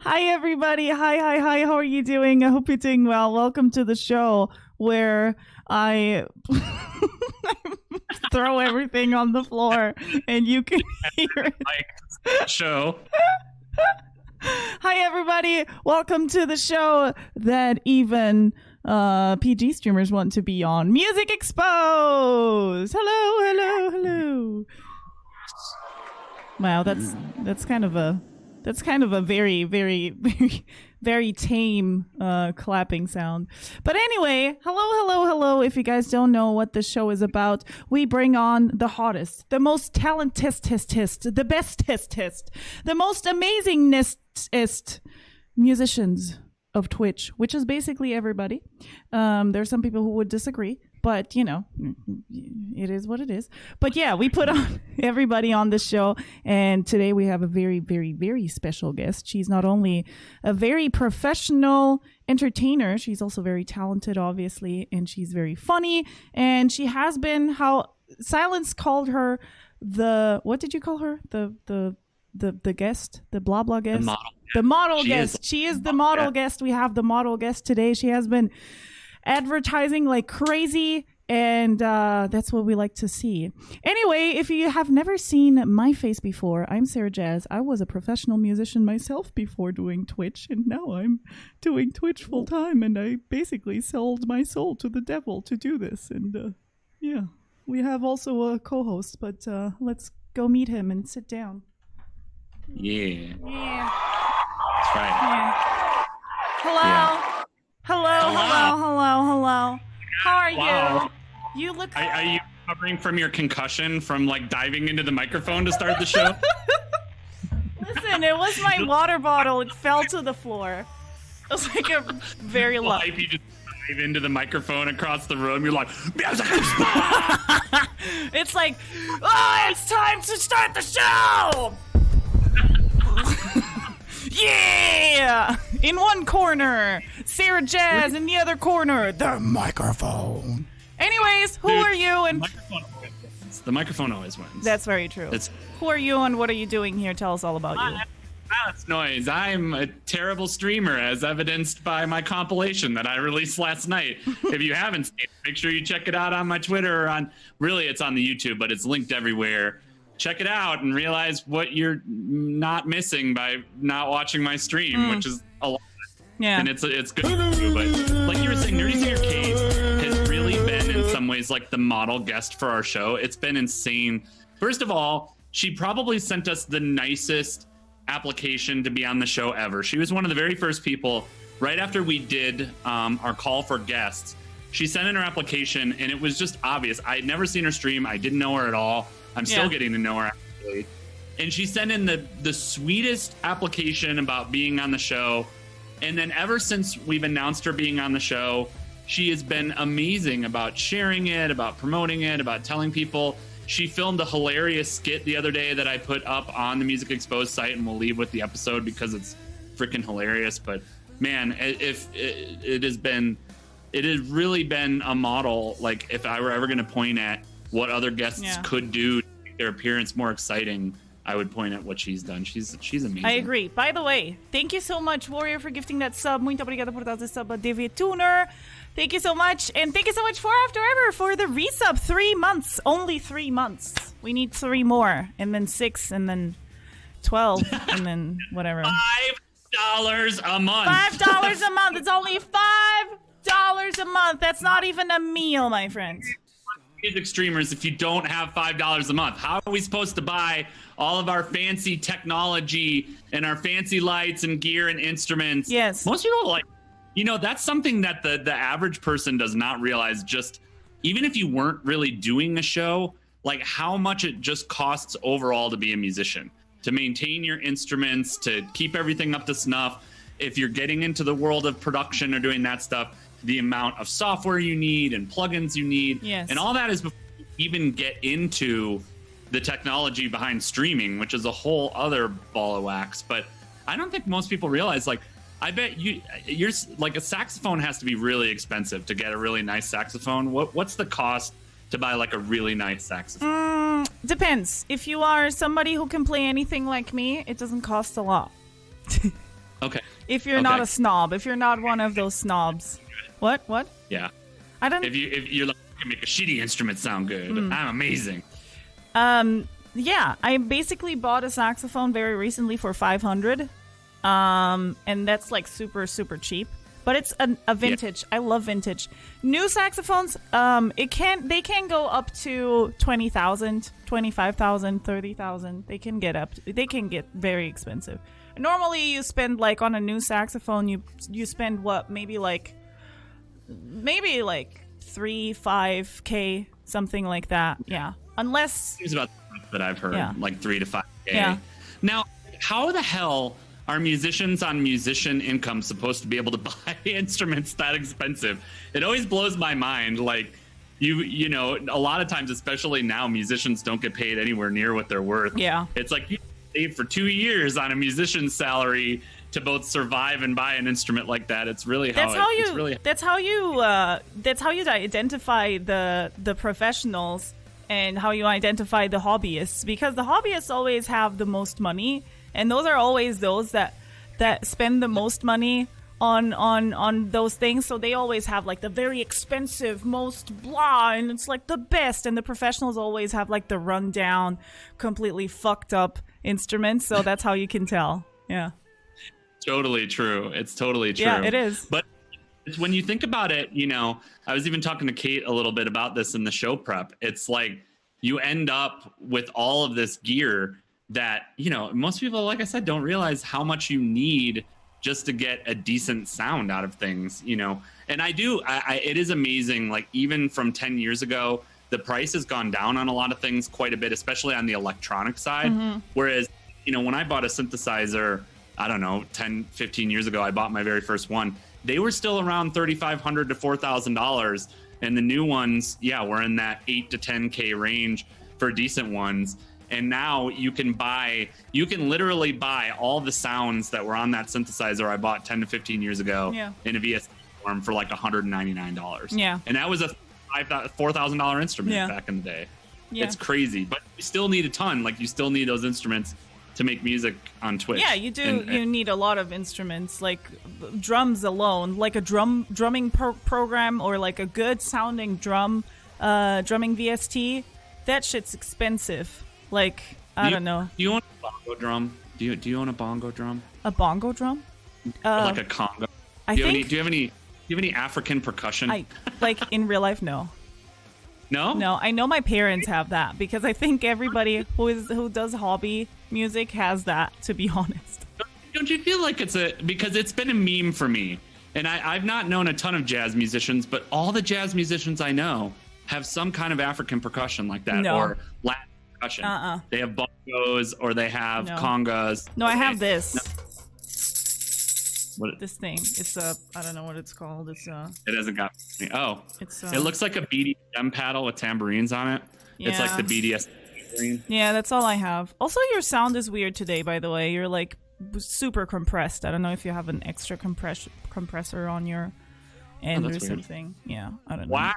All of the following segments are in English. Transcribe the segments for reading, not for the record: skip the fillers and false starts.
Hi, everybody. Hi. How are you doing? I hope you're doing well. Welcome to the show where I throw everything on the floor and you can hear it. Show. Hi, everybody. Welcome to the show that even PG streamers want to be on. Music Exposed. Hello. Wow, that's kind of a very tame clapping sound. But anyway, hello. If you guys don't know what the show is about, we bring on the hottest, the most talented, the best, the most amazingest musicians of Twitch, which is basically everybody. There's some people who would disagree, but you know, it is what it is. But yeah, we put on everybody on the show, and today we have a very special guest. She's not only a very professional entertainer, she's also very talented, obviously, and she's very funny. And she has been, how Silence called her, what did you call her? The guest, the blah blah guest, the model guest. She is the model guest. We have the model guest today. She has been advertising like crazy, and that's what we like to see. Anyway, if you have never seen my face before, I'm Sarah Jazz. I was a professional musician myself before doing Twitch, and now I'm doing Twitch full time, and I basically sold my soul to the devil to do this. And yeah, we have also a co-host, but let's go meet him and sit down. Yeah. That's right. Yeah. Hello. Yeah. Hello. How are Wow. you? You look. Are you recovering from your concussion from like diving into the microphone to start the show? Listen, it was my water bottle. It fell to the floor. It was like a very low. If you just dive into the microphone across the room, you're like, it's like, oh, it's time to start the show. Yeah! In one corner, Sarah Jazz. In the other corner, the microphone. Anyways, who are you? And the microphone always wins. That's very true. Who are you and what are you doing here? Tell us all about you. That's noise. I'm a terrible streamer, as evidenced by my compilation that I released last night. If you haven't seen it, make sure you check it out on my Twitter or it's on the YouTube, but it's linked everywhere. Check it out and realize what you're not missing by not watching my stream, which is a lot. Yeah. And it's good to do, but like you were saying, NerdySingerKayt has really been in some ways like the model guest for our show. It's been insane. First of all, she probably sent us the nicest application to be on the show ever. She was one of the very first people right after we did our call for guests. She sent in her application and it was just obvious. I had never seen her stream. I didn't know her at all. I'm still getting to know her, actually. And she sent in the sweetest application about being on the show. And then ever since we've announced her being on the show, she has been amazing about sharing it, about promoting it, about telling people. She filmed a hilarious skit the other day that I put up on the Music Exposed site, and we'll leave with the episode because it's freaking hilarious. But man, if it has really been a model. Like if I were ever going to point at what other guests could do to make their appearance more exciting, I would point at what she's done. She's amazing. I agree. By the way, thank you so much, Warrior, for gifting that sub. Muito obrigada por dar esse sub a Devi Tuner. Thank you so much. And thank you so much for After Ever for the resub. 3 months. Only 3 months. We need 3 more. And then 6. And then 12. And then whatever. $5 a month. $5 a month. It's only $5 a month. That's not even a meal, my friends. Music streamers, if you don't have $5 a month, how are we supposed to buy all of our fancy technology and our fancy lights and gear and instruments? Yes. Most people that's something that the average person does not realize. Just even if you weren't really doing a show, like how much it just costs overall to be a musician, to maintain your instruments, to keep everything up to snuff. If you're getting into the world of production or doing that stuff, the amount of software you need and plugins you need. Yes. And all that is before you even get into the technology behind streaming, which is a whole other ball of wax. But I don't think most people realize, like, I bet you're like, a saxophone has to be really expensive to get a really nice saxophone. What's the cost to buy like a really nice saxophone? Depends. If you are somebody who can play anything like me, it doesn't cost a lot. Okay. If you're not a snob, if you're not one of those snobs. What? Yeah. I don't. If you're like, I can make a shitty instrument sound good. I'm amazing. Yeah, I basically bought a saxophone very recently for $500. And that's like super, super cheap. But it's a vintage. Yeah. I love vintage. New saxophones, they can go up to 20,000, 25,000, 30,000. They can get very expensive. Normally you spend like on a new saxophone, you spend what, maybe like 3-5K, something like that. Yeah. Unless it's about that I've heard, like 3 to 5K. Yeah. Now, how the hell are musicians on musician income supposed to be able to buy instruments that expensive? It always blows my mind. Like, you know, a lot of times, especially now, musicians don't get paid anywhere near what they're worth. Yeah. It's like you paid for 2 years on a musician's salary to both survive and buy an instrument like that. It's really that's how you identify the professionals and how you identify the hobbyists, because the hobbyists always have the most money. And those are always those that spend the most money on those things. So they always have like the very expensive, most blah, and it's like the best. And the professionals always have like the rundown, completely fucked up instruments. So that's how you can tell. Yeah. Totally true. It's totally true. Yeah, it is. But when you think about it, you know, I was even talking to Kate a little bit about this in the show prep. It's like you end up with all of this gear that, you know, most people, like I said, don't realize how much you need just to get a decent sound out of things, you know. And it is amazing, like even from 10 years ago, the price has gone down on a lot of things quite a bit, especially on the electronic side. Mm-hmm. Whereas, you know, when I bought a synthesizer, I don't know, 10, 15 years ago, I bought my very first one. They were still around $3,500 to $4,000. And the new ones, were in that 8 to 10K range for decent ones. And now you can literally buy all the sounds that were on that synthesizer I bought 10 to 15 years ago in a VST form for like $199. Yeah. And that was a $4,000 instrument back in the day. Yeah. It's crazy, but you still need a ton. Like you still need those instruments to make music on Twitch. Yeah, you do. You need a lot of instruments, like drums alone, like a drumming program or like a good sounding drumming VST. That shit's expensive. Like, I don't know. Do you own a bongo drum? Do you own a bongo drum? A bongo drum? Like a conga? Do you have any African percussion? Like in real life, no. No? No, I know my parents have that because I think everybody who does hobby music has that, to be honest. Don't you feel like because it's been a meme for me, and I've not known a ton of jazz musicians, but all the jazz musicians I know have some kind of African percussion like that or Latin percussion. They have bongos or they have congas. No, I have this. No. What? This thing. It's I don't know what it's called. It hasn't got me. Oh. It looks like a BDSM paddle with tambourines on it. Yeah. It's like the BDSM tambourine. Yeah, that's all I have. Also, your sound is weird today, by the way. You're like super compressed. I don't know if you have an extra compressor on your end or something. Weird. Yeah, I don't know. Why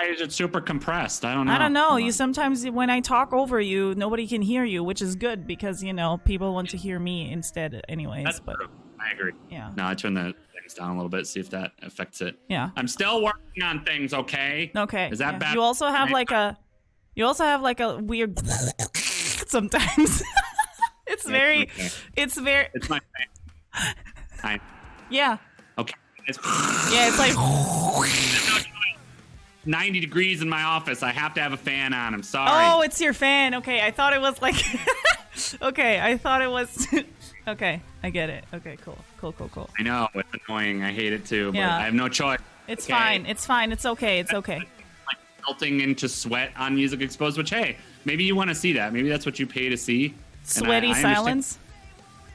is it super compressed? I don't know. I don't know. You sometimes when I talk over you, nobody can hear you, which is good because, you know, people want to hear me instead anyways. That's true. I agree. Yeah. No, I turn the things down a little bit, see if that affects it. Yeah. I'm still working on things, okay? Okay. Is that bad? You also have like a weird sometimes. It's my thing. Yeah. Okay. It's like 90 degrees in my office. I have to have a fan on. I'm sorry. Oh, it's your fan. Okay. I thought it was like okay, I thought it was okay, I get it. Okay, cool. I know, it's annoying. I hate it too, but I have no choice. It's fine. It's fine. It's okay. Like melting into sweat on Music Exposed, which, hey, maybe you want to see that. Maybe that's what you pay to see. Sweaty silence?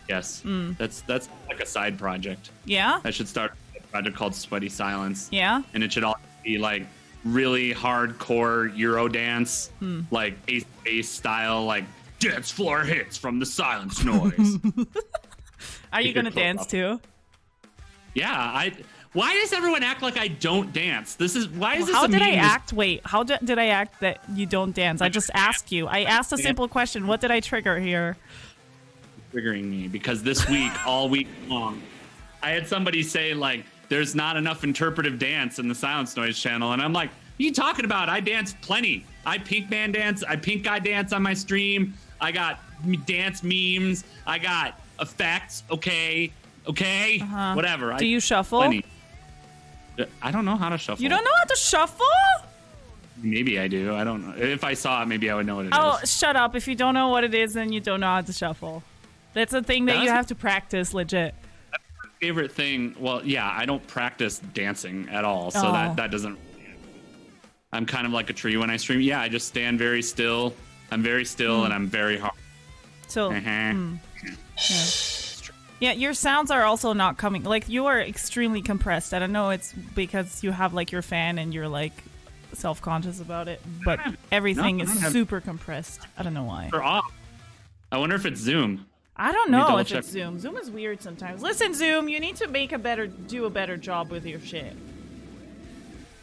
Yes. That's like a side project. Yeah? I should start a project called Sweaty Silence. Yeah? And it should all be like really hardcore Eurodance, like Ace Base style, like dance floor hits from the silence noise. Are you gonna dance too? Yeah, why does everyone act like I don't dance? How did I act? Wait, how did I act that you don't dance? I just asked you. I asked a simple question. What did I trigger here? triggering me because this week, all week long, I had somebody say like, there's not enough interpretive dance in the Silence Noise channel. And I'm like, what are you talking about? I dance plenty. I pink man dance. I pink guy dance on my stream. I got dance memes. I got effects. Okay. Whatever. Do you shuffle? Plenty. I don't know how to shuffle. You don't know how to shuffle? Maybe I do. I don't know. If I saw it, maybe I would know what it is. Oh, shut up. If you don't know what it is, then you don't know how to shuffle. That's a thing that you have to practice, legit. That's my favorite thing. Well, yeah, I don't practice dancing at all, so that doesn't... I'm kind of like a tree when I stream. Yeah, I just stand very still. I'm very still, and I'm very hard. So, yeah, your sounds are also not coming. Like, you are extremely compressed. I don't know, it's because you have, like, your fan and you're, like, self-conscious about it, but everything is super compressed. I don't know why. They're off. I wonder if it's Zoom. I don't know if it's Zoom. Zoom is weird sometimes. Listen, Zoom, you need to do a better job with your shit.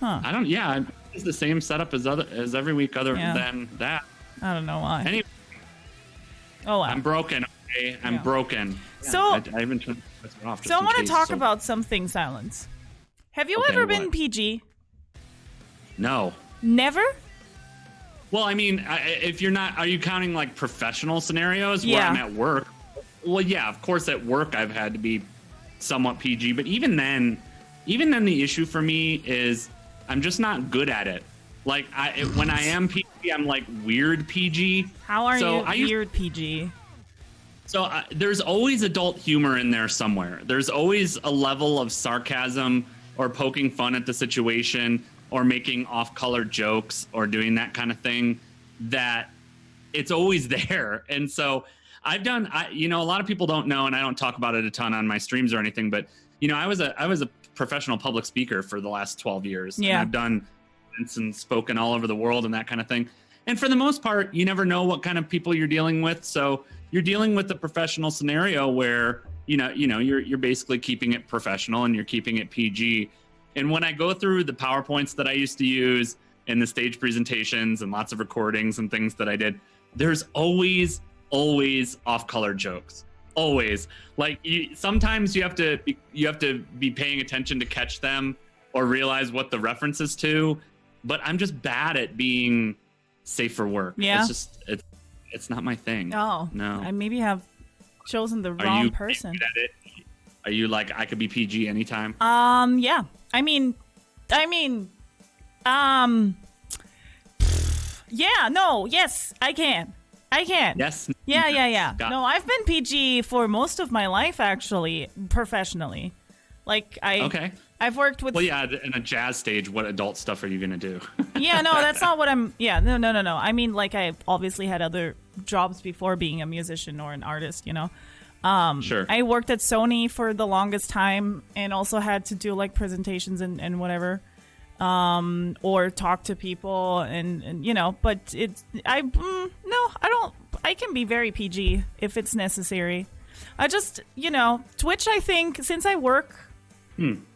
Huh. I don't. Yeah, it's the same setup as every week, other than that. I don't know why. Anyway, wow. I'm broken. Okay, I'm broken. So I even turned it off. So I want to talk about something, Silence. Have you ever been PG? No. Never? Well, I mean, if you're not, are you counting like professional scenarios where I'm at work? Well, yeah, of course at work I've had to be somewhat PG, but even then the issue for me is I'm just not good at it. Like when I am PG, I'm like weird PG. How are you weird PG? So there's always adult humor in there somewhere. There's always a level of sarcasm or poking fun at the situation or making off-color jokes or doing that kind of thing that it's always there. And so I've done, a lot of people don't know, and I don't talk about it a ton on my streams or anything, but I was a professional public speaker for the last 12 years. Yeah. And I've done events and spoken all over the world and that kind of thing. And for the most part, you never know what kind of people you're dealing with. So you're dealing with a professional scenario where, you're basically keeping it professional and you're keeping it PG. And when I go through the PowerPoints that I used to use and the stage presentations and lots of recordings and things that I did, there's always off-color jokes. Always. Like sometimes you have to be paying attention to catch them or realize what the reference is to. But I'm just bad at being safe for work. Yeah. It's just it's not my thing. Oh no. I maybe have chosen the wrong person. Good at it? Are you like I could be PG anytime? Yeah. I mean, yeah, no, yes, I can. Yes. Yeah. No, I've been PG for most of my life, actually, professionally. Like, I've worked with... Well, yeah, in a jazz stage, what adult stuff are you going to do? Yeah, no, that's not what I'm... Yeah, no. I mean, like, I've obviously had other jobs before being a musician or an artist, Sure. I worked at Sony for the longest time and also had to do, like, presentations and whatever. Or talk to people and but I can be very PG if it's necessary. I just, Twitch, I think, since I work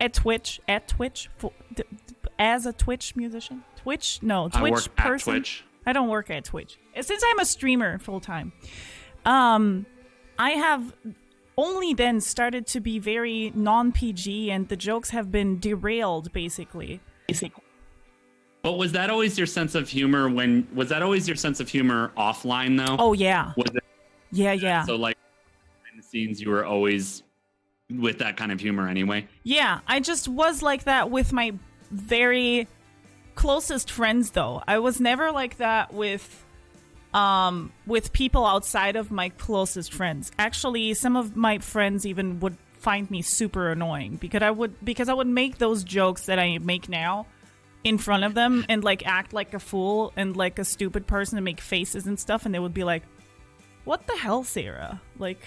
at Twitch, as a Twitch musician, Twitch person. At Twitch. I don't work at Twitch. Since I'm a streamer full time, I have only then started to be very non-PG and the jokes have been derailed, basically. But was that always your sense of humor offline though? Oh yeah. Was it? Yeah. So like behind the scenes you were always with that kind of humor anyway? Yeah, I just was like that with my very closest friends though. I was never like that with people outside of my closest friends. Actually, some of my friends even would find me super annoying because I would make those jokes that I make now in front of them and like act like a fool and like a stupid person and make faces and stuff, and they would be like, "What the hell, Sarah?" Like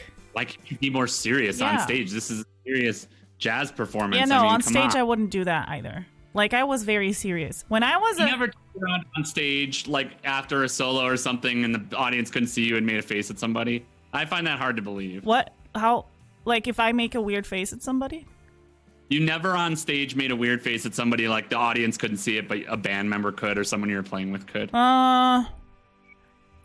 you be more serious on stage. This is a serious jazz performance. Yeah, no, on stage I wouldn't do that either. Like I was very serious when I was. You never turned around on stage like after a solo or something, and the audience couldn't see you and made a face at somebody. I find that hard to believe. What? How? Like if I make a weird face at somebody? You never on stage made a weird face at somebody like the audience couldn't see it, but a band member could or someone you were playing with could?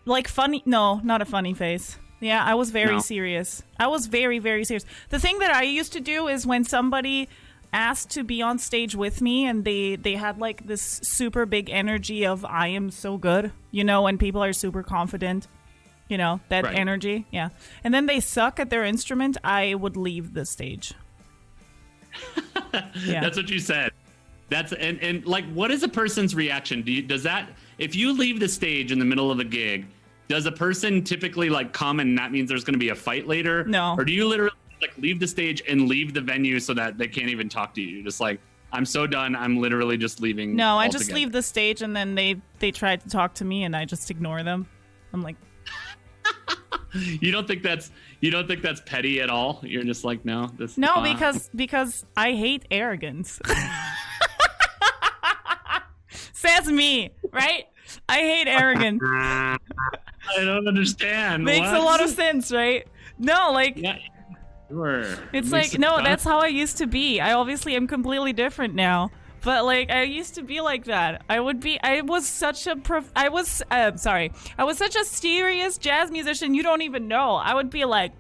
Like funny? No, not a funny face. Yeah, I was very No. serious. I was very, very serious. The thing that I used to do is when somebody asked to be on stage with me and they had like this super big energy of I am so good, you know, when people are super confident, you know, that Right. energy. Yeah. And then they suck at their instrument, I would leave the stage. Yeah. That's what you said. That's and like, what is a person's reaction? Does that, if you leave the stage in the middle of a gig, does a person typically like come and that means there's going to be a fight later? No. Or do you literally like leave the stage and leave the venue so that they can't even talk to you? You're just like, I'm so done. I'm literally just leaving. No, I altogether. just leave the stage and then they try to talk to me and I just ignore them. I'm like, You don't think that's petty at all? You're just like, no, this is no, fine. because I hate arrogance. Says me, right? I hate arrogance. I don't understand. Makes What? a lot of sense, right? No, like Yeah, sure. it's Makes like it no, tough. that's how I used to be. I obviously am completely different now. But like I used to be like that. I was such a serious jazz musician you don't even know. I would be like,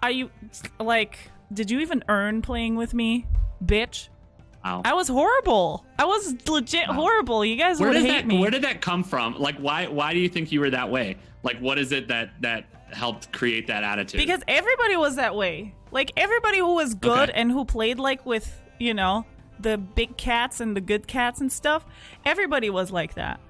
are you like, did you even earn playing with me, bitch? Wow. I was horrible. I was legit horrible. You guys Where would did hate that me. Where did that come from? Like, why do you think you were that way? Like, what is it that helped create that attitude? Because everybody was that way. Like everybody who was good Okay. and who played like with, you know, the big cats and the good cats and stuff, everybody was like that.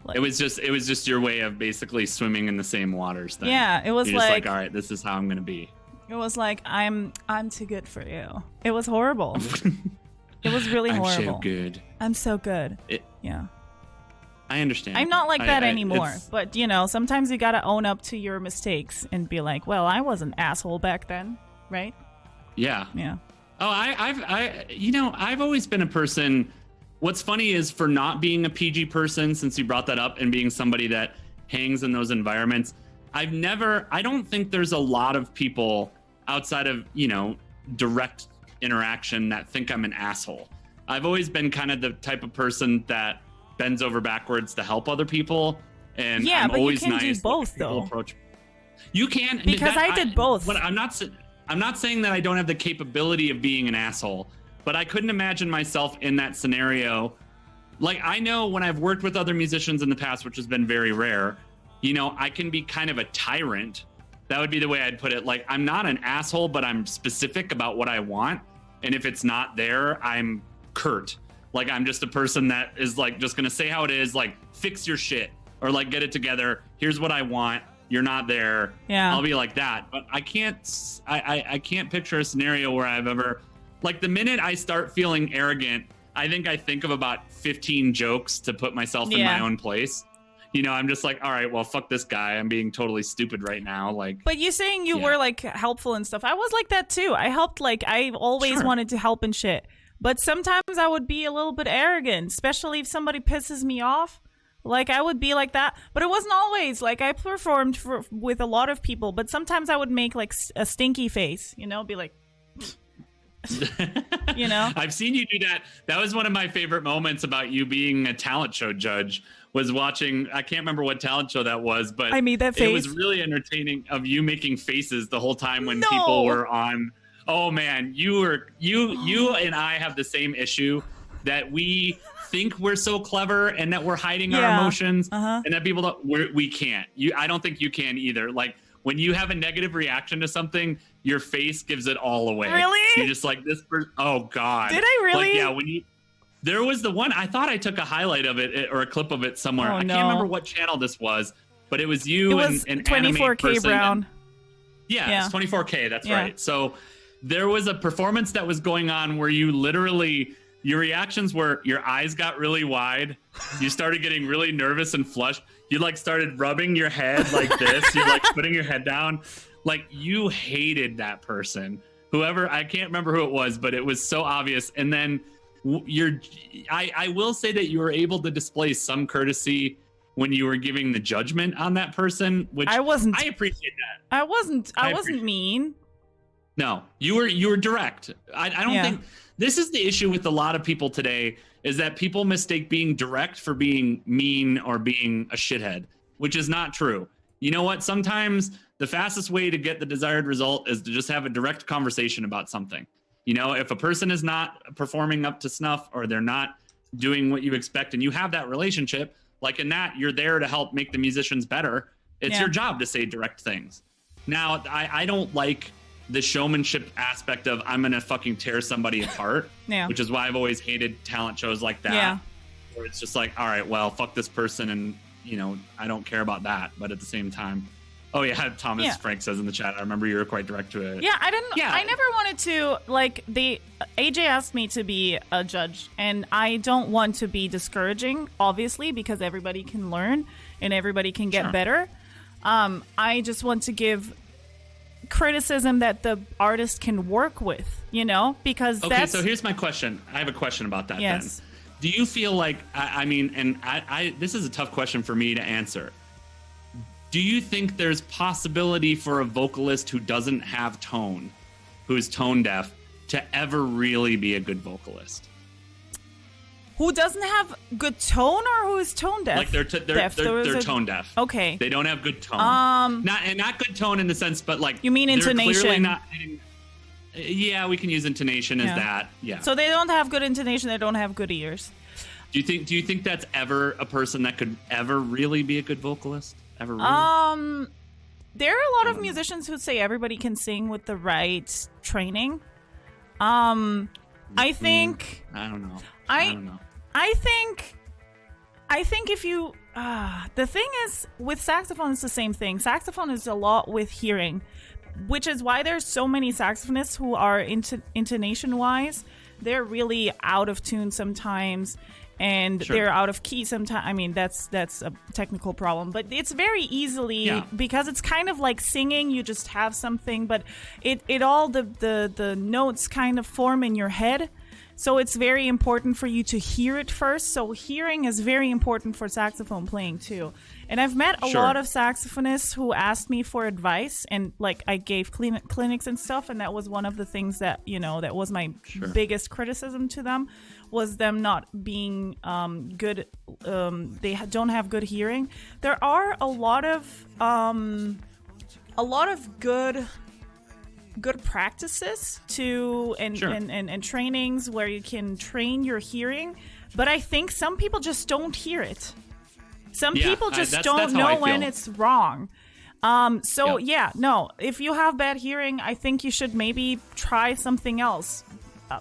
Like, it was just your way of basically swimming in the same waters. Then. yeah, it was You're just like, all right, this is how I'm gonna be. it was like I'm too good for you. It was horrible. It was really I'm horrible. so good. I'm so good. It, Yeah. I understand. I'm not like that anymore. it's- But you know, sometimes you gotta own up to your mistakes and be like, well, I was an asshole back then, right? Yeah. Yeah. Oh, I've always been a person. What's funny is for not being a PG person, since you brought that up, and being somebody that hangs in those environments, I don't think there's a lot of people outside of, you know, direct interaction that think I'm an asshole. I've always been kind of the type of person that bends over backwards to help other people. And Yeah, I'm but you always can do nice both, when people though. approach. You can. Because I did both. But I'm not saying that I don't have the capability of being an asshole, but I couldn't imagine myself in that scenario. Like, I know when I've worked with other musicians in the past, which has been very rare, you know, I can be kind of a tyrant. That would be the way I'd put it. Like, I'm not an asshole, but I'm specific about what I want. And if it's not there, I'm curt. Like, I'm just a person that is like just gonna say how it is, like, fix your shit, or like, get it together. Here's what I want. You're not there. Yeah. I'll be like that. But I can't picture a scenario where I've ever, like, the minute I start feeling arrogant, I think of about 15 jokes to put myself in my own place. You know, I'm just like, all right, well, fuck this guy. I'm being totally stupid right now. Like, But you saying you Yeah. were like helpful and stuff. I was like that too. I helped, like I always Sure. wanted to help and shit. But sometimes I would be a little bit arrogant, especially if somebody pisses me off. Like I would be like that, but it wasn't always. Like I performed with a lot of people, but sometimes I would make like a stinky face, you know, be like, you know. I've seen you do that. That was one of my favorite moments about you being a talent show judge, was watching, I can't remember what talent show that was, but I made that it was face. really entertaining of you making faces the whole time when No. people were on. Oh man, you and I have the same issue, that we think we're so clever and that we're hiding our Yeah. emotions, Uh-huh. and that people don't. We can't. I don't think you can either. Like when you have a negative reaction to something, your face gives it all away. Really? You're just like this. Oh God. Did I really? Like, yeah. There was the one, I thought I took a highlight of it or a clip of it somewhere. Oh, I no. can't remember what channel this was, but it was you It was and 24K person. Brown. Yeah, Yeah. it's 24K. That's Yeah. right. So there was a performance that was going on where you literally, your reactions were your eyes got really wide. You started getting really nervous and flushed. You like started rubbing your head like this. You're like putting your head down. Like you hated that person. Whoever, I can't remember who it was, but it was so obvious. And then I will say that you were able to display some courtesy when you were giving the judgment on that person, which I appreciate that. I wasn't appreciate- mean. No, you were direct. I don't Yeah. think this is the issue with a lot of people today, is that people mistake being direct for being mean or being a shithead, which is not true. You know what? Sometimes the fastest way to get the desired result is to just have a direct conversation about something. You know, if a person is not performing up to snuff or they're not doing what you expect and you have that relationship, like in that, you're there to help make the musicians better. It's your job to say direct things. Now, I don't like the showmanship aspect of I'm going to fucking tear somebody apart, which is why I've always hated talent shows like that. Yeah. Where it's just like, all right, well, fuck this person and, you know, I don't care about that. But at the same time, oh yeah, Thomas Frank says in the chat, I remember you were quite direct to it. Yeah, I never wanted to, like, AJ asked me to be a judge, and I don't want to be discouraging, obviously, because everybody can learn and everybody can get better. I just want to give criticism that the artist can work with, you know, because that's... Okay, so here's my question. I have a question about that then. Do you feel like, I mean, and I this is a tough question for me to answer. Do you think there's possibility for a vocalist who doesn't have tone, who is tone deaf, to ever really be a good vocalist? Who doesn't have good tone or who is tone deaf? Like they're tone deaf. Okay. They don't have good tone. Not good tone in the sense, but like you mean intonation? Clearly not. Yeah, we can use intonation as that. Yeah. So they don't have good intonation. They don't have good ears. Do you think that's ever a person that could ever really be a good vocalist? Ever really? There are a lot of musicians who say everybody can sing with the right training. I think. I don't know. I think if you the thing is with saxophone, it's the same thing. Saxophone is a lot with hearing, which is why there's so many saxophonists who are intonation wise, they're really out of tune sometimes, and they're out of key sometimes. I mean, that's a technical problem, but it's very easily because it's kind of like singing. You just have something, but it all the notes kind of form in your head. So it's very important for you to hear it first. So hearing is very important for saxophone playing too. And I've met a lot of saxophonists who asked me for advice, and like I gave clinics and stuff. And that was one of the things that, you know, that was my biggest criticism to them, was them not being good. They don't have good hearing. There are a lot of good practices and trainings where you can train your hearing, but I think some people just don't hear it. Some people just don't know when it's wrong. If you have bad hearing, I think you should maybe try something else.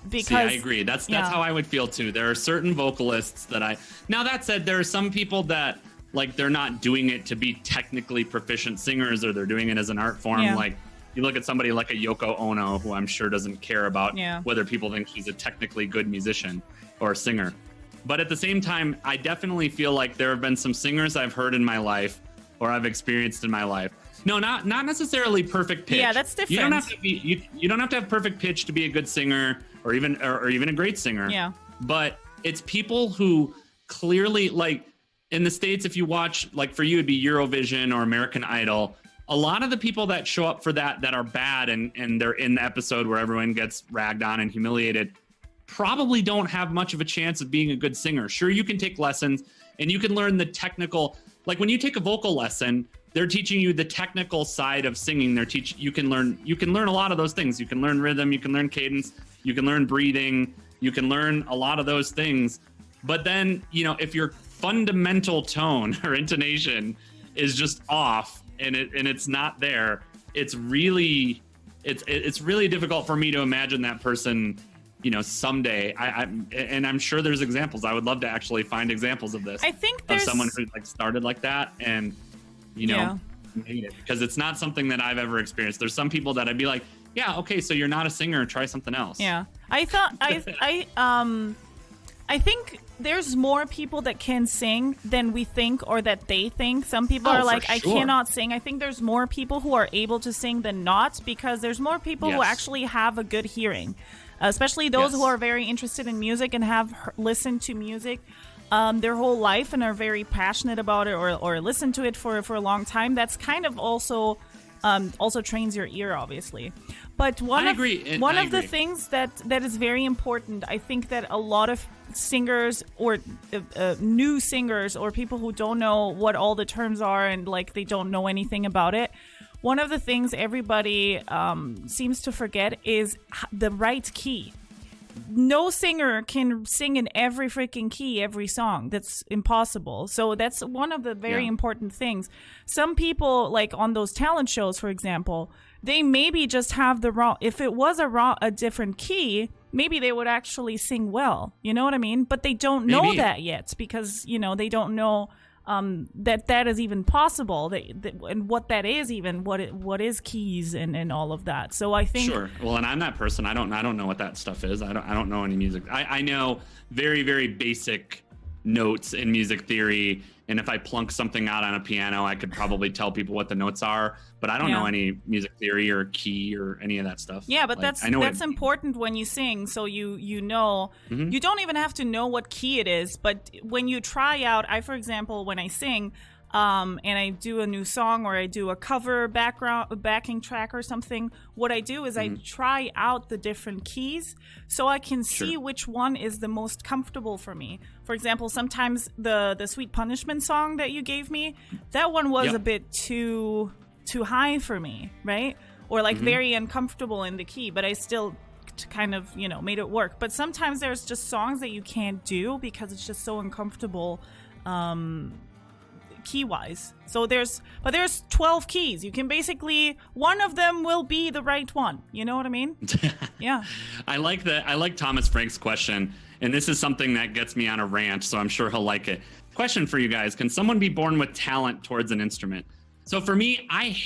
Because I agree. That's how I would feel too. There are certain vocalists that now that said, there are some people that like they're not doing it to be technically proficient singers, or they're doing it as an art form. Like you look at somebody like a Yoko Ono, who I'm sure doesn't care about whether people think she's a technically good musician or singer. But at the same time, I definitely feel like there have been some singers I've heard in my life or I've experienced in my life. No, not necessarily perfect pitch. Yeah, that's different. You don't have to have perfect pitch to be a good singer or even a great singer. Yeah. But it's people who clearly, like in the States, if you watch, like for you, it'd be Eurovision or American Idol. A lot of the people that show up for that are bad and they're in the episode where everyone gets ragged on and humiliated, probably don't have much of a chance of being a good singer. Sure, you can take lessons and you can learn the technical, like when you take a vocal lesson, they're teaching you the technical side of singing. You can learn a lot of those things. You can learn rhythm, you can learn cadence, you can learn breathing, you can learn a lot of those things. But then, you know, if your fundamental tone or intonation is just off, and it's not there, it's really difficult for me to imagine that person, you know, someday. I'm sure there's examples. I would love to actually find examples of this. I think of someone who like started like that and, you know, made it, because it's not something that I've ever experienced. There's some people that I'd be like, yeah, okay, so you're not a singer, try something else. Yeah, I think there's more people that can sing than we think or that they think. Some people are like, I cannot sing. I think there's more people who are able to sing than not, because there's more people who actually have a good hearing, especially those who are very interested in music and have listened to music their whole life and are very passionate about it or listen to it for a long time. That's kind of also trains your ear, obviously. But one of the things that is very important, I think that a lot of singers or new singers or people who don't know what all the terms are and like they don't know anything about it, one of the things everybody seems to forget is the right key. No singer can sing in every freaking key every song. That's impossible. So that's one of the very important things. Some people, like on those talent shows, for example, they maybe just have the wrong. If it was a different key, maybe they would actually sing well. You know what I mean? But they don't know that yet because they don't know that is even possible, and what that is even, what is keys and all of that. So I think sure. Well, and I'm that person. I don't know what that stuff is. I don't know any music. I know very, very basic notes in music theory, and if I plunk something out on a piano, I could probably tell people what the notes are. But I don't know any music theory or key or any of that stuff. Yeah, but that's important when you sing. So you know, you don't even have to know what key it is. But when you try out, for example, when I sing, and I do a new song or I do a cover backing track or something, what I do is I try out the different keys so I can see which one is the most comfortable for me. For example, sometimes the Sweet Punishment song that you gave me, that one was a bit too high for me, right? Or like very uncomfortable in the key, but I still kind of, made it work. But sometimes there's just songs that you can't do because it's just so uncomfortable key-wise. So there's 12 keys. You can basically, one of them will be the right one. You know what I mean? Yeah. I like Thomas Frank's question, and this is something that gets me on a rant, so I'm sure he'll like it. Question for you guys: can someone be born with talent towards an instrument? So for me, I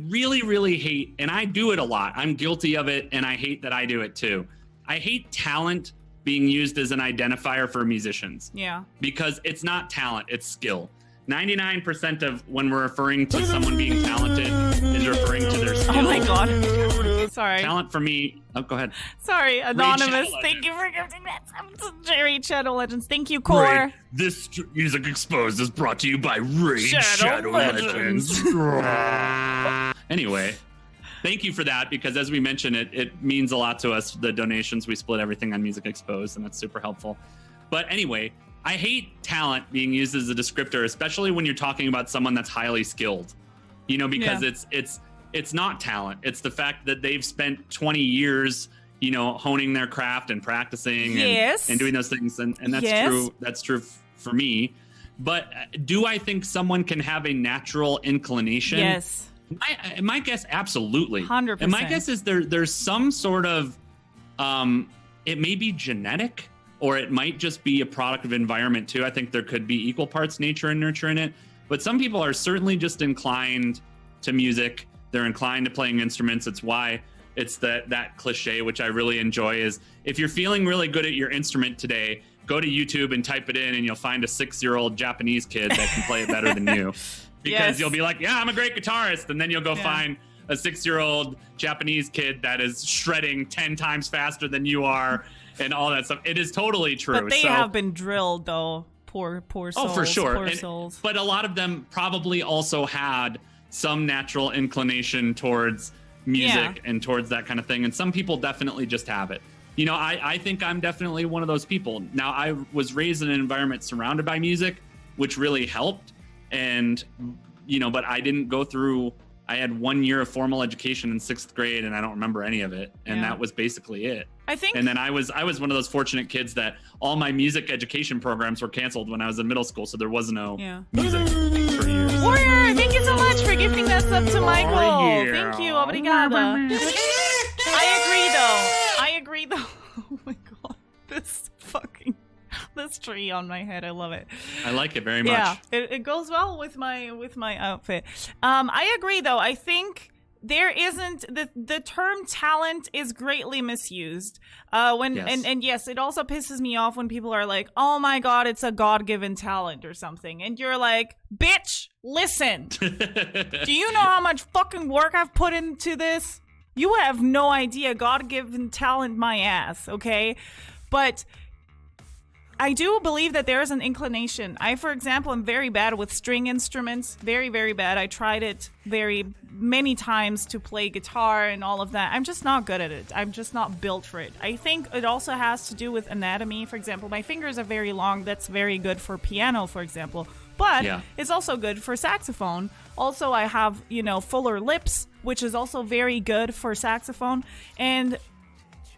really, really hate, and I do it a lot. I'm guilty of it, and I hate that I do it too. I hate talent being used as an identifier for musicians. Yeah. Because it's not talent, it's skill. 99% of when we're referring to someone being talented is referring to their skill. Oh my God. Sorry. Talent for me. Oh, go ahead. Sorry, Anonymous. Thank you for giving that. Jerry Shadow Legends. Thank you, Core. This Music Exposed is brought to you by Raid Shadow Legends. Anyway, thank you for that, because as we mentioned, it means a lot to us. The donations, we split everything on Music Exposed, and that's super helpful. But anyway, I hate talent being used as a descriptor, especially when you're talking about someone that's highly skilled. Because it's not talent. It's the fact that they've spent 20 years, honing their craft and practicing and doing those things. And that's true. That's true for me. But do I think someone can have a natural inclination? Yes. My guess, absolutely. 100%. And my guess is there's some sort of, it may be genetic, or it might just be a product of environment too. I think there could be equal parts nature and nurture in it. But some people are certainly just inclined to music. They're inclined to playing instruments. It's why it's that cliche, which I really enjoy, is if you're feeling really good at your instrument today, go to YouTube and type it in, and you'll find a 6-year-old Japanese kid that can play it better than you. Because you'll be like, yeah, I'm a great guitarist. And then you'll go find a 6-year-old Japanese kid that is shredding 10 times faster than you are and all that stuff. It is totally true. But they have been drilled, though. Poor souls. Oh, for sure. Poor souls. But a lot of them probably also had some natural inclination towards music and towards that kind of thing. And some people definitely just have it. I think I'm definitely one of those people. Now, I was raised in an environment surrounded by music, which really helped. And, but I didn't go through, I had 1 year of formal education in 6th grade, and I don't remember any of it. And that was basically it. I think. And then I was one of those fortunate kids that all my music education programs were canceled when I was in middle school. So there was no music for years. Warrior, thank you so much for gifting that sub to Michael. Thank you. Obrigada. I agree though. Oh my God. This tree on my head, I love it. I like it very much. Yeah, it goes well with my outfit. I agree though. I think there isn't the term talent is greatly misused. And yes, it also pisses me off when people are like, "Oh my God, it's a God-given talent" or something, and you're like, "Bitch, listen. Do you know how much fucking work I've put into this? You have no idea. God-given talent, my ass. Okay, but." I do believe that there is an inclination. I, for example, am very bad with string instruments. Very, very bad. I tried it very many times to play guitar and all of that. I'm just not good at it. I'm just not built for it. I think it also has to do with anatomy. For example, my fingers are very long. That's very good for piano, for example. but Yeah. it's also good for saxophone. Also, I have, fuller lips, which is also very good for saxophone. And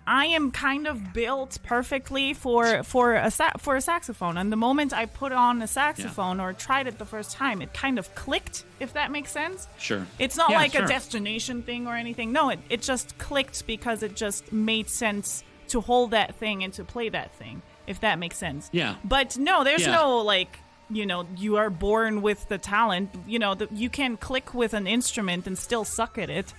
I am kind of built perfectly for a saxophone. And the moment I put on a saxophone or tried it the first time, it kind of clicked, if that makes sense. Sure. It's not like sure. a destination thing or anything. No, it just clicked because it just made sense to hold that thing and to play that thing, if that makes sense. Yeah. But no, there's no like, you are born with the talent. You can click with an instrument and still suck at it.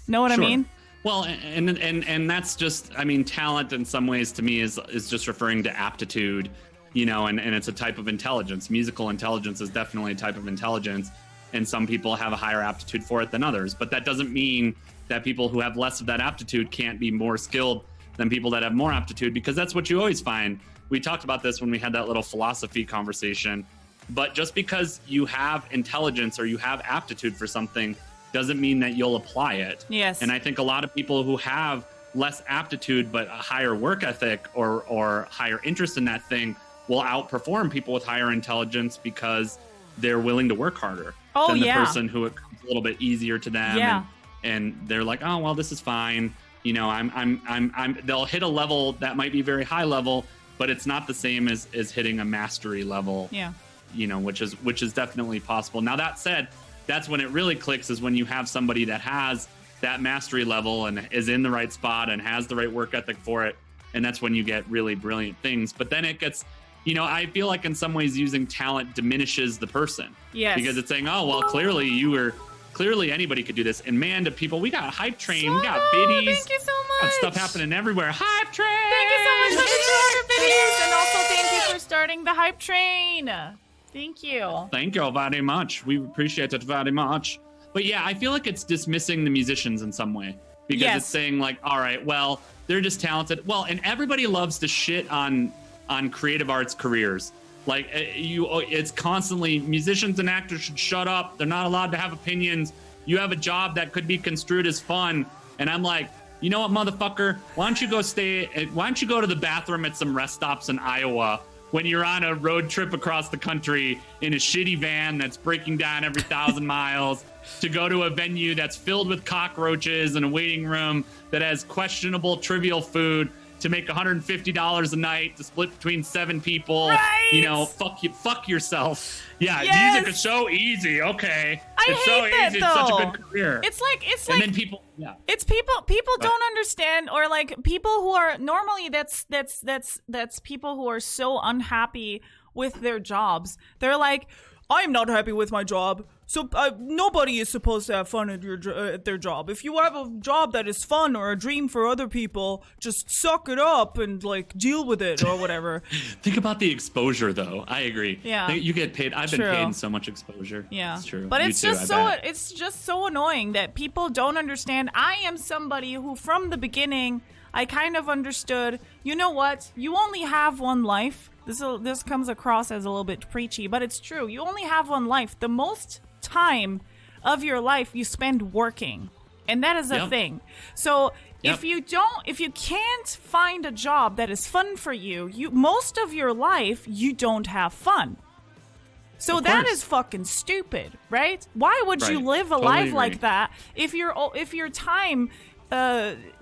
Know what I mean? Well, and that's just, I mean, talent in some ways to me is just referring to aptitude, and it's a type of intelligence. Musical intelligence is definitely a type of intelligence, and some people have a higher aptitude for it than others. But that doesn't mean that people who have less of that aptitude can't be more skilled than people that have more aptitude, because that's what you always find. We talked about this when we had that little philosophy conversation. But just because you have intelligence or you have aptitude for something doesn't mean that you'll apply it. Yes. And I think a lot of people who have less aptitude but a higher work ethic or higher interest in that thing will outperform people with higher intelligence because they're willing to work harder than the person who it comes a little bit easier to them. Yeah. And they're like, oh well, this is fine. They'll hit a level that might be very high level, but it's not the same as hitting a mastery level. Yeah. Which is definitely possible. Now that said, that's when it really clicks, is when you have somebody that has that mastery level and is in the right spot and has the right work ethic for it. And that's when you get really brilliant things. But then it gets, I feel like in some ways using talent diminishes the person. Yes. Because it's saying, oh, well, clearly anybody could do this. And man, to people, we got Hype Train, we got biddies. Thank you so much. Got stuff happening everywhere. Hype Train! Thank you so much for the 200 biddies. And also thank you for starting the Hype Train. Thank you. Thank you very much. We appreciate it very much. But yeah, I feel like it's dismissing the musicians in some way, because it's saying like, all right, well, they're just talented. Well, and everybody loves to shit on creative arts careers. Like it's constantly musicians and actors should shut up. They're not allowed to have opinions. You have a job that could be construed as fun. And I'm like, you know what, motherfucker? Why don't you go to the bathroom at some rest stops in Iowa when you're on a road trip across the country in a shitty van that's breaking down every 1,000 miles, to go to a venue that's filled with cockroaches and a waiting room that has questionable trivial food, to make $150 a night to split between 7 people. Right. Fuck yourself. Yeah, yes. Music is so easy. Okay. It's so easy. It's such a good career. It's like and then people it's people don't understand, or like people who are normally that's people who are so unhappy with their jobs. They're like, I'm not happy with my job. So nobody is supposed to have fun at their job. If you have a job that is fun or a dream for other people, just suck it up and like deal with it or whatever. Think about the exposure, though. I agree. Yeah, you get paid. I've been paid so much exposure. Yeah, it's true. But it's just so annoying that people don't understand. I am somebody who, from the beginning, I kind of understood. You know what? You only have one life. This comes across as a little bit preachy, but it's true. You only have one life. The most time of your life you spend working, and that is a thing. So if you can't find a job that is fun for you, most of your life you don't have fun. So that is fucking stupid, right? Why would you live a life like that if your time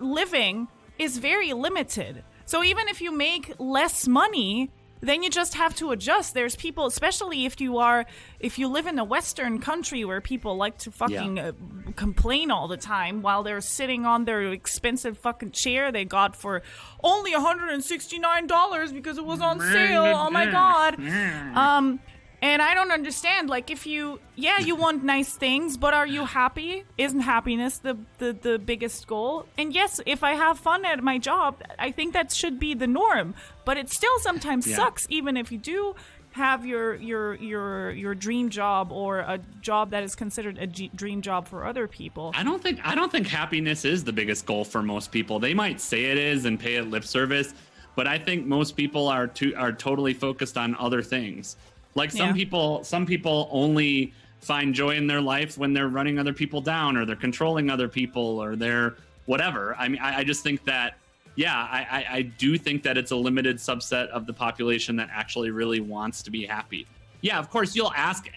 living is very limited? So even if you make less money, then you just have to adjust. There's people, especially if you live in a Western country where people like to fucking complain all the time while they're sitting on their expensive fucking chair they got for only $169 because it was on sale. Oh my God. And I don't understand, like, if you want nice things, but are you happy? Isn't happiness the biggest goal? And yes, if I have fun at my job, I think that should be the norm. But it still sometimes sucks, even if you do have your dream job or a job that is considered a dream job for other people. I don't think happiness is the biggest goal for most people. They might say it is and pay it lip service, but I think most people are totally focused on other things. Like some people only find joy in their life when they're running other people down, or they're controlling other people, or they're whatever. I mean, I just think that, I do think that it's a limited subset of the population that actually really wants to be happy. Yeah, of course you'll ask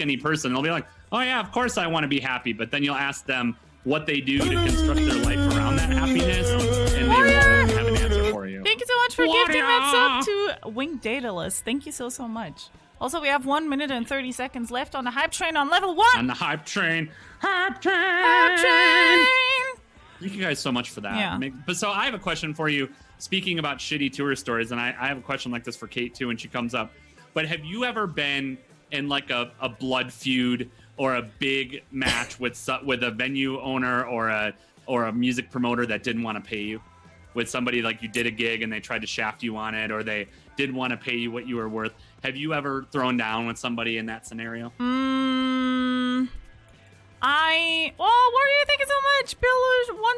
any person. They'll be like, "Oh yeah, of course I want to be happy," but then you'll ask them what they do to construct their life around that happiness, and they won't have an answer for you. Thank you so much for gifting that sub to Winged Daedalus. Thank you so much. Also, we have 1 minute and 30 seconds left on the hype train on level 1. On the hype train. Hype train. Hype train. Thank you guys so much for that. Yeah. But so I have a question for you. Speaking about shitty tour stories, and I have a question like this for Kate too when she comes up. But have you ever been in like a blood feud or a big match with a venue owner or a music promoter that didn't want to pay you? With somebody like you did a gig and they tried to shaft you on it, or they didn't want to pay you what you were worth. Have you ever thrown down with somebody in that scenario? Warrior, thank you so much. Bill,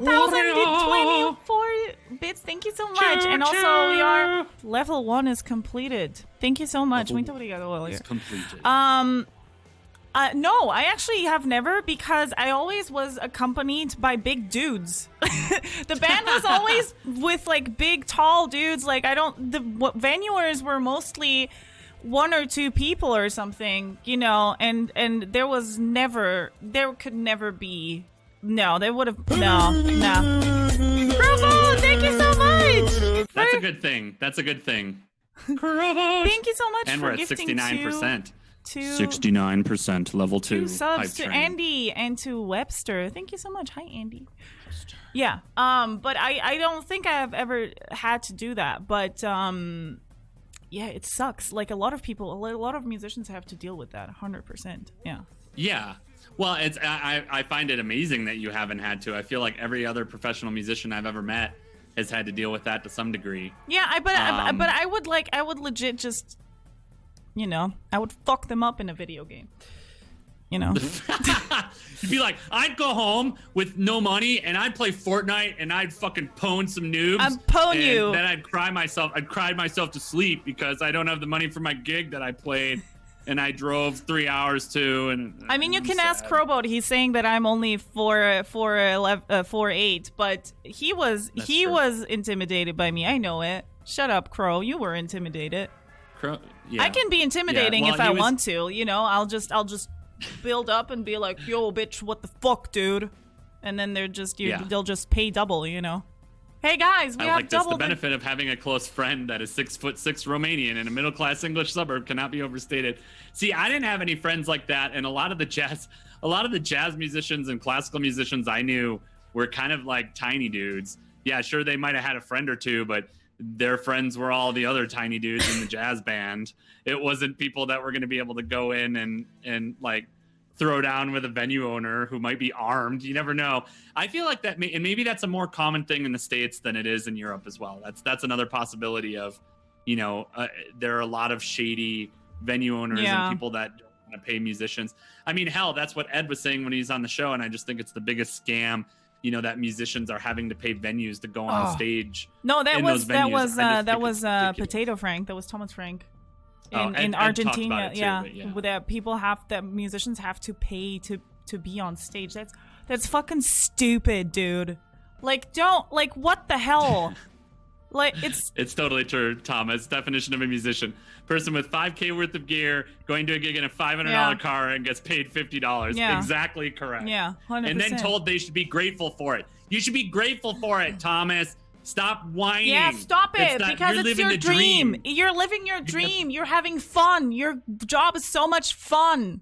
1,024 bits. Thank you so much. And also, we are level 1 is completed. Thank you so much. Muito obrigado, It's completed. No, I actually have never, because I always was accompanied by big dudes. The band was always with like big, tall dudes. Like the venuers were mostly 1 or 2 people or something, you know, and there could never be. No, they would have. No. Bravo! Thank you so much. That's a good thing. Thank you so much and for we're at gifting 69%. to 69% level 2. 2 subs to train. Andy and to Webster. Thank you so much. Hi, Andy. Yeah. But I don't think I've ever had to do that. But yeah, it sucks. Like a lot of musicians have to deal with that. 100%. Yeah. Yeah. Well, I find it amazing that you haven't had to. I feel like every other professional musician I've ever met has had to deal with that to some degree. Yeah, but I would legit just, you know, I would fuck them up in a video game. You know, you'd be like, I'd go home with no money and I'd play Fortnite and I'd fucking pwn some noobs. I'm pwn you. Then I'd cry myself to sleep because I don't have the money for my gig that I played and I drove 3 hours to. And I mean, you can sad. ask Crowboat. He's saying that I'm only 4'8", but he was intimidated by me. I know it. Shut up, Crow. You were intimidated. Crow. Yeah. I can be intimidating well, if I want to. You know, I'll just build up and be like, "Yo, bitch, what the fuck, dude?" And then they'll just pay double. You know. Hey guys, we have like double. The benefit of having a close friend that is 6'6" Romanian in a middle-class English suburb cannot be overstated. See, I didn't have any friends like that, and a lot of the jazz musicians and classical musicians I knew were kind of like tiny dudes. Yeah, sure, they might have had a friend or two, but their friends were all the other tiny dudes in the jazz band. It wasn't people that were going to be able to go in and like throw down with a venue owner who might be armed. You never know. I feel like that, and maybe that's a more common thing in the States than it is in Europe as well. That's another possibility of, you know, there are a lot of shady venue owners and people that don't want to pay musicians. I mean, hell, that's what Ed was saying when he's on the show, and I just think it's the biggest scam. You know, that musicians are having to pay venues to go on stage. No, that was Potato Frank. That was Thomas Frank. In Ed Argentina, too, that musicians have to pay to be on stage. That's fucking stupid, dude. Like, what the hell? Like, it's totally true, Thomas. Definition of a musician: person with $5,000 worth of gear going to a gig in a $500 car and gets paid $50. Yeah. Exactly correct. Yeah, 100%. And then told they should be grateful for it. You should be grateful for it, Thomas. Stop whining. Yeah, stop it, because it's your dream. You're living your dream. You're having fun. Your job is so much fun.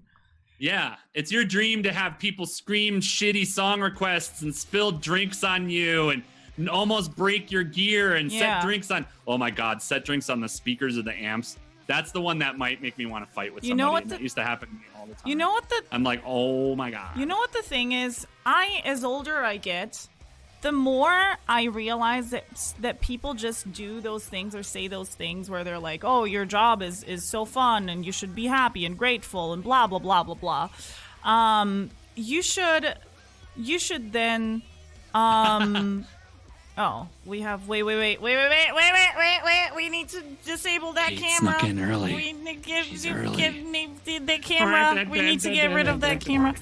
Yeah, it's your dream to have people scream shitty song requests and spill drinks on you and almost break your gear and set drinks on. Oh my God, set drinks on the speakers or the amps. That's the one that might make me want to fight with somebody. That used to happen to me all the time. You know what I'm like, oh my God. You know what the thing is? As older I get, the more I realize that people just do those things or say those things where they're like, oh, your job is so fun and you should be happy and grateful and blah, blah, blah, blah, blah. You should then, oh, we have, wait. We need to disable that camera. Snuck in early. We need to get the camera. We need to get rid of that camera.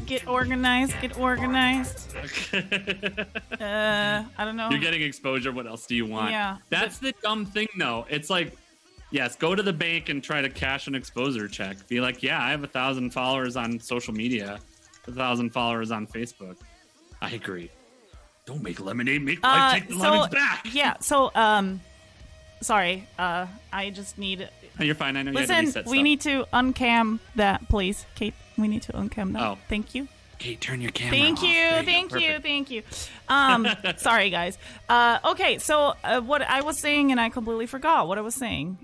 Get organized. I don't know. You're getting exposure. What else do you want? Yeah. That's the dumb thing, though. It's like, Yes, go to the bank and try to cash an exposure check. Be like, yeah, I have 1,000 followers on social media, 1,000 followers on Facebook. I agree. Don't make lemonade, make life, take the lemons back. Yeah, so, sorry, I just need... Oh, you're fine, I know you had to reset we stuff. need to uncam that, please. Kate, we need to uncam that. Oh. Thank you. Kate, turn your camera Thank off. you. Sorry, guys. Okay, so what I was saying, and I completely forgot what I was saying.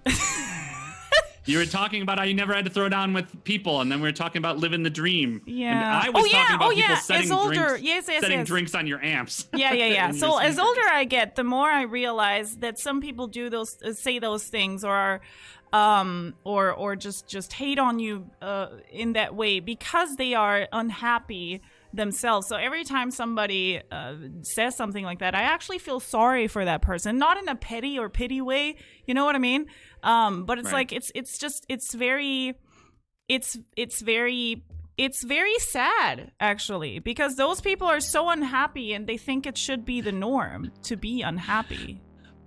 You were talking about how you never had to throw down with people, and then we were talking about living the dream. Yeah. And I was talking about people setting setting drinks on your amps. Yeah. So as older I get, the more I realize that some people do say those things, or just hate on you in that way because they are unhappy themselves. So every time somebody says something like that, I actually feel sorry for that person, not in a petty or pity way, you know what I mean? But it's like it's very sad, actually, because those people are so unhappy and they think it should be the norm to be unhappy.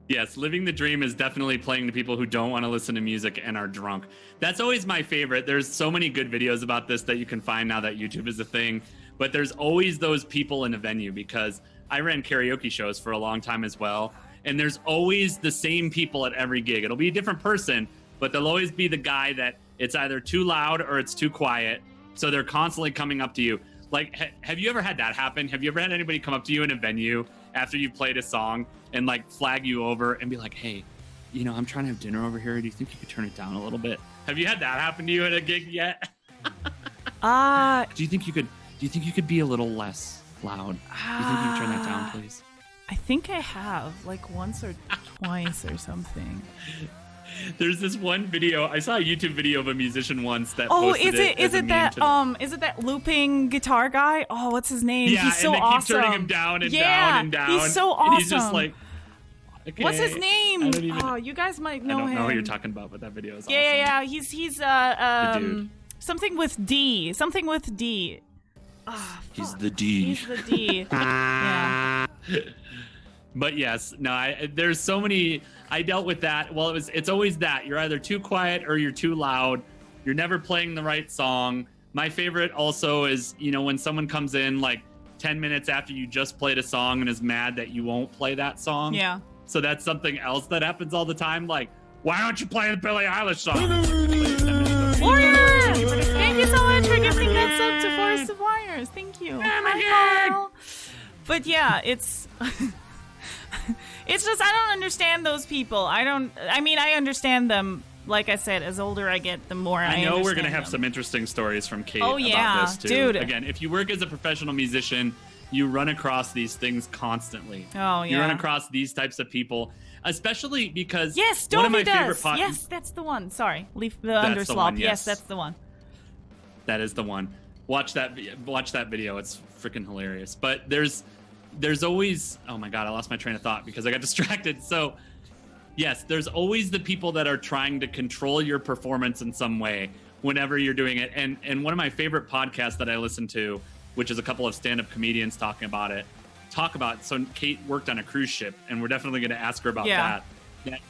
Yes, living the dream is definitely playing to people who don't want to listen to music and are drunk. That's always my favorite. There's so many good videos about this that you can find now that YouTube is a thing. But there's always those people in a venue, because I ran karaoke shows for a long time as well. And there's always the same people at every gig. It'll be a different person, but there'll always be the guy that it's either too loud or it's too quiet. So they're constantly coming up to you. Like, have you ever had that happen? Have you ever had anybody come up to you in a venue after you've played a song and like flag you over and be like, hey, you know, I'm trying to have dinner over here. Do you think you could turn it down a little bit? Have you had that happen to you at a gig yet? Do you think you could be a little less loud? Do you think you could turn that down, please? I think I have, like once or twice or something. There's this one video. I saw a YouTube video of a musician once that Oh, posted is it that looping guitar guy? Oh, what's his name? Yeah, he's so and they awesome. keep turning him down and down and down. He's so awesome. And he's just like, okay, what's his name? I don't even, oh, you guys might know him. I don't know who you're talking about, but that video is awesome. Yeah. He's the dude. Something with D. Something with D. Oh, he's the D. He's the D. Yeah. But yes, no, there's so many. I dealt with that. Well, it's always that. You're either too quiet or you're too loud. You're never playing the right song. My favorite also is, you know, when someone comes in like 10 minutes after you just played a song and is mad that you won't play that song. Yeah. So that's something else that happens all the time. Like, why don't you play the Billie Eilish song? Lauren! Thank you so much for giving that sub to Forest of Wires. Thank you. But yeah, it's just, I don't understand those people. I understand them. Like I said, as older I get, the more I understand know we're going to have them. some interesting stories from Kate about this too. Dude. Again, if you work as a professional musician, you run across these things constantly. Oh, yeah. You run across these types of people, especially because yes, one of my does. favorite Yes, that's the one. Sorry, leave the underslop. Yes, that's the one. That is the one. Watch that video. It's freaking hilarious. But there's always, oh my God, I lost my train of thought because I got distracted. So yes, there's always the people that are trying to control your performance in some way whenever you're doing it. And one of my favorite podcasts that I listen to, which is a couple of stand-up comedians talking about it, so Kate worked on a cruise ship, and we're definitely going to ask her about that.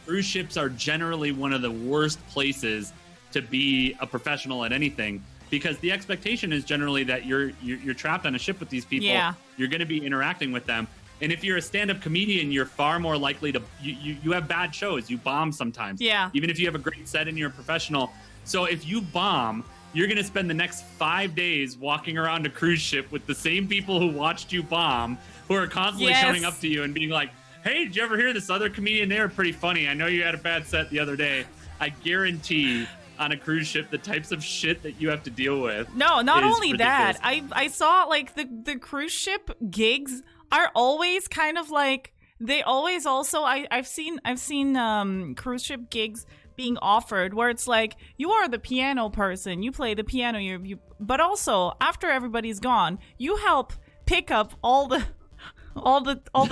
Cruise ships are generally one of the worst places to be a professional at anything, because the expectation is generally that you're trapped on a ship with these people. Yeah. You're going to be interacting with them. And if you're a stand-up comedian, you're far more likely to you have bad shows. You bomb sometimes. Yeah. Even if you have a great set and you're a professional. So if you bomb, you're going to spend the next 5 days walking around a cruise ship with the same people who watched you bomb, who are constantly coming up to you and being like, hey, did you ever hear this other comedian? They were pretty funny. I know you had a bad set the other day. I guarantee on a cruise ship, the types of shit that you have to deal with. No, not only ridiculous. That. I saw like the cruise ship gigs are always kind of like, they always also, I've seen cruise ship gigs being offered where it's like, you are the piano person, you play the piano, you but also after everybody's gone, you help pick up all the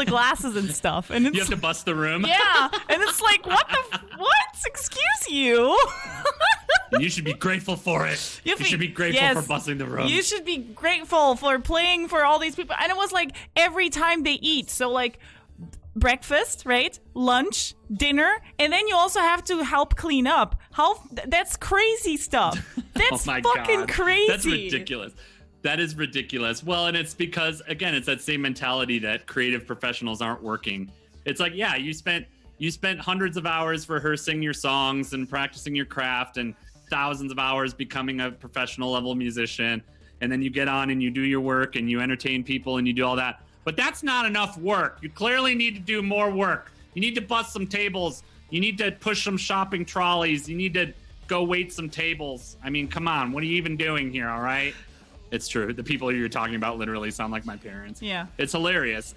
glasses and stuff, and it's, you have to bust the room. Yeah, and it's like, what? Excuse you. You should be grateful for it. You should be grateful for busting the room. You should be grateful for playing for all these people. And it was like every time they eat. So like breakfast, right? Lunch, dinner, and then you also have to help clean up. That's crazy stuff. That's oh my fucking God. crazy. That's ridiculous. That is ridiculous. Well, and it's because, again, it's that same mentality that creative professionals aren't working. It's like, yeah, you spent hundreds of hours rehearsing your songs and practicing your craft and thousands of hours becoming a professional level musician. And then you get on and you do your work and you entertain people and you do all that. But that's not enough work. You clearly need to do more work. You need to bust some tables. You need to push some shopping trolleys. You need to go wait some tables. I mean, come on. What are you even doing here, all right? It's true. The people you're talking about literally sound like my parents. Yeah. It's hilarious.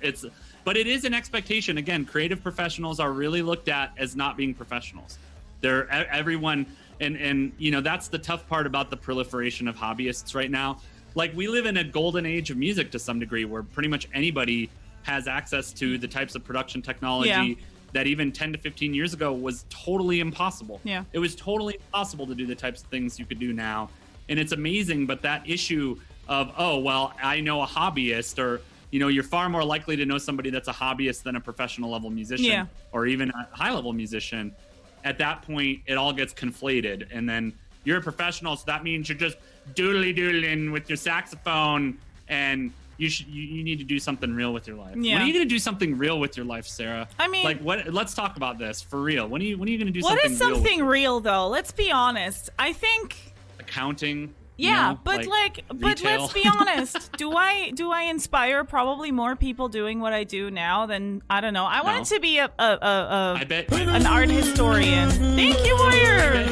But it is an expectation. Again, creative professionals are really looked at as not being professionals. They're everyone, and you know, that's the tough part about the proliferation of hobbyists right now. Like, we live in a golden age of music to some degree where pretty much anybody has access to the types of production technology that even 10 to 15 years ago was totally impossible. Yeah. It was totally impossible to do the types of things you could do now. And it's amazing, but that issue of, oh, well, I know a hobbyist, or, you know, you're far more likely to know somebody that's a hobbyist than a professional level musician or even a high level musician. At that point, it all gets conflated. And then you're a professional, so that means you're just doodling with your saxophone, and you need to do something real with your life. Yeah. When are you going to do something real with your life, Sarah? I mean, like, what? Let's talk about this for real. When are you going to do something real? What is something real, though? Let's be honest. I think accounting. Yeah, you know, but but let's be honest. Do I inspire probably more people doing what I do now than, I don't know. I wanted to be an art historian. Thank you, Warrior.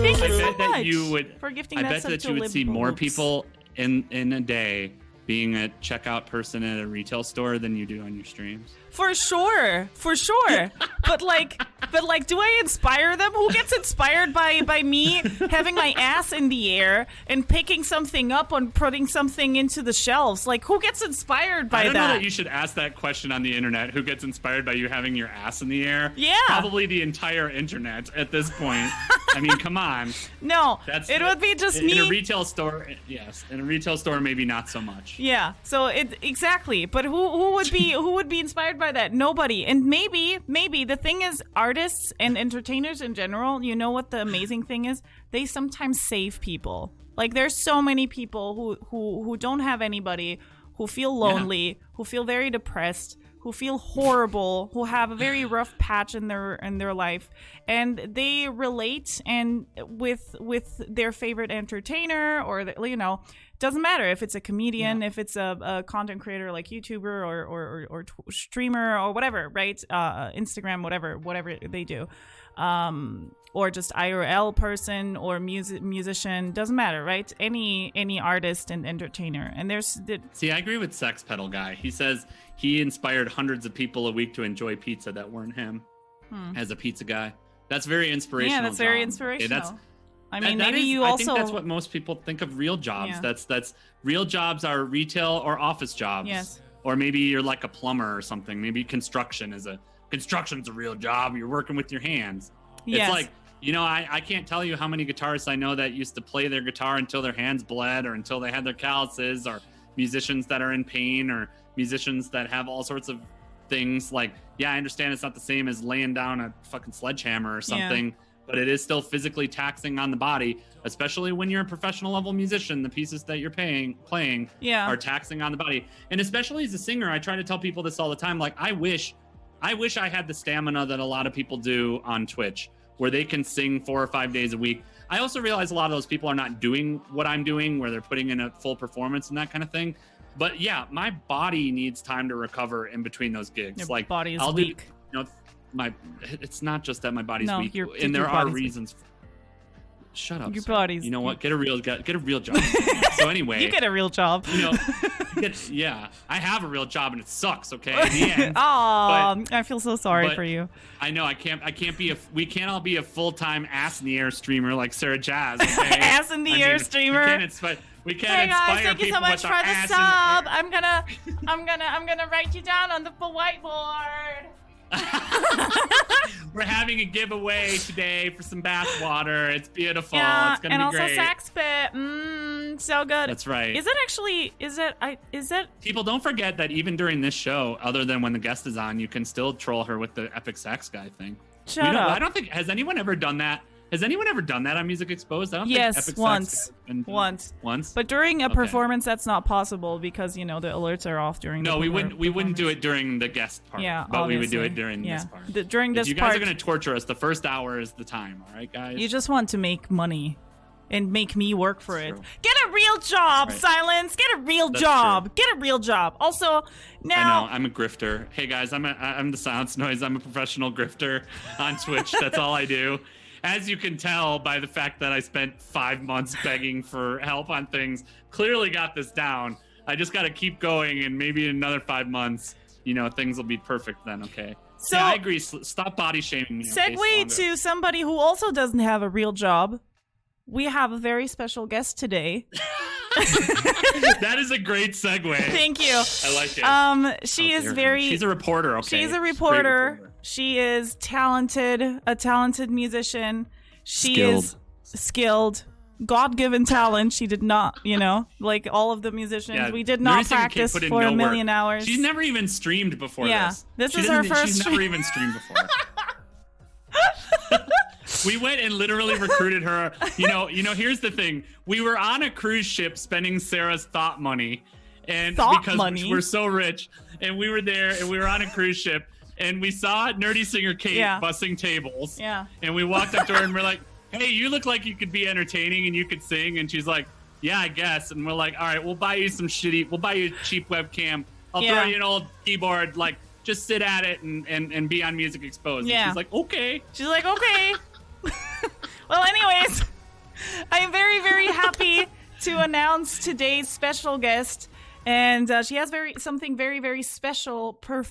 Thank you so much for gifting that sub to I bet that you would see more people in a day being a checkout person at a retail store than you do on your streams. For sure. But like, do I inspire them? Who gets inspired by me having my ass in the air and picking something up and putting something into the shelves? Like, who gets inspired by that? I don't know that you should ask that question on the internet. Who gets inspired by you having your ass in the air? Yeah. Probably the entire internet at this point. I mean, come on. No, it would be just me. In a retail store, yes. In a retail store, maybe not so much. Yeah. So exactly. But who would be inspired by that? Nobody. And maybe the thing is, artists and entertainers in general, you know what the amazing thing is? They sometimes save people. Like, there's so many people who don't have anybody, who feel lonely, who feel very depressed, who feel horrible, who have a very rough patch in their life, and they relate and with their favorite entertainer, or doesn't matter if it's a comedian, if it's a content creator like YouTuber or streamer or whatever, right? Instagram, whatever they do, or just IRL person or musician, doesn't matter, right? Any artist and entertainer. And See, I agree with Sex Pedal Guy. He says he inspired hundreds of people a week to enjoy pizza that weren't him as a pizza guy. That's very inspirational. Yeah, that's very inspirational. I mean, maybe you also... I think that's what most people think of real jobs. Yeah. That's real jobs are retail or office jobs. Yes. Or maybe you're like a plumber or something. Maybe construction's a real job. You're working with your hands. Yes. It's like, I can't tell you how many guitarists I know that used to play their guitar until their hands bled or until they had their calluses, or musicians that are in pain, or musicians that have all sorts of things. Like, yeah, I understand it's not the same as laying down a fucking sledgehammer or something. Yeah. But it is still physically taxing on the body, especially when you're a professional level musician. The pieces that you're playing are taxing on the body. And especially as a singer, I try to tell people this all the time. Like, I wish I had the stamina that a lot of people do on Twitch, where they can sing 4 or 5 days a week. I also realize a lot of those people are not doing what I'm doing, where they're putting in a full performance and that kind of thing. But yeah, my body needs time to recover in between those gigs. Your body is weak. It's not just that my body's weak, and there are reasons. Shut up. Your body's. You know what? Get a real job. So anyway, you get a real job. I have a real job, and it sucks. Okay, in the end. I feel so sorry for you. I know. We can't all be a full-time ass in the air streamer like Sarah Jazz. Okay? Ass in the air streamer. We can't inspire thank you so people much for the sub. I'm gonna write you down on the whiteboard. We're having a giveaway today for some bath water. It's beautiful. Yeah, it's gonna be great. And also Sax Pit. looking so good. That's right. Is it? People, don't forget that even during this show, other than when the guest is on, you can still troll her with the epic sax guy thing. Shut up. I don't think, has anyone ever done that? Has anyone ever done that on Music Exposed? I don't think Yes, epic once. sax guy has been- Once. But during a performance, that's not possible because, the alerts are off during the we wouldn't do it during the guest part. Yeah, but we would do obviously. it during this part. During this if you part. guys are going to torture us, the first hour is the time, all right, guys? You just want to make money and make me work for it. True. Get a real job, Right. Silence. Get a real That's job. true. Get a real job. Also, now... I know, I'm a grifter. Hey, guys, I'm the Silence Noise. I'm a professional grifter on Twitch. That's all I do. As you can tell by the fact that I spent 5 months begging for help on things, clearly got this down. I just got to keep going, and maybe in another 5 months, things will be perfect then, okay? So, yeah, I agree. Stop body shaming me. Segue to somebody who also doesn't have a real job. We have a very special guest today. That is a great segue. Thank you. I like it. She's a reporter, okay? She's a reporter. She is talented, a talented musician. She is skilled, God-given talent. She did not, like all of the musicians. Yeah, We did not NerdySingerKayt practice put in for no a million work. hours. She's never even streamed before this She is her first She's stream. never even streamed before. We went and literally recruited her. Here's the thing. We were on a cruise ship spending Sarah's thought money. And because we're so rich, and we were there and we were on a cruise ship and we saw NerdySingerKayt bussing tables. Yeah. And we walked up to her and we're like, hey, you look like you could be entertaining and you could sing. And she's like, yeah, I guess. And we're like, all right, we'll buy you a cheap webcam. I'll throw you an old keyboard, like just sit at it and be on Music Exposed. Yeah. And she's like, okay. Well, anyways, I am very, very happy to announce today's special guest. And she has something very, very special prepared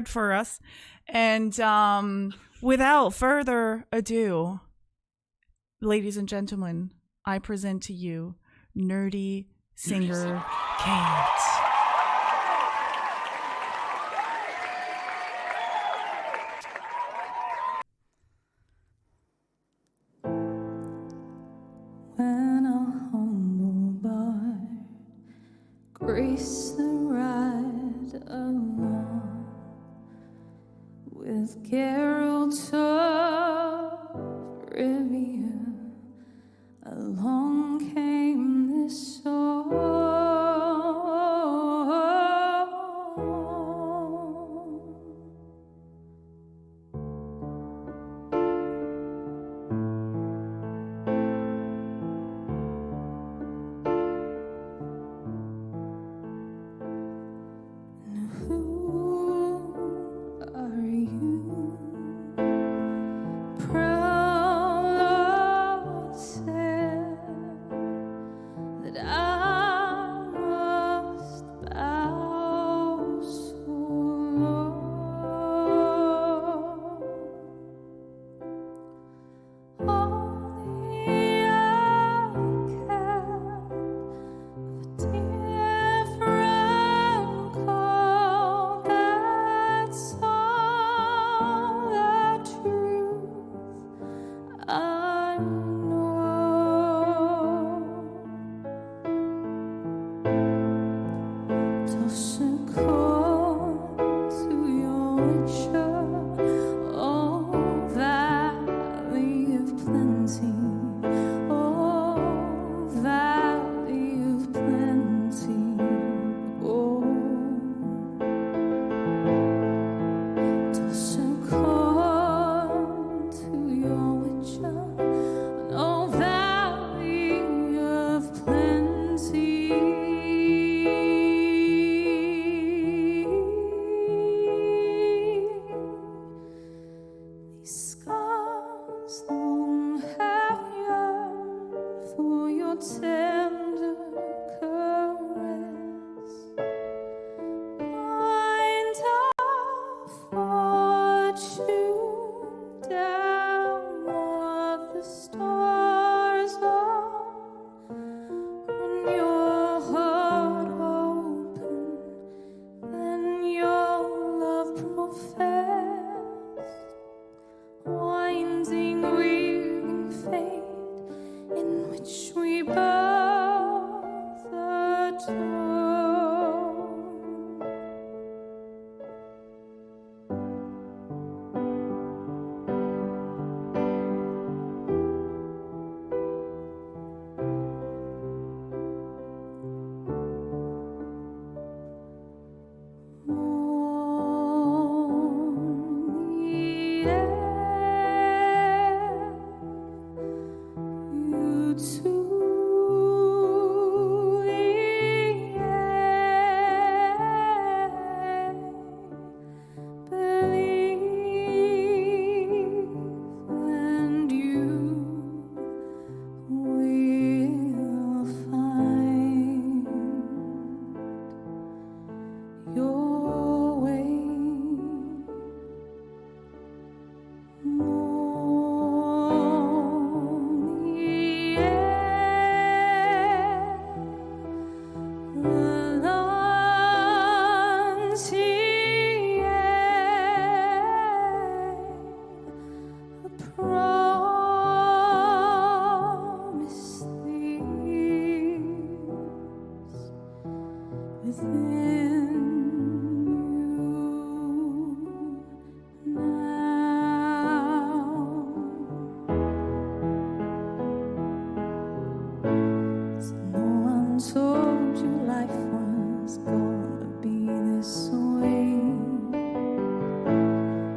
for us. And without further ado, ladies and gentlemen, I present to you NerdySingerKayt. When a humble bard graced the ride along with Geralt of Rivia, along came this song. your way. Lonely air, Valency air, a promise lives within you now. So no one told you life was gonna be this way.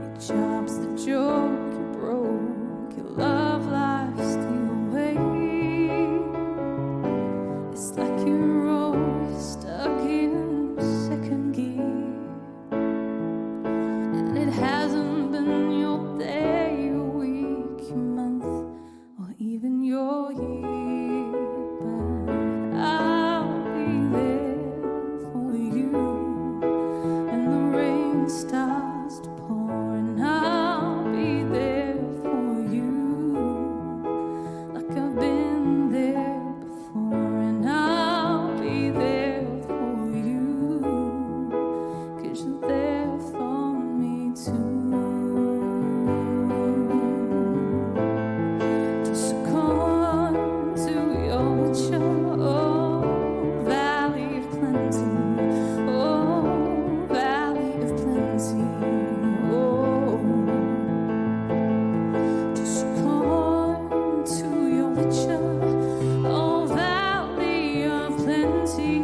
Your job's the joke, you broke, your love life's the way. It's like you're always stuck in second gear, and it hasn't been your day, your week, your month, or even your year. But I'll be there for you when the rain starts to pour, and I'll be there for you like I've been there before, and I'll be there for you 'cause you're there for me too. To succumb to your nature, oh valley of plenty, oh valley of plenty, oh. To succumb to your nature, oh valley of plenty.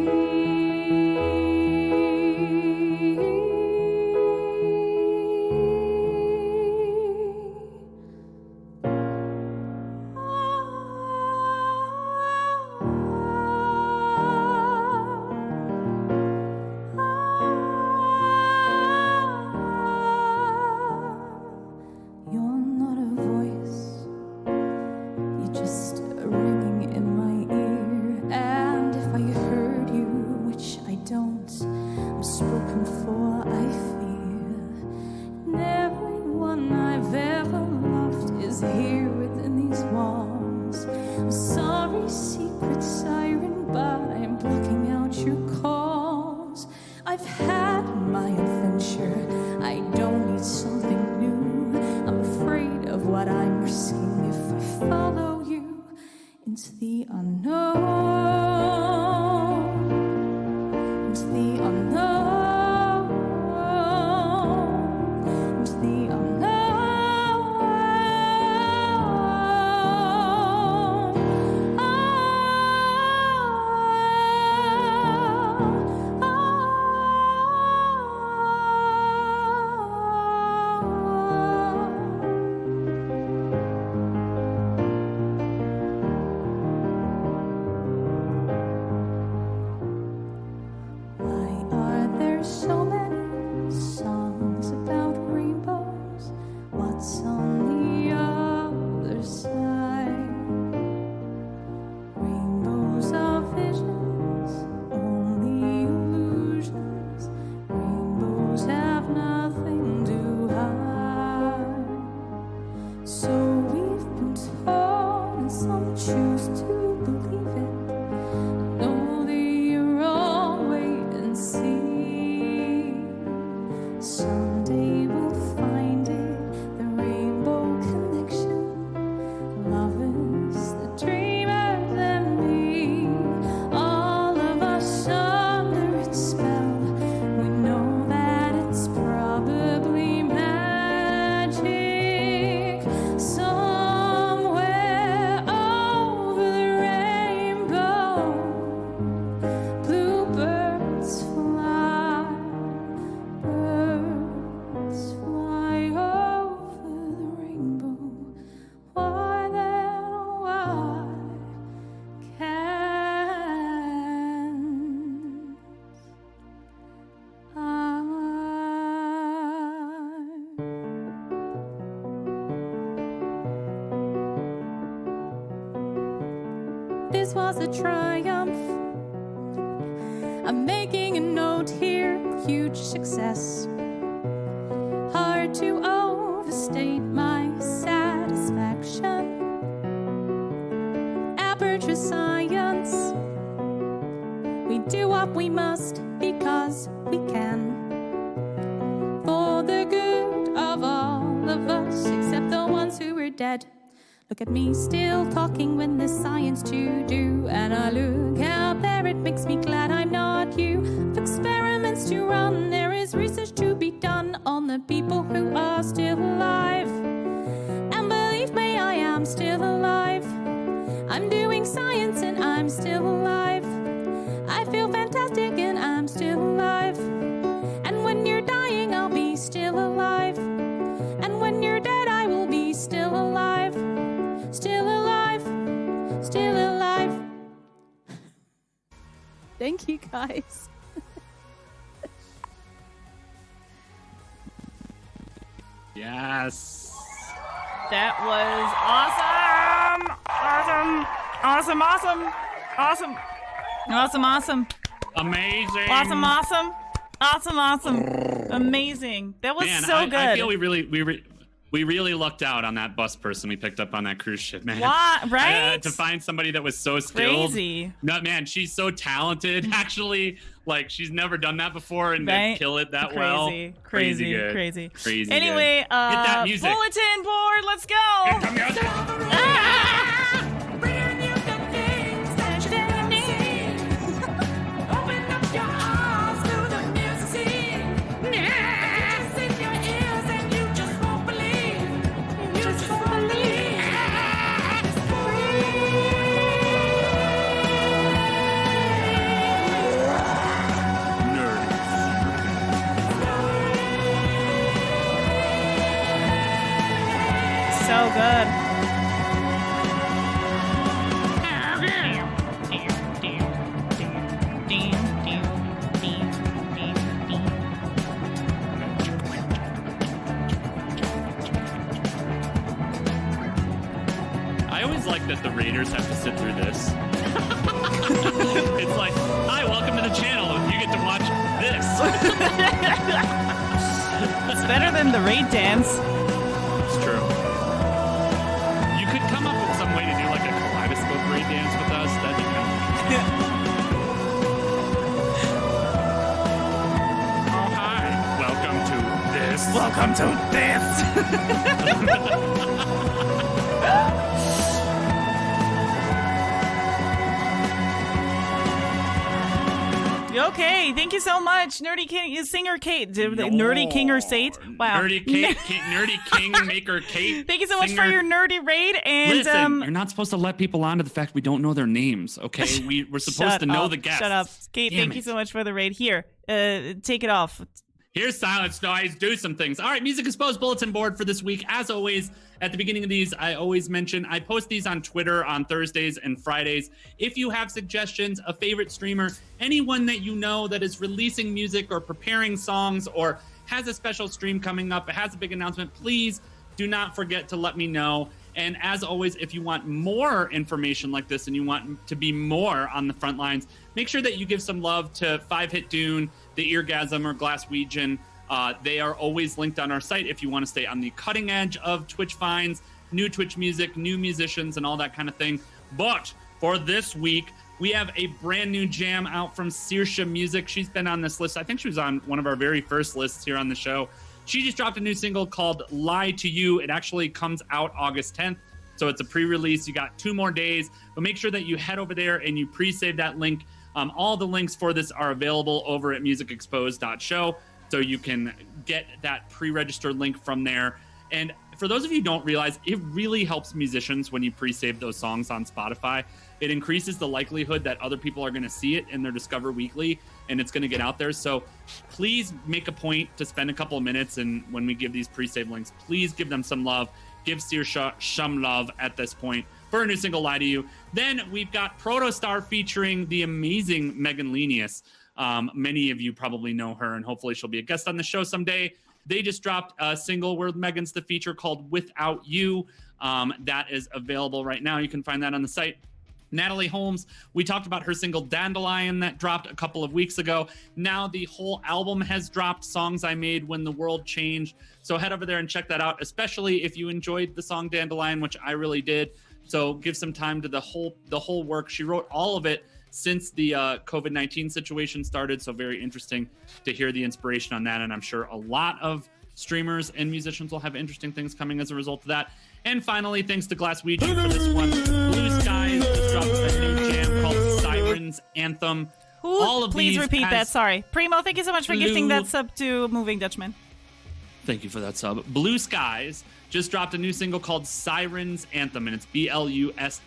You're not a voice, you're just a ringing in my ear. And if I heard you, which I don't, I'm spoken for, I fear. And everyone I've ever loved is here within these walls. I'm sorry, secret siren, but I'm blocking out your calls. I've had my adventure, I don't need something new. I'm afraid of what I'm risking if I follow you into the unknown, into the unknown, into the unknown. Why are there so many songs about rainbows? What's on the other side? Rainbows are visions, only illusions. Rainbows have nothing to hide. So we've been told, and some choose to believe it. Know the wrong wait and see. Someday we'll find it, the rainbow connection. Love is the dreamers and me. All of us under its spell. We know that it's probably magic. Somewhere over the rainbow, bluebirds fly, birds fly over the rainbow. Why then, why can't I? This was a triumph. I'm making a note here. You success. Hard to overstate my satisfaction. Aperture science. We do what we must because we can. For the good of all of us, except the ones who are dead. Look at me still talking when there's science to do. And I look out there, it makes me glad I'm not you. If experiments to run, there is research to be done on the people who are still alive. And believe me, I am still alive. I'm doing science and I'm still alive. I feel fantastic and I'm still alive. And when you're dying, I'll be still alive. And when you're dead, I will be still alive. Still alive. Still alive. Thank you, guys. Yes. That was awesome. Awesome. Awesome. Awesome. Awesome. Awesome. Awesome. Amazing. Awesome. Awesome. Awesome. Awesome. Amazing. That was so good. I feel we really lucked out on that bus person we picked up on that cruise ship, man. What? Right? To find somebody that was so skilled. Crazy. No, man, she's so talented. Actually, like she's never done that before, and Right? to kill it that Crazy. well. Crazy. Good. Crazy. Crazy. Anyway, good. Hit that music. bulletin board. Let's go. Hit the music. So good. I always like that the Raiders have to sit through this. It's like, hi, welcome to the channel. You get to watch this. It's better than the raid dance. It's true. You could come up with some way to do like a kaleidoscope raid dance with us. That'd be kind of Oh, hi. Welcome to this. Welcome to this. Okay, thank you so much, NerdySingerKayt. Nerdy King or Sate? Wow. Nerdy King Maker Kate. Thank you so much for your nerdy raid. And Listen, you're not supposed to let people on to the fact we don't know their names, okay? We're supposed to know the guests. Shut up. Kate, thank you so much for the raid. Here, take it off. Here's silence noise. Do some things. All right, Music Exposed bulletin board for this week. As always, at the beginning of these, I always mention I post these on Twitter on Thursdays and Fridays. If you have suggestions, a favorite streamer, anyone that you know that is releasing music or preparing songs or has a special stream coming up, has a big announcement, please do not forget to let me know. And as always, if you want more information like this and you want to be more on the front lines, make sure that you give some love to 5-Hit Dune, The Eargasm, or Glasswegian. They are always linked on our site if you want to stay on the cutting edge of Twitch finds, new Twitch music, new musicians, and all that kind of thing. But for this week, we have a brand new jam out from Siren Music. She's been on this list. I think she was on one of our very first lists here on the show. She just dropped a new single called Lie to You. It actually comes out August 10th. So it's a pre-release. You got 2 more days, but make sure that you head over there and you pre-save that link. All the links for this are available over at musicexposed.show. So you can get that pre-registered link from there. And for those of you who don't realize, it really helps musicians when you pre-save those songs on Spotify. It increases the likelihood that other people are going to see it in their Discover Weekly, and it's going to get out there. So please make a point to spend a couple of minutes, and when we give these pre-save links, please give them some love. Give Sirsha some love at this point for a new single, Lie to You. Then we've got Protostar featuring the amazing Megan Lenius. Many of you probably know her, and hopefully she'll be a guest on the show someday. They just dropped a single where Megan's the feature called Without You. That is available right now. You can find that on the site. Natalie Holmes, we talked about her single Dandelion that dropped a couple of weeks ago. Now the whole album has dropped, Songs I Made When the World Changed. So head over there and check that out, especially if you enjoyed the song Dandelion, which I really did. So give some time to the whole work. She wrote all of it since the COVID-19 situation started. So very interesting to hear the inspiration on that. And I'm sure a lot of streamers and musicians will have interesting things coming as a result of that. And finally, thanks to Glass Ouija for this one. Blue Skies just dropped a new jam called Siren's Anthem. Ooh, please repeat that. Sorry. Primo, thank you so much for gifting that sub to Moving Dutchman. Thank you for that sub. Blue Skies just dropped a new single called Siren's Anthem, and it's BLUSSKYZ.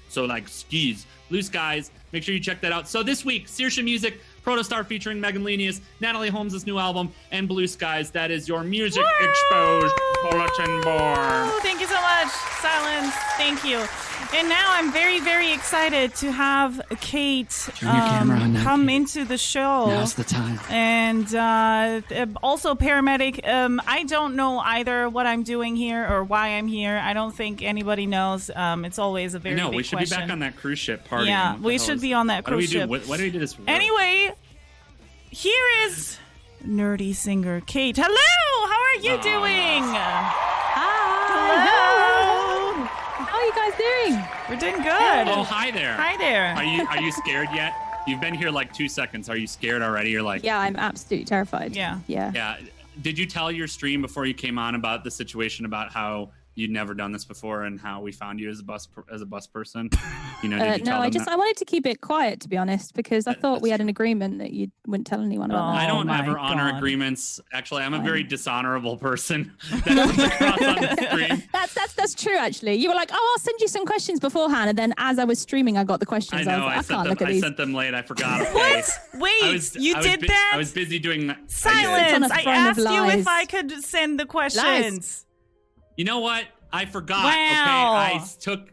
So like skis. Blue Skies. Make sure you check that out. So this week, Saoirse Music, Protostar featuring Megan Lenius, Natalie Holmes' new album, and Blue Skies. That is your Music Exposed Bulletin board. Thank you so much, Silence. Thank you. And now I'm very, very excited to have Kate come into the show. Now's the time. And also paramedic. I don't know either what I'm doing here or why I'm here. I don't think anybody knows. It's always a very big question. We should be back on that cruise ship party. Yeah, we should be on that cruise ship. Why do we do this for? Anyway, here is Nerdy Singer Kate. Hello! How are you doing? Hi! Hello! How are you guys doing? We're doing good. Oh, hi there. Hi there. Are you scared yet? You've been here like 2 seconds. Are you scared already? You're like... Yeah, I'm absolutely terrified. Yeah. Yeah. Did you tell your stream before you came on about the situation about how you'd never done this before and how we found you as a bus person? You know, did you tell them that? I wanted to keep it quiet, to be honest, because I thought we had an agreement that you wouldn't tell anyone about that. I don't ever honor agreements. Actually, I'm a very dishonorable person. That comes across on the stream. That's true, actually. You were like, oh, I'll send you some questions beforehand, and then as I was streaming, I got the questions. I know. I can't look at these. I sent them late. I forgot. Okay. What? Wait, you did that? I was busy doing that. Silence. I asked you if I could send the questions. Lies. You know what? I forgot. Wow. Okay,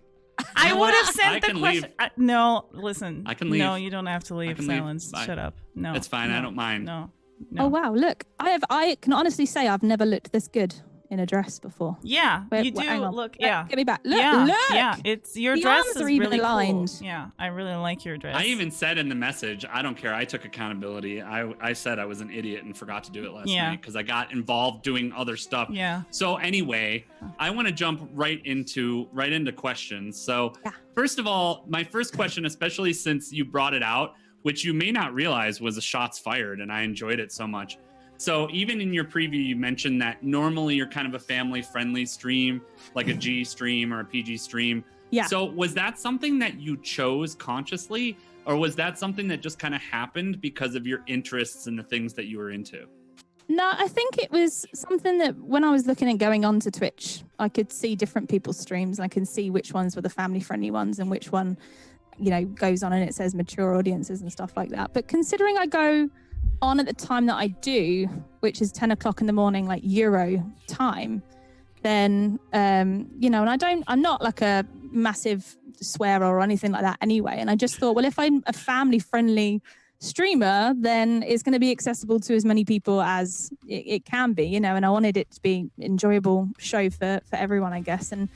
I would have sent the question. No, listen. I can leave. No, you don't have to leave. Silence. Shut up. No. It's fine. No, I don't mind. No. Oh wow! Look, I can honestly say I've never looked this good in a dress before. Yeah, you do. Look, yeah. Get me back. Look, yeah, look. Yeah, it's your the dress arms is are even really aligned. Cool. Yeah, I really like your dress. I even said in the message, I don't care. I took accountability. I said I was an idiot and forgot to do it last night because I got involved doing other stuff. Yeah. So anyway, I want to jump right into questions. So first of all, my first question, especially since you brought it out, which you may not realize was a shots fired, and I enjoyed it so much. So even in your preview, you mentioned that normally you're kind of a family-friendly stream, like a G stream or a PG stream. Yeah. So was that something that you chose consciously, or was that something that just kind of happened because of your interests and the things that you were into? No, I think it was something that when I was looking at going on to Twitch, I could see different people's streams and I can see which ones were the family-friendly ones and which one, you know, goes on and it says mature audiences and stuff like that. But considering I go on at the time that I do, which is 10 o'clock in the morning, like Euro time, then, you know, and I'm not like a massive swearer or anything like that anyway. And I just thought, well, if I'm a family friendly streamer, then it's going to be accessible to as many people as it can be, you know, and I wanted it to be an enjoyable show for everyone, I guess. And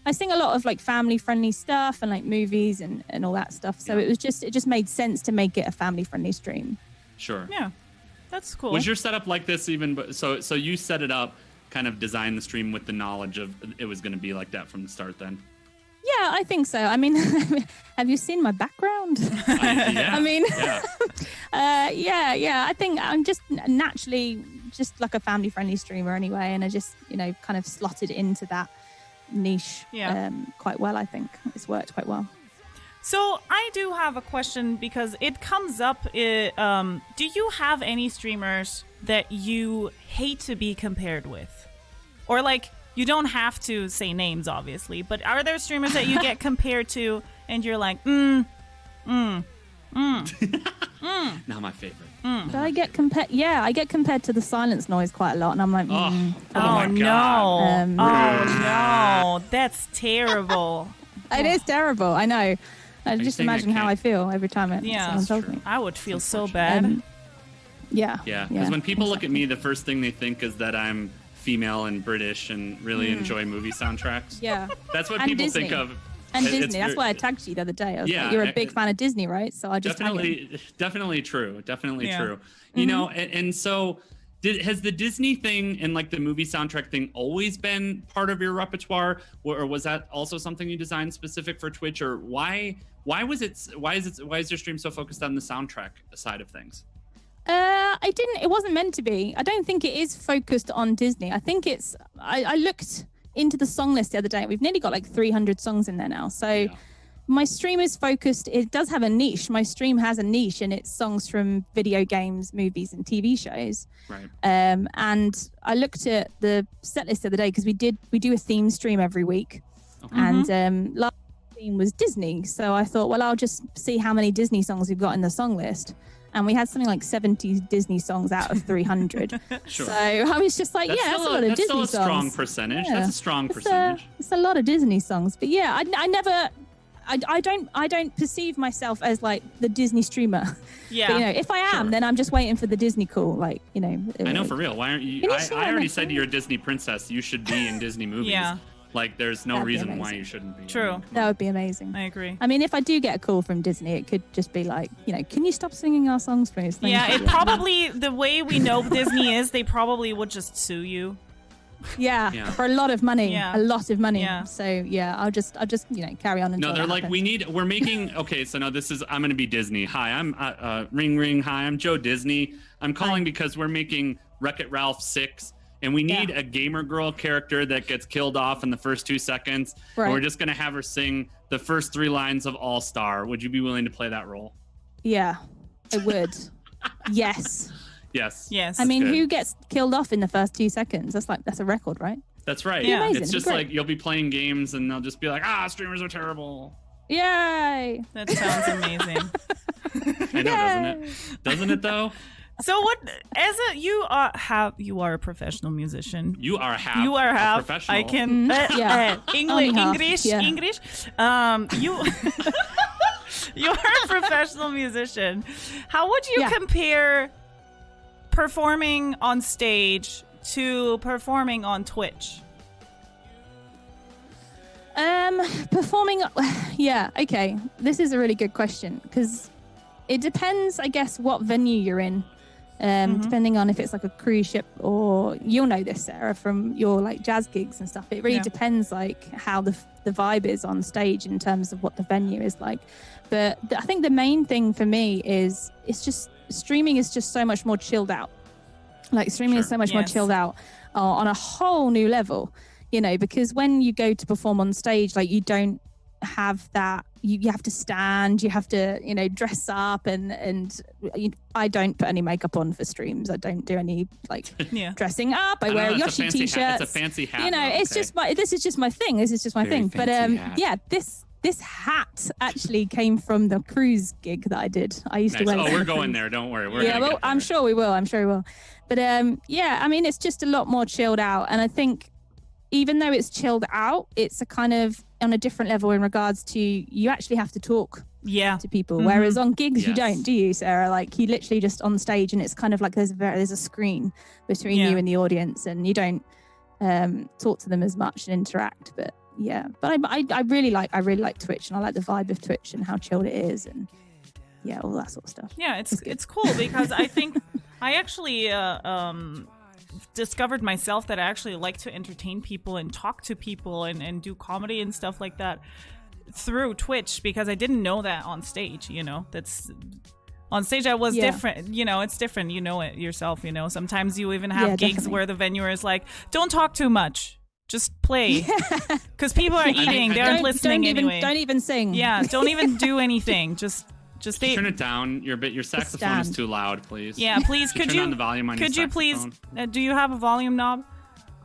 I sing a lot of like family friendly stuff and like movies and all that stuff. So it just made sense to make it a family friendly stream. Sure. Yeah, that's cool. Was your setup like this even? So you set it up, kind of designed the stream with the knowledge of it was going to be like that from the start then? Yeah, I think so. I mean, have you seen my background? Yeah. I mean, yeah. I think I'm just naturally just like a family-friendly streamer anyway, and I just, you know, kind of slotted into that niche quite well. I think it's worked quite well. So I do have a question because it comes up. Do you have any streamers that you hate to be compared with? Or like, you don't have to say names, obviously, but are there streamers that you get compared to and you're like, Not my favorite. But I get compared. Yeah, I get compared to the silence noise quite a lot, and I'm like, oh no, no, that's terrible. It is terrible. I know. I just imagine how I feel every time someone tells me. I would feel so bad. Yeah. Because when people look at me, the first thing they think is that I'm female and British and really enjoy movie soundtracks. Yeah. That's what and people Disney. think of. And Disney. That's why I tagged you the other day. I was like, you're a big fan of Disney, right? So I just definitely true. You know, and so has the Disney thing and like the movie soundtrack thing always been part of your repertoire, or was that also something you designed specific for Twitch? Or why is your stream so focused on the soundtrack side of things? It wasn't meant to be. I don't think it is focused on Disney. I think I looked into the song list the other day, and we've nearly got like 300 songs in there now. So my stream is focused. It does have a niche. My stream has a niche, and it's songs from video games, movies, and TV shows. Right. And I looked at the set list the other day because we do a theme stream every week. Okay. And last theme was Disney. So I thought, well, I'll just see how many Disney songs we've got in the song list. And we had something like 70 Disney songs out of 300. Sure. So I was just like, that's a lot of Disney songs. That's still a strong percentage. Yeah. That's a strong percentage. It's a lot of Disney songs. But yeah, I don't perceive myself as like the Disney streamer. Yeah. But, you know, if I am, then I'm just waiting for the Disney call. Like, you know. I know, for real. Why aren't you? I already said you're a Disney princess. You should be in Disney movies. Yeah. Like, there's no reason why you shouldn't be. True. That would be amazing. I agree. I mean, if I do get a call from Disney, it could just be like, you know, can you stop singing our songs, please? It probably, the way we know Disney is, they probably would just sue you. Yeah, for a lot of money. Yeah. A lot of money. Yeah. So yeah, I'll just you know, carry on until No, they're like, happens. we're making, okay, so no, I'm going to be Disney. Hi, I'm ring ring. Hi, I'm Joe Disney. I'm calling because we're making Wreck-It Ralph 6. And we need a gamer girl character that gets killed off in the first 2 seconds. Right. And we're just going to have her sing the first 3 lines of All Star. Would you be willing to play that role? Yeah, I would. Yes. Yes. I mean, who gets killed off in the first 2 seconds? That's a record, right? That's right. Yeah. It's just like you'll be playing games and they'll just be like, streamers are terrible. Yay. That sounds amazing. I know, doesn't it though? So what? You are a professional musician. You are half. A professional. I can English. Yeah. English. You are a professional musician. How would you compare performing on stage to performing on Twitch? Performing. Yeah. Okay. This is a really good question because it depends, I guess, what venue you're in. Depending on if it's like a cruise ship, or you'll know this, Sarah, from your like jazz gigs and stuff. It really depends like how the vibe is on stage in terms of what the venue is like. But I think the main thing for me is streaming is just so much more chilled out. Like streaming is so much more chilled out on a whole new level, you know, because when you go to perform on stage, like you don't have that. You have to stand, you have to, you know, dress up and I don't put any makeup on for streams. I don't do any like dressing up. I wear Yoshi t-shirts. It's a fancy hat. You know, this is just my thing. This is just my thing. But this hat actually came from the cruise gig that I did. I used to wear. Oh, we're going there. Don't worry. Well, I'm sure we will. But I mean, it's just a lot more chilled out. And I think even though it's chilled out, it's a kind of on a different level in regards to you actually have to talk to people. Whereas on gigs, you don't, do you, Sarah? Like you literally just on stage and it's kind of like there's a screen between you and the audience and you don't talk to them as much and interact. But I really like Twitch and I like the vibe of Twitch and how chilled it is and all that sort of stuff. Yeah, it's cool because I think I actually discovered myself that I actually like to entertain people and talk to people and do comedy and stuff like that through Twitch because I didn't know that on stage, you know. That's on stage I was different, you know, it's different, you know it yourself, you know. Sometimes you even have gigs where the venue is like, don't talk too much. Just play. Because people are eating, they aren't listening anyway. Don't even sing. Yeah, don't even do anything. Just turn it down. Your saxophone is too loud, please. Yeah, please. Could you turn down the volume on your saxophone? Could you please? Do you have a volume knob?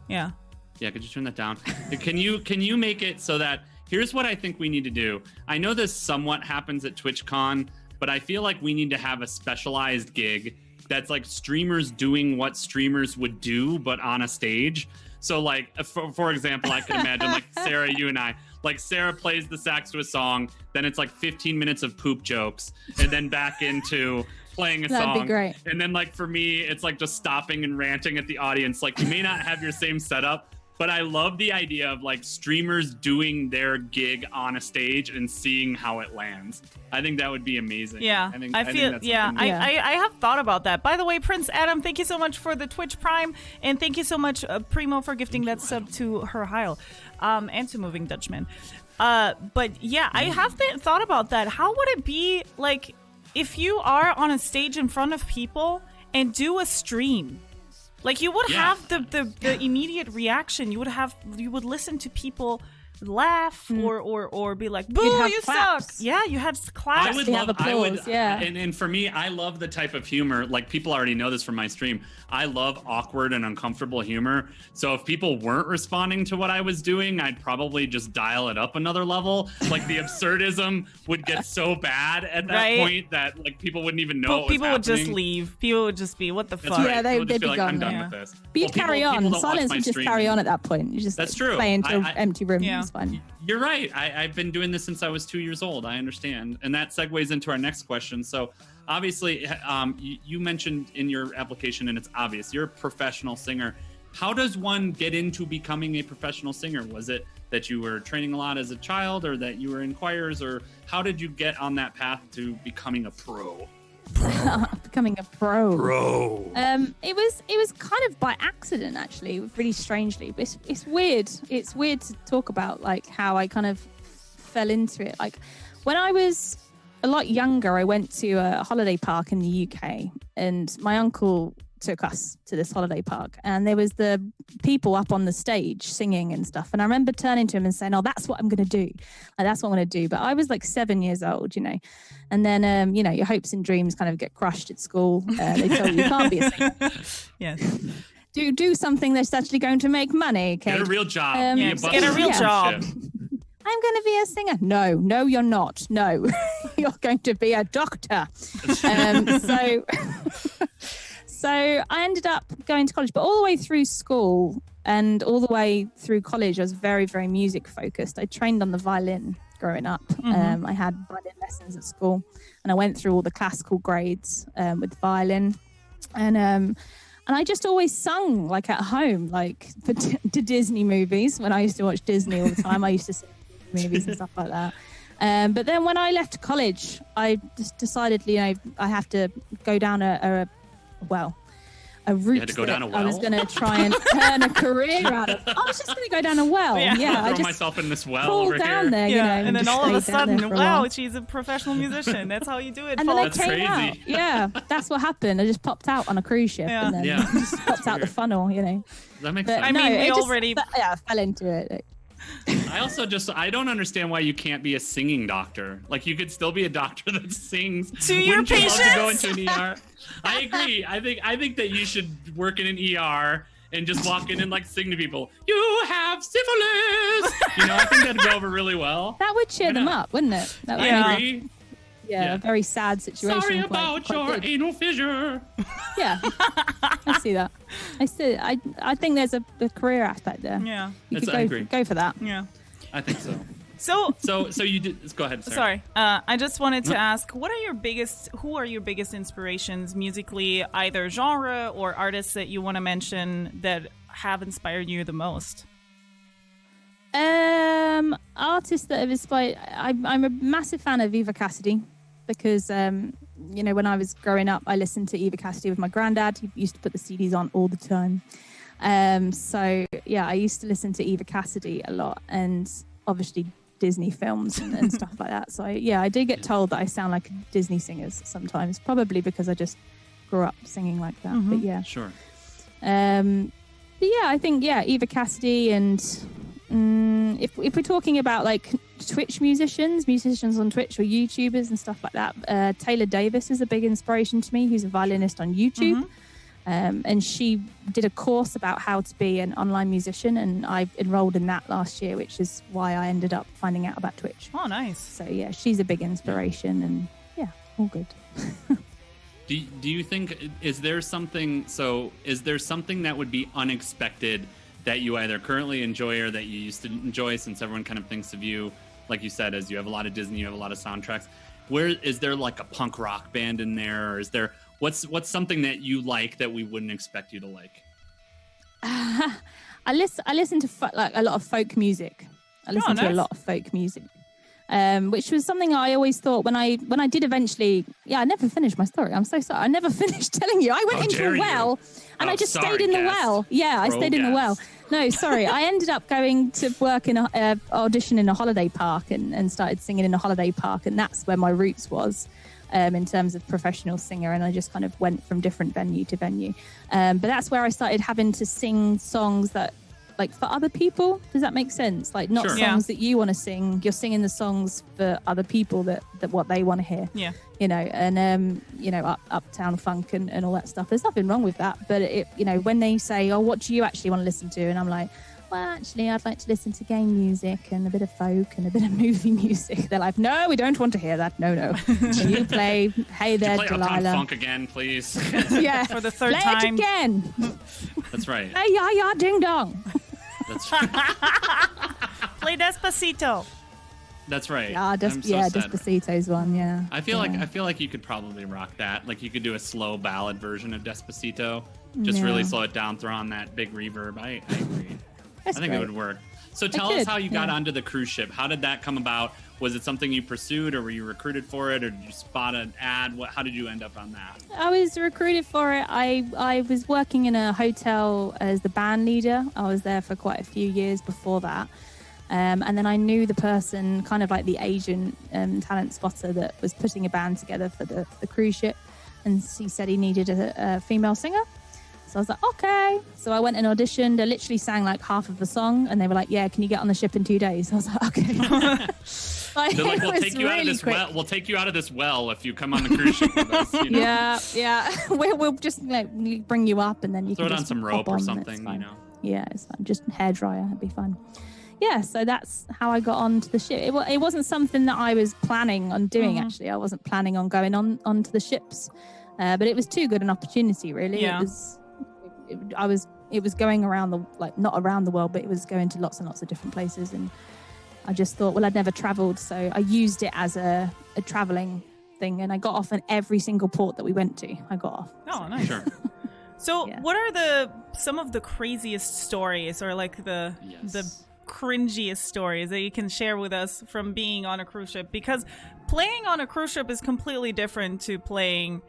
Yeah. Yeah. Could you turn that down? Can you make it so that here's what I think we need to do. I know this somewhat happens at TwitchCon, but I feel like we need to have a specialized gig that's like streamers doing what streamers would do, but on a stage. So like, for example, I can imagine like Sarah, you and I. Like Sarah plays the sax to a song, then it's like 15 minutes of poop jokes, and then back into playing a song. That'd be great. And then like for me, it's like just stopping and ranting at the audience. Like you may not have your same setup, but I love the idea of like streamers doing their gig on a stage and seeing how it lands. I think that would be amazing. Yeah, I feel. I have thought about that. By the way, Prince Adam, thank you so much for the Twitch Prime, and thank you so much, Primo, for gifting that sub to her Heil, and to Moving Dutchman. But yeah, I have thought about that. How would it be like if you are on a stage in front of people and do a stream? Like you would have the immediate reaction. You would listen to people laugh or be like, boo, you suck. Yeah, you have claps. And for me, I love the type of humor, like people already know this from my stream. I love awkward and uncomfortable humor. So if people weren't responding to what I was doing, I'd probably just dial it up another level. Like the absurdism would get so bad at that point that like people wouldn't even know people would just leave. People would just be, what the fuck? Yeah, they'd be like, gone. I'm done with this. But you'd carry on. Silence would just carry on at that point. You just That's true. play into empty room. Yeah. It's fine. You're right. I've been doing this since I was 2 years old. I understand. And that segues into our next question. So obviously, you mentioned in your application, and it's obvious, you're a professional singer. How does one get into becoming a professional singer? Was it that you were training a lot as a child, or that you were in choirs, or how did you get on that path to becoming a pro? Becoming a pro. It was kind of by accident, actually, really strangely. But it's weird. It's weird to talk about like how I kind of fell into it. Like when I was a lot younger, I went to a holiday park in the UK, and my uncle took us to this holiday park, and there was the people up on the stage singing and stuff, and I remember turning to him and saying, oh, that's what I'm gonna do, like, that's what I'm gonna do. But I was like 7 years old, and then your hopes and dreams kind of get crushed at school. They tell you can't be a singer. Yes. Do something that's actually going to make money. Okay, get a real job. Get a real job. I'm going to be a singer. No, you're not. No, you're going to be a doctor. So I ended up going to college, but all the way through school and all the way through college, I was very, very music focused. I trained on the violin growing up. I had violin lessons at school, and I went through all the classical grades with violin. And I just always sung like at home, like to Disney movies. When I used to watch Disney all the time, I used to sing movies and stuff like that. But then when I left college, I just decided, I have to go down a route. You had to go down a well? I was going to try and turn a career out of. I was just going to go down a well. I throw myself in this well over down here. There, and then all of a sudden, wow, she's a professional musician. That's how you do it. And then that's crazy. Out. Yeah, that's what happened. I just popped out on a cruise ship, and then just popped out the funnel. That makes sense. I mean, I fell into it. I don't understand why you can't be a singing doctor. Like, you could still be a doctor that sings. To your patients? Love to go into an ER? I agree. I think that you should work in an ER and just walk in and like sing to people. You have syphilis. I think that'd go over really well. That would cheer them up, wouldn't it? That would I agree. Yeah, a very sad situation. Sorry about your anal fissure. Yeah, I see that. I think there's a career aspect there. Yeah, you could go for that. Yeah, I think so. So you did. Go ahead. Sorry. I just wanted to ask, who are your biggest inspirations musically, either genre or artists that you want to mention that have inspired you the most? Artists that have inspired. I'm a massive fan of Eva Cassidy because when I was growing up, I listened to Eva Cassidy with my granddad. He used to put the CDs on all the time. So yeah, I used to listen to Eva Cassidy a lot, and obviously Disney films and stuff like that. So yeah, I do get told that I sound like Disney singers sometimes, probably because I just grew up singing like that. But yeah, sure. But yeah, I think Eva Cassidy, and if we're talking about like Twitch musicians on Twitch or YouTubers and stuff like that, Taylor Davis is a big inspiration to me. Who's a violinist on YouTube. And she did a course about how to be an online musician, and I enrolled in that last year, which is why I ended up finding out about Twitch. Oh, nice. So yeah, she's a big inspiration, and yeah, all good. Do you think, is there something that would be unexpected that you either currently enjoy or that you used to enjoy, since everyone kind of thinks of you, like you said, as you have a lot of Disney, you have a lot of soundtracks? Where is there like a punk rock band in there, or is there what's something that you like that we wouldn't expect you to like? I listen to like a lot of folk music. I listen to a nice. lot of folk music, which was something I always thought when I did eventually. Yeah, I never finished my story. I'm so sorry. I never finished telling you. I went into a well and I just stayed in the well. Yeah, I stayed in the well. No, sorry. I ended up going to work in a audition in a holiday park and started singing in a holiday park, and that's where my roots was. In terms of professional singer, and I just kind of went from different venue to venue. But that's where I started having to sing songs that, like, for other people. Does that make sense? Like, not songs that you want to sing. You're singing the songs for other people that what they want to hear. Yeah. You know, and uptown funk and all that stuff. There's nothing wrong with that. But it, when they say, "Oh, what do you actually want to listen to?" and I'm like, well, actually, I'd like to listen to game music and a bit of folk and a bit of movie music. They're like, no, we don't want to hear that. No. Can you play Hey There, Play Delilah? Uptown Funk again, please. Yeah. For the third play time. it again. That's right. Hey, ya, ding dong. That's right. Play Despacito. That's right. Yeah, Despacito's one, yeah. I feel like you could probably rock that. Like, you could do a slow ballad version of Despacito. Just really slow it down, throw on that big reverb. I agree. I think it would work. So tell us how you got onto the cruise ship. How did that come about? Was it something you pursued, or were you recruited for it, or did you spot an ad? How did you end up on that? I was recruited for it. I was working in a hotel as the band leader. I was there for quite a few years before that. And then I knew the person, kind of like the agent and talent spotter that was putting a band together for the cruise ship. And he said he needed a female singer. So I was like, okay. So I went and auditioned. I literally sang like half of the song, and they were like, yeah, can you get on the ship in 2 days? I was like, okay. They're like, we'll take you out of this well. We'll take you out of this well if you come on the cruise ship with us. Yeah. We'll just bring you up, and then you throw can it on just some rope or something, Yeah, it's fine. Just hair dryer, it'd be fun. Yeah, so that's how I got onto the ship. It wasn't something that I was planning on doing. Actually, I wasn't planning on going onto the ships, but it was too good an opportunity. Really, yeah. It was going around not around the world, but it was going to lots and lots of different places, and I just thought, well, I'd never traveled, so I used it as a traveling thing, and I got off in every single port that we went to. I got off. Oh, nice. Sure. So, what are some of the craziest stories, or like the cringiest stories that you can share with us from being on a cruise ship? Because playing on a cruise ship is completely different to playing,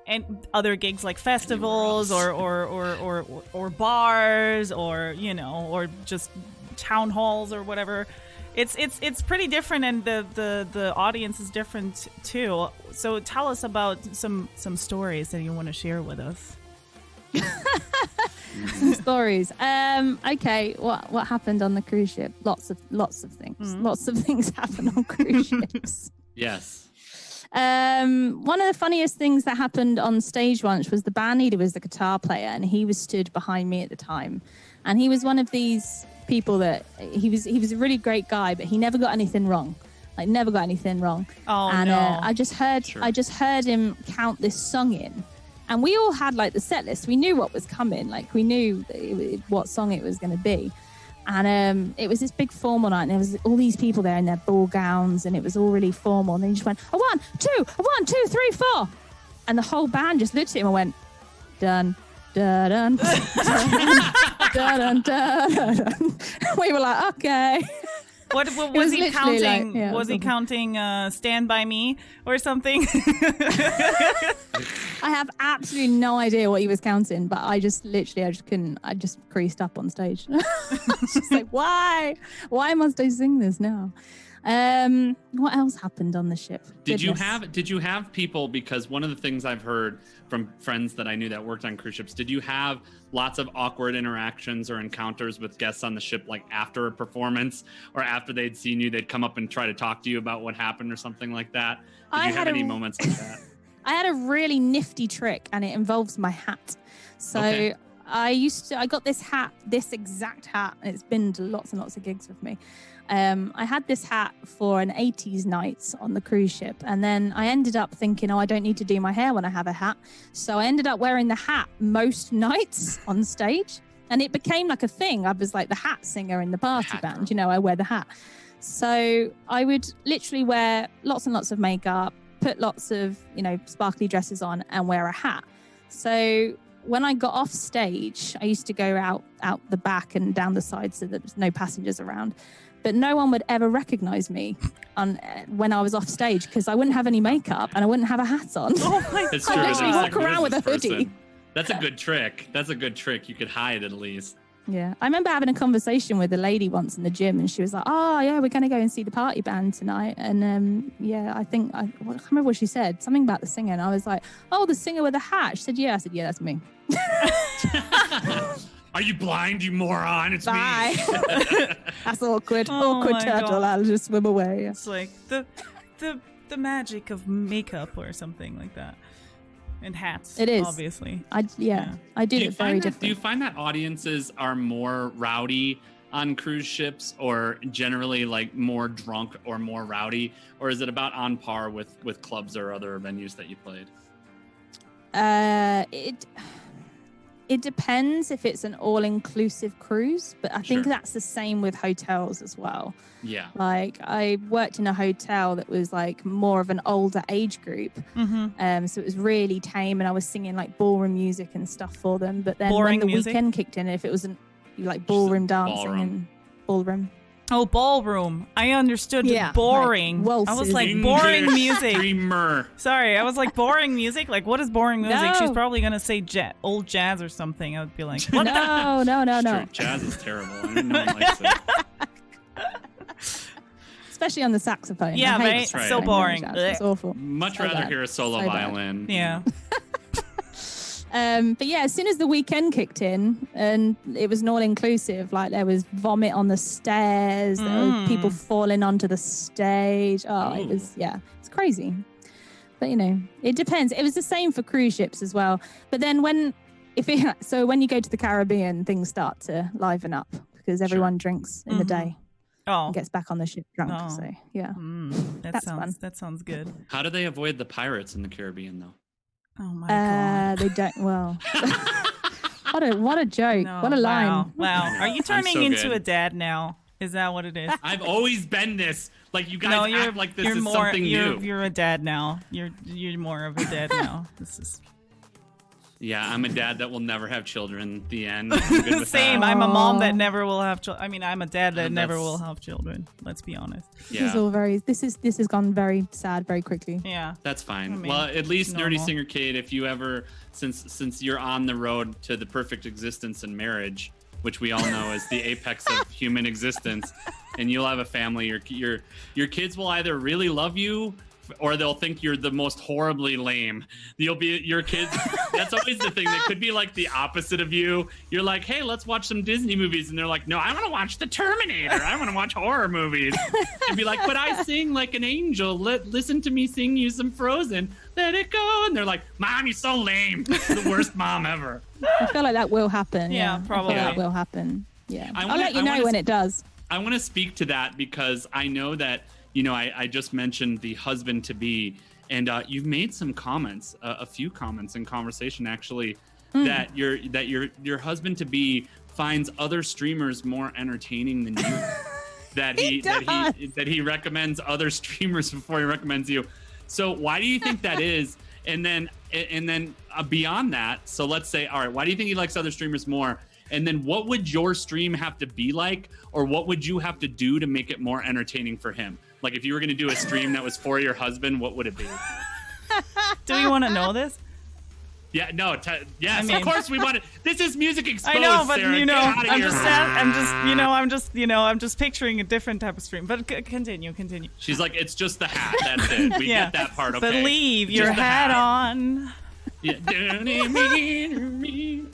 and other gigs like festivals or bars or just town halls or whatever. It's pretty different, and the audience is different too. So tell us about some stories that you want to share with us. Stories. Okay. What happened on the cruise ship? Lots of things. Lots of things happen on cruise ships. Yes. One of the funniest things that happened on stage once was the band leader was the guitar player, and he was stood behind me at the time, and he was one of these people that he was a really great guy, but he never got anything wrong. Oh, and no. I just heard him count this song in. And we all had like the set list. We knew what was coming. Like, we knew what song it was going to be. And it was this big formal night, and there was all these people there in their ball gowns, and it was all really formal. And then he just went, a 1, 2, 1, 2, 3, 4. And the whole band just looked at him and went, dun, dun, dun, dun, dun, dun, dun. We were like, okay. What was he counting? Was he counting Stand By Me or something? I have absolutely no idea what he was counting, but I just couldn't. I just creased up on stage. Just like, why must I sing this now? What else happened on the ship? Did you have people, because one of the things I've heard from friends that I knew that worked on cruise ships, did you have lots of awkward interactions or encounters with guests on the ship, like after a performance or after they'd seen you, they'd come up and try to talk to you about what happened or something like that? Did you have any moments like that? I had a really nifty trick, and it involves my hat. So okay. I got this exact hat, and it's been to lots and lots of gigs with me. I had this hat for an 80s night on the cruise ship, and then I ended up thinking, I don't need to do my hair when I have a hat. So I ended up wearing the hat most nights on stage, and it became like a thing. I was like the hat singer in the party band, I wear the hat. So I would literally wear lots and lots of makeup, put lots of, sparkly dresses on, and wear a hat. So when I got off stage, I used to go out the back and down the side so that there's no passengers around. But no one would ever recognize me when I was off stage because I wouldn't have any makeup and I wouldn't have a hat on. Oh my It's God. true. I'd literally It's walk like, around who with is a this hoodie. person? That's a good trick. That's a good trick. You could hide at least. Yeah. I remember having a conversation with a lady once in the gym and she was like, oh, yeah, we're going to go and see the party band tonight. And I can't remember what she said. Something about the singer. And I was like, oh, the singer with a hat. She said, yeah. I said, yeah, that's me. Are you blind, you moron? It's Bye. me. That's awkward. Oh Awkward my turtle. God. I'll just swim away. It's like the magic of makeup or something like that. And hats. It is. Obviously. I did it very different. Do you find that audiences are more rowdy on cruise ships or generally like more drunk or more rowdy? Or is it about on par with clubs or other venues that you played? It depends if it's an all-inclusive cruise, but I think Sure. that's the same with hotels as well. Yeah. Like I worked in a hotel that was like more of an older age group. Mm-hmm. So it was really tame and I was singing like ballroom music and stuff for them. But then Boring when the music? weekend kicked in, if it wasn't like ballroom dancing ballroom. and ballroom. Oh, ballroom. I understood. Yeah, Boring. like I was waltzes like, and- boring music. Dreamer. Sorry, I was like, boring music? Like, what is boring music? No. She's probably going to say old jazz or something. I would be like, what the? No. Jazz is terrible. I mean, no one likes it. Especially on the saxophone. Yeah, I hate right? That's right. So boring. It's awful. Much So rather bad. hear a solo So bad. violin. Yeah. But yeah, as soon as the weekend kicked in and it was an all-inclusive, like there was vomit on the stairs, there were people falling onto the stage. Oh, it was, it's crazy. But you know, it depends. It was the same for cruise ships as well. But then when you go to the Caribbean, things start to liven up because everyone drinks in the day Oh. and gets back on the ship drunk. Oh. So yeah. That's fun. That sounds good. How do they avoid the pirates in the Caribbean, though? Oh my God. They don't. Well, what a joke! No, what a line! Wow. Are you turning so into good. a dad now? Is that what it is? I've always been this. Like, you guys No, you're act like this you're is more, something you're, new. You're a dad now. You're more of a dad now. This is Yeah, I'm a dad that will never have children. The end. I'm good with same. that. I'm a mom that never will have children. I mean, I'm a dad that never That's- will have children. Let's be honest. This is Yeah, all very. This has gone very sad very quickly. Yeah. that's fine. I mean, Well, at least Nerdy normal. Singer Kate, if you ever, since you're on the road to the perfect existence and marriage, which we all know is the apex of human existence, and you'll have a family, your kids will either really love you or they'll think you're the most horribly lame. You'll be your kids. That's always the thing. That could be like the opposite of you. You're like, hey, let's watch some Disney movies, and they're like, no, I want to watch The Terminator. I want to watch horror movies. And be like, but I sing like an angel. Listen to me sing you some Frozen. Let it go. And they're like, Mom, you're so lame. You're the worst mom ever. I feel like that will happen. Yeah, probably. I feel like that will happen. Yeah, I I'll wanna- let you I know wanna when s- it does. I want to speak to that because I know that, I just mentioned the husband to be, and you've made some comments, a few comments in conversation actually, that your husband to be finds other streamers more entertaining than you. that he recommends other streamers before he recommends you. So why do you think that is? And then beyond that, so let's say, all right, why do you think he likes other streamers more? And then what would your stream have to be like, or what would you have to do to make it more entertaining for him? Like if you were going to do a stream that was for your husband, what would it be? Do you want to know this? Yeah, no, yes, I mean- of course we want it. This is Music Exposed. I know, but Sarah. Get outta I'm here. just picturing a different type of stream. But continue. She's like, it's just the hat. That's it. We Yeah. get that part. Okay. But leave your Just the hat on. Yeah.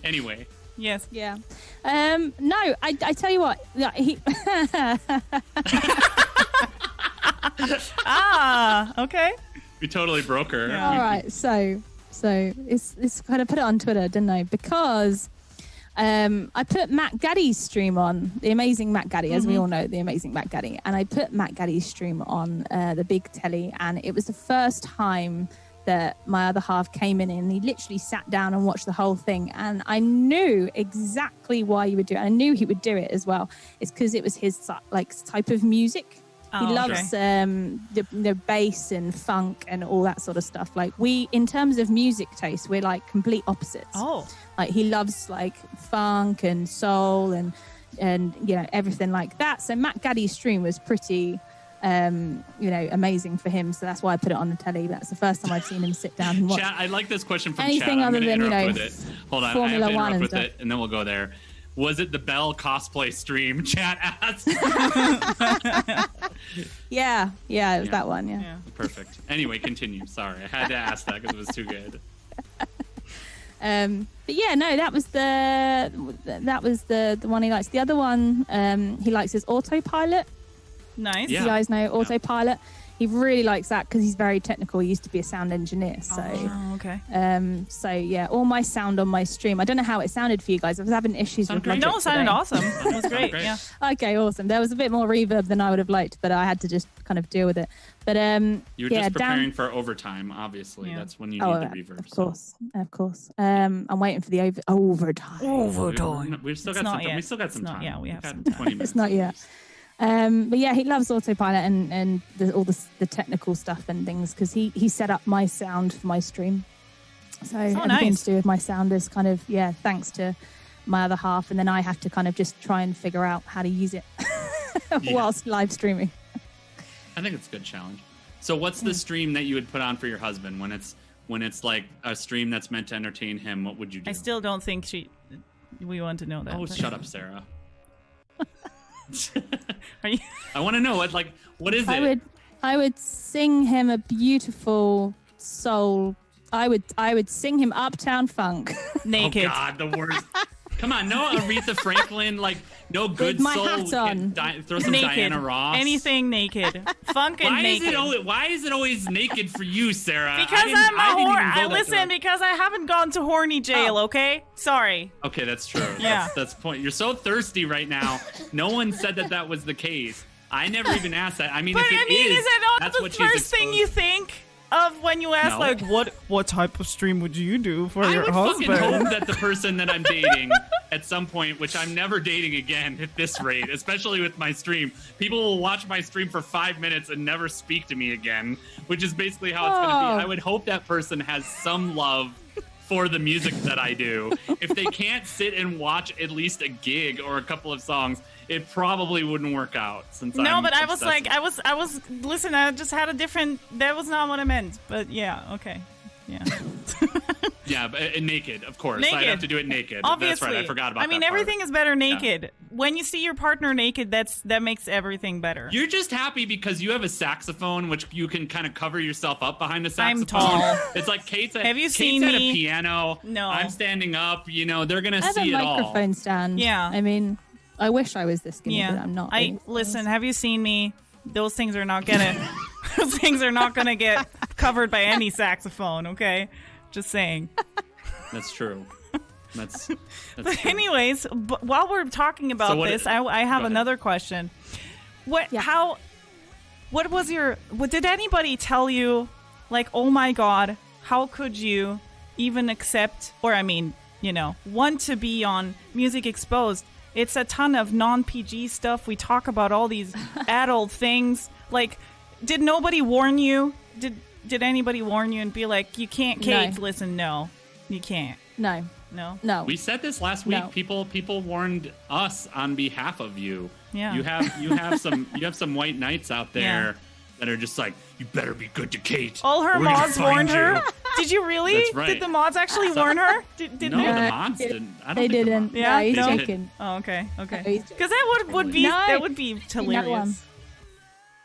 Anyway. Yes. Yeah. No, I tell you what. Yeah, Okay. We totally broke her. Yeah. all right. So it's kind of put it on Twitter, didn't I? Because I put Matt Gaddy's stream on, the amazing Matt Gaddy, as we all know, the amazing Matt Gaddy, and I put Matt Gaddy's stream on the big telly, and it was the first time that my other half came in and he literally sat down and watched the whole thing, and I knew exactly why he would do it. I knew he would do it as well. It's because it was his like type of music. Oh, He loves the bass and funk and all that sort of stuff. Like in terms of music taste, we're like complete opposites. Oh. Like he loves like funk and soul and everything like that. So Matt Gaddy's stream was pretty amazing for him. So that's why I put it on the telly. That's the first time I've seen him sit down and watch. Chat, I like this question from anything chat. I'm other going to than, interrupt with it. Hold on, Formula I have to One interrupt and with stuff. it, and then we'll go there. Was it the Belle cosplay stream? Chat asked. Yeah, it was that one. Yeah. Perfect. Anyway, continue. Sorry, I had to ask that because it was too good. But yeah, no, that was the one he likes. The other one he likes is Autopilot. Nice. Yeah. You guys know Autopilot. He really likes that because he's very technical. He used to be a sound engineer. So, okay. So yeah, all my sound on my stream. I don't know how it sounded for you guys. I was having issues with Logic No, it sounded today. awesome. It was great. Yeah. Okay, awesome. There was a bit more reverb than I would have liked, but I had to just kind of deal with it. But you were just preparing for overtime. Obviously, that's when you need the reverb. Of course. I'm waiting for the overtime. We've still got some. We still got some time. Yeah, we have some 20 minutes. It's not yet. But yeah, he loves Autopilot and all the technical stuff and things because he set up my sound for my stream. So everything to do with my sound is kind of thanks to my other half, and then I have to kind of just try and figure out how to use it whilst live streaming. I think it's a good challenge. So what's the stream that you would put on for your husband when it's like a stream that's meant to entertain him? What would you do? I still don't think we want to know that. Oh, shut up, Sarah. I want to know what is it? I would sing him a beautiful soul. I would sing him Uptown Funk. Naked. Oh God, the worst. Come on, no Aretha Franklin, no good with my soul. hat on. Throw some naked. Diana Ross. Anything naked. Funk and naked. Why is it always naked for you, Sarah? Because I'm a whore. Because I haven't gone to horny jail. Okay, sorry. Okay, that's true. Yeah, that's the point. You're so thirsty right now. No one said that was the case. I never even asked that. I mean, but if it is it not that's the what she's first thing you think of when you ask what type of stream would you do for your husband? I would fucking hope that the person that I'm dating at some point, which I'm never dating again at this rate, especially with my stream, people will watch my stream for 5 minutes and never speak to me again, which is basically how it's going to be. I would hope that person has some love for the music that I do. If they can't sit and watch at least a gig or a couple of songs, it probably wouldn't work out. I was like, listen, I just had a different, that was not what I meant, but yeah, okay. Yeah. Yeah, but naked, of course. Naked. I'd have to do it naked. Obviously. That's right, I forgot about that. I mean, everything is better naked. Yeah. When you see your partner naked, that makes everything better. You're just happy because you have a saxophone, which you can kind of cover yourself up behind the saxophone. I'm tall. It's like Kate's at me? a piano. No. I'm standing up. They're going to see it all. I have a microphone stand. Yeah. I mean, I wish I was this skinny, but I'm not. Listen, have you seen me? Those things are not gonna those things are not gonna get covered by any saxophone, okay? Just saying. That's true. That's but true. Anyways, while we're talking about this, I have another question. What did anybody tell you, like, oh my God, how could you even accept, or want to be on Music Exposed? It's a ton of non-PG stuff. We talk about all these adult things. Like, did nobody warn you? Did anybody warn you and be like, you can't, Kate? No. Listen, no, you can't. No. We said this last week. No. People warned us on behalf of you. Yeah. You have some white knights out there that are just like, you better be good to Kate. All her mods warned her. Did you really? That's right. Did the mods actually warn her? No, the mods didn't. I don't they think didn't. Yeah, no, he's no? joking. Oh, okay. Because that would be hilarious.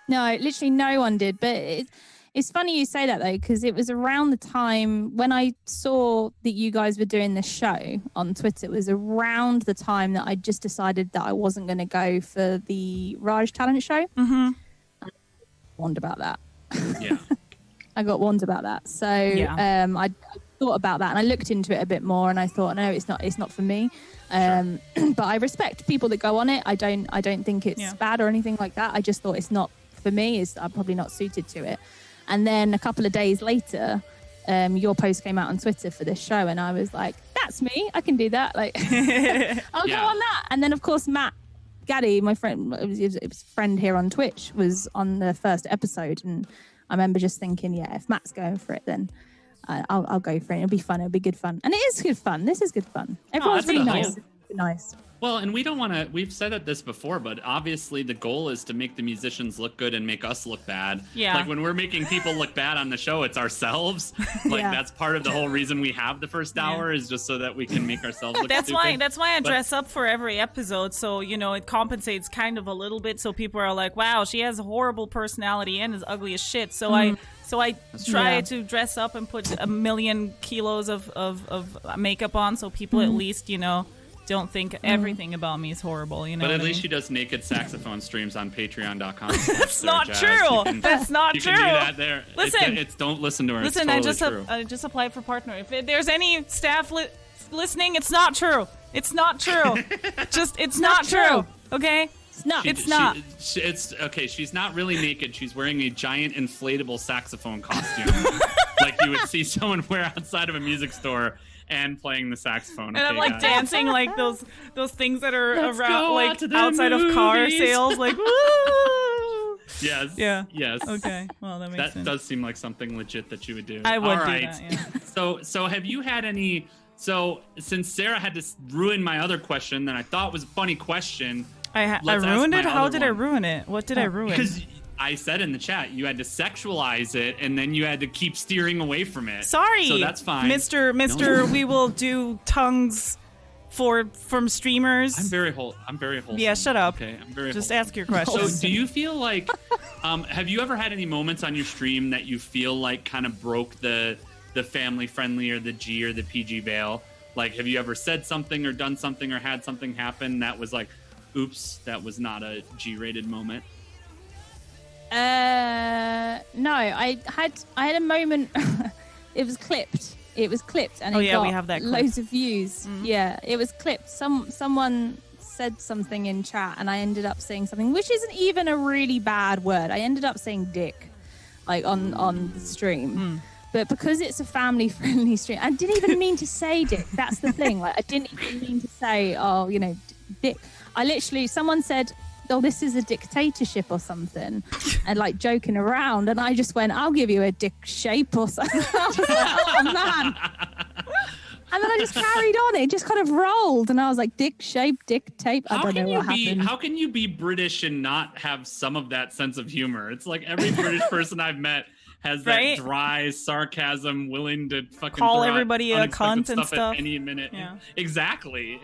No, literally no one did. But it's funny you say that though, because it was around the time when I saw that you guys were doing this show on Twitter. It was around the time that I just decided that I wasn't going to go for the Raj talent show. Mm-hmm. I warned about that. Yeah. I got warned about that. So I thought about that and I looked into it a bit more and I thought, no, it's not for me. But I respect people that go on it. I don't think it's bad or anything like that. I just thought it's not for me. I'm probably not suited to it. And then a couple of days later, your post came out on Twitter for this show and I was like, that's me. I can do that. Like, I'll go on that. And then of course, Matt Gaddy, my friend, it was friend here on Twitch, was on the first episode, and I remember just thinking, yeah, if Matt's going for it, then I'll go for it. It'll be fun. It'll be good fun, and it is good fun. This is good fun. Everyone's really nice. Nice. Well, and we don't want to, we've said this before, but obviously the goal is to make the musicians look good and make us look bad. Yeah. Like when we're making people look bad on the show, it's ourselves. Like that's part of the whole reason we have the first hour is just so that we can make ourselves look stupid. That's why I dress up for every episode. So, it compensates kind of a little bit. So people are like, wow, she has a horrible personality and is ugly as shit. So I try to dress up and put a million kilos of makeup on so people at least, don't think everything about me is horrible, But at least she does naked saxophone streams on patreon.com. That's not true. That's not true. You can do that there. Listen. Don't listen to her. Listen, it's totally true. I just applied for partner. If there's any staff listening, it's not true. It's not true. It's not true. Okay? It's not. It's okay. She's not really naked. She's wearing a giant inflatable saxophone costume, like you would see someone wear outside of a music store. And playing the saxophone. And I'm like dancing like those things that are around like outside movies. of car sales, like woo. Yes. Yeah. Yes. Okay. Well, that makes sense. That does seem like something legit that you would do. I would All do right. that, yeah. So have you had any? So since Sarah had to ruin my other question, that I thought was a funny question. I ruined it. How did I ruin it? What did I ruin? Because I said in the chat you had to sexualize it and then you had to keep steering away from it. Sorry. So that's fine. Mr. No. We will do tongues from streamers. I'm very wholesome. Yeah, shut up. Okay, I'm very Just wholesome. ask your question. So do you feel like have you ever had any moments on your stream that you feel like kind of broke the family friendly or the G or the PG veil? Like have you ever said something or done something or had something happen that was like, oops, that was not a G-rated moment? No, I had a moment. It was clipped, and it got we have that clip. Loads of views. Mm-hmm. Yeah, it was clipped. Someone said something in chat, and I ended up saying something which isn't even a really bad word. I ended up saying dick, like on the stream. Mm. But because it's a family-friendly stream, I didn't even mean to say dick. That's the thing. Like I didn't even mean to say, dick. Someone said, oh, this is a dictatorship or something, and like joking around, and I just went, I'll give you a dick shape or something. I was like, oh man. And then I just carried on. It just kind of rolled, and I was like, dick shape, dick tape. I don't know what happened. How can you be British and not have some of that sense of humor? It's like every British person I've met has that dry sarcasm, willing to fucking call everybody a cunt and stuff at any minute. Yeah. Exactly.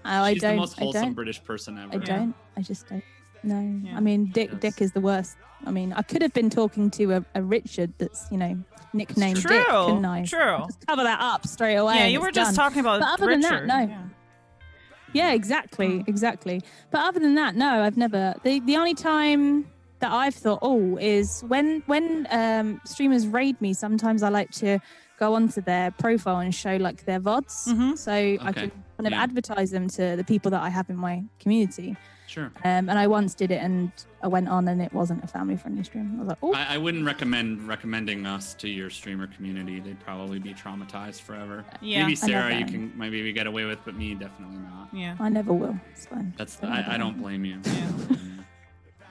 She's the most wholesome British person ever. I just don't. No. Yeah. I mean, Dick is the worst. I mean, I could have been talking to a Richard that's, nicknamed Dick, couldn't I? True. Just cover that up straight away. Yeah, you were just talking about but other Richard. than that, no. Yeah, exactly. But other than that, no, I've never. The only time that I've thought, is when streamers raid me, sometimes I like to go onto their profile and show like their VODs. Mm-hmm. So I can kind of advertise them to the people that I have in my community. Sure. And I once did it and I went on and it wasn't a family friendly stream. I was like, oh. I wouldn't recommending us to your streamer community. They'd probably be traumatized forever. Yeah. Maybe Sarah you can maybe get away with, but me definitely not. Yeah. I never will. It's fine. I don't blame you. Yeah.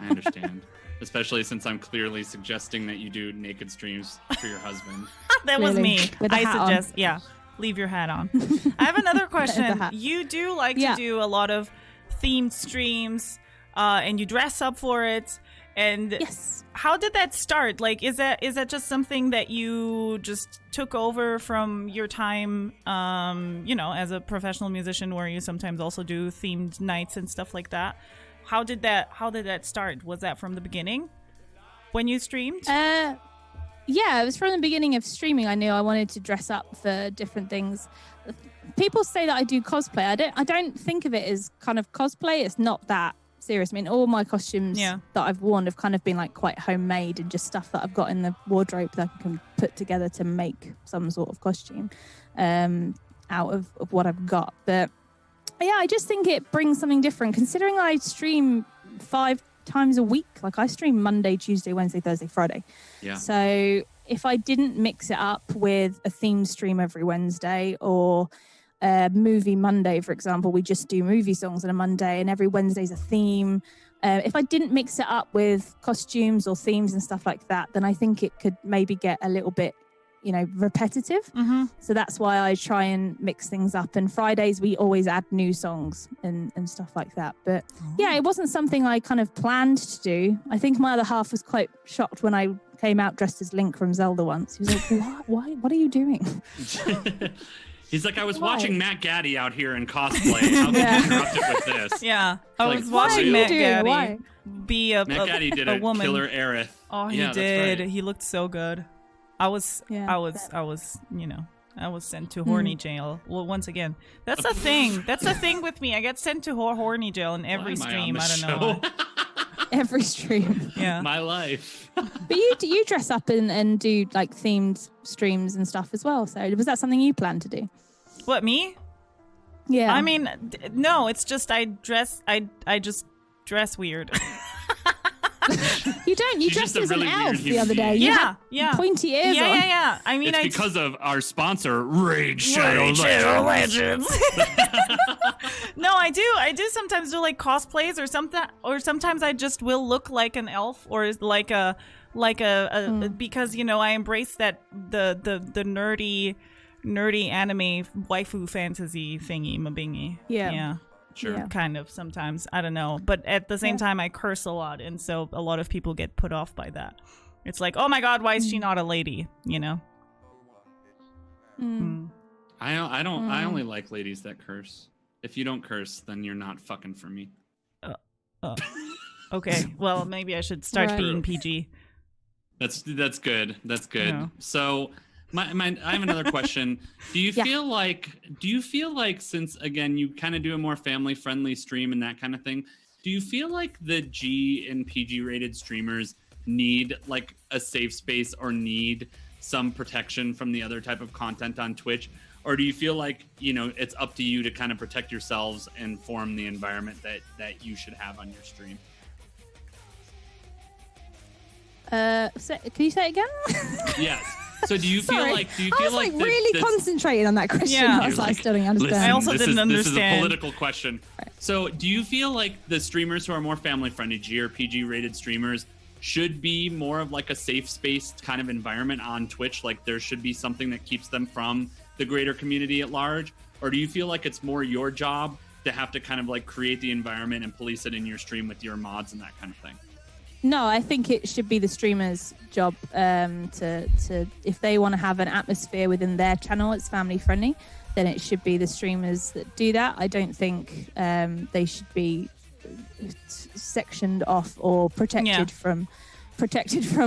I understand. Especially since I'm clearly suggesting that you do naked streams for your husband. That was me. I suggest, leave your hat on. I have another question. You do like to do a lot of themed streams, and you dress up for it. And yes. How did that start? Like, is that just something that you just took over from your time, as a professional musician, where you sometimes also do themed nights and stuff like that? How did that start? Was that from the beginning when you streamed? Yeah, it was from the beginning of streaming. I knew I wanted to dress up for different things. People say that I do cosplay. I don't think of it as kind of cosplay. It's not that serious. I mean, all my costumes that I've worn have kind of been like quite homemade and just stuff that I've got in the wardrobe that I can put together to make some sort of costume out of what I've got. But yeah, I just think it brings something different, considering I stream 5 times a week. Like I stream Monday, Tuesday, Wednesday, Thursday, Friday. Yeah. So if I didn't mix it up with a themed stream every Wednesday, or Movie Monday, for example. We just do movie songs on a Monday, and every Wednesday's a theme. If I didn't mix it up with costumes or themes and stuff like that, then I think it could maybe get a little bit, repetitive. So that's why I try and mix things up. And Fridays, we always add new songs and stuff like that. But yeah, it wasn't something I kind of planned to do. I think my other half was quite shocked when I came out dressed as Link from Zelda once. He was like, what are you doing? He's like, I was watching Matt Gaddy out here in cosplay. How can you interrupt it with this? Yeah, I Like, was watching Matt Gaddy Why? be a Matt Gaddy did a woman. killer Aerith. Oh, he Yeah, that's did. right. He looked so good. I was sent to horny jail. Well, once again, that's a thing. That's a thing with me. I get sent to horny jail in every Why am stream. I I on don't the know. show? Every stream. Yeah. My life. But you dress up and do like themed streams and stuff as well. So was that something you planned to do? What, me? Yeah. I mean, no. It's just I just dress weird. You don't. You She's dressed just a as an really elf weird the human other day. being. You Yeah, had yeah. pointy ears on. Yeah. I mean, It's because of our sponsor, Raid Shadow Legends. No, I do sometimes do like cosplays or something, or sometimes I just will look like an elf or like a because I embrace that the nerdy anime waifu fantasy thingy mabingy. Yeah. Sure. Yeah. Kind of sometimes, I don't know, but at the same time I curse a lot, and so a lot of people get put off by that. It's like, oh my god, why is she not a lady? I only like ladies that curse. If you don't curse, then you're not fucking for me. Okay, well maybe I should start Right. being PG. That's good. That's good. Yeah. So I have another question. Do you feel like since again you kind of do a more family friendly stream and that kind of thing, do you feel like the G and PG rated streamers need like a safe space or need some protection from the other type of content on Twitch? Or do you feel like, it's up to you to kind of protect yourselves and form the environment that you should have on your stream? Can you say it again? Yes. So do you feel Sorry. like I was like really concentrating on that question. Yeah. I was like, I still don't understand. Listen, I also this didn't is, understand. This is a political question. So do you feel like the streamers who are more family friendly, G or PG rated streamers, should be more of like a safe space kind of environment on Twitch? Like there should be something that keeps them from the greater community at large? Or do you feel like it's more your job to have to kind of like create the environment and police it in your stream with your mods and that kind of thing? No, I think it should be the streamer's job to if they want to have an atmosphere within their channel, it's family friendly, then it should be the streamers that do that. I don't think they should be sectioned off or protected from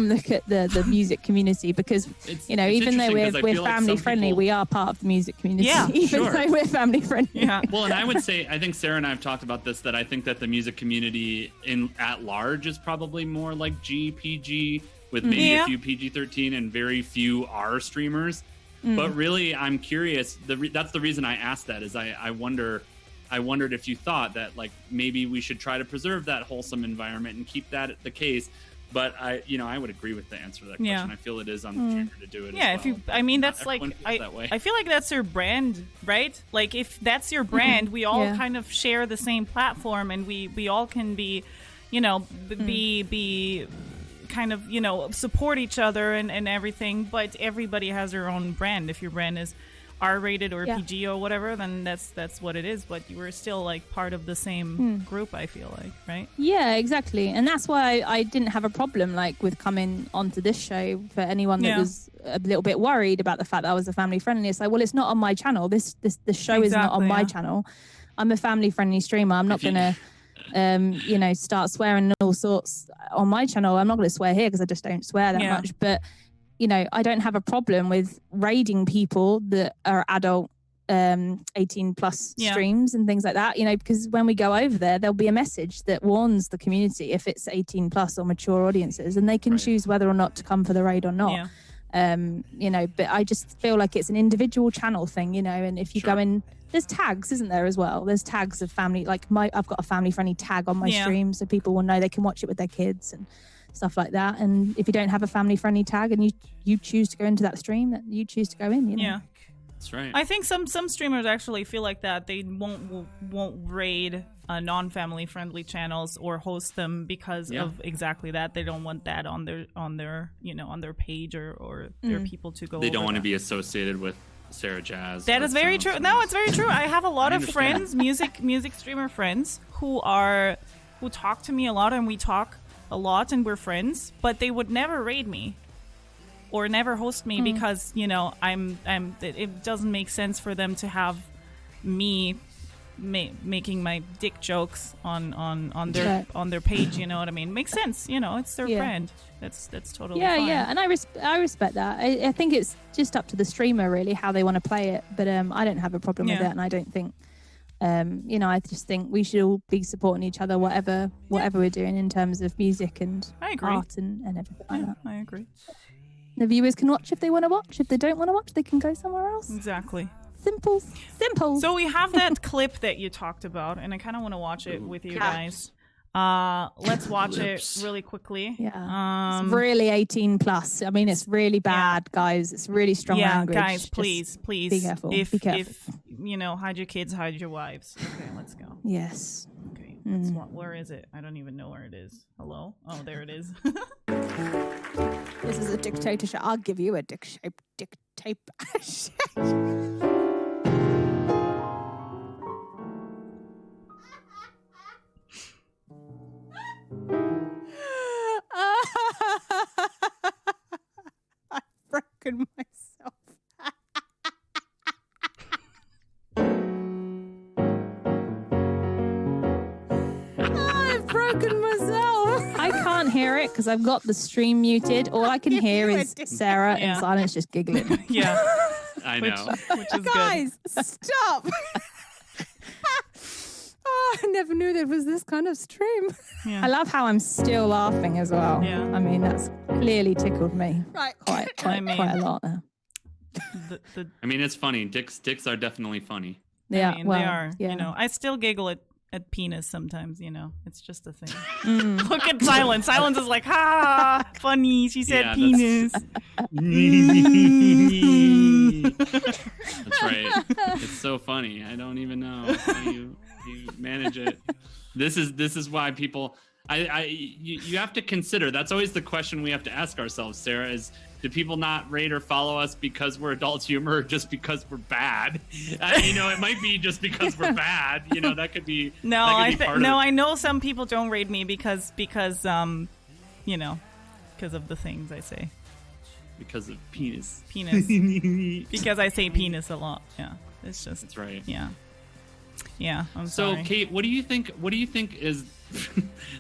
the music community, because even though we're family friendly, we are part of the music community. Yeah, even though we're family friendly. Yeah. Well, and I would say, I think Sarah and I have talked about this, that I think that the music community at large is probably more like GPG with maybe a few PG-13 and very few R streamers. But really, I'm curious. That's the reason I asked that, is I wondered if you thought that like maybe we should try to preserve that wholesome environment and keep that the case. But I would agree with the answer to that question. I feel it is on the streamer to do it. Yeah, as well. that's like, I feel like that's your brand, right? Like if that's your brand, we all kind of share the same platform, and we all can be, be kind of, support each other and everything. But everybody has their own brand. If your brand is R-rated or PG or whatever, then that's what it is. But you were still like part of the same group, I feel like, right? Yeah, exactly. And that's why I didn't have a problem like with coming onto this show for anyone that was a little bit worried about the fact that I was a family friendly. It's like, well, it's not on my channel. The show is not on my channel. I'm a family friendly streamer. I'm not gonna start swearing and all sorts on my channel. I'm not gonna swear here because I just don't swear that much. But I don't have a problem with raiding people that are adult 18 plus streams and things like that, because when we go over there'll be a message that warns the community if it's 18 plus or mature audiences, and they can choose whether or not to come for the raid or not. But I just feel like it's an individual channel thing, and if you go in, there's tags, isn't there, as well? There's tags of family, like I've got a family friendly tag on my stream, so people will know they can watch it with their kids and stuff like that. And if you don't have a family friendly tag and you choose to go into that stream, that you choose to go in, That's right. I think some streamers actually feel like that. They won't raid non-family friendly channels or host them because of exactly that. They don't want that on their on their page or their people to go. They don't over want to that. be associated with Sarah Jazz. That is very true. No, it's very true. I have a lot of friends, music streamer friends, who talk to me a lot, and we talk a lot, and we're friends. But they would never raid me or never host me because it doesn't make sense for them to have me making my dick jokes on their page. You know what I mean? Makes sense. It's their friend. That's totally fine. Yeah, and I respect that. I think it's just up to the streamer really how they want to play it. But I don't have a problem with it, and I don't think. I just think we should all be supporting each other, whatever we're doing in terms of music and art and everything like that. I agree. The viewers can watch if they want to watch. If they don't want to watch, they can go somewhere else. Exactly. Simple. So we have that clip that you talked about, and I kind of want to watch it with you guys. Let's watch it really quickly. Yeah. It's really 18 plus. I mean, it's really bad, guys. It's really strong language. Yeah, guys, Just please. be careful. If be careful. hide your kids, hide your wives. Okay, let's go. Yes. Okay, where is it? I don't even know where it is. Hello? Oh, there it is. This is a dictatorship. I'll give you a dictatorship. I've broken myself. I've broken myself. I can't hear it because I've got the stream muted. All I can hear is Sarah in silence just giggling. Yeah. I know. Which is Guys, stop. Oh, I never knew there was this kind of stream. Yeah. I love how I'm still laughing as well. Yeah. I mean, that's clearly tickled me Right. quite a lot now. I mean, it's funny. Dicks are definitely funny. Yeah, I mean, well, they are. yeah. I still giggle at penis sometimes. It's just a thing. Look at Silence. Silence is like, ha, funny. She said penis. That's right. It's so funny. I don't even know how you manage it. This is why people. You have to consider. That's always the question we have to ask ourselves, Sarah. Is do people not rate or follow us because we're adult humor, or just because we're bad? It might be just because we're bad. That could be. No, I know some people don't rate me because because of the things I say. Because of penis. Because I say penis a lot. Yeah, it's just. That's right. Yeah. Yeah. I'm so, sorry. Kate, what do you think is?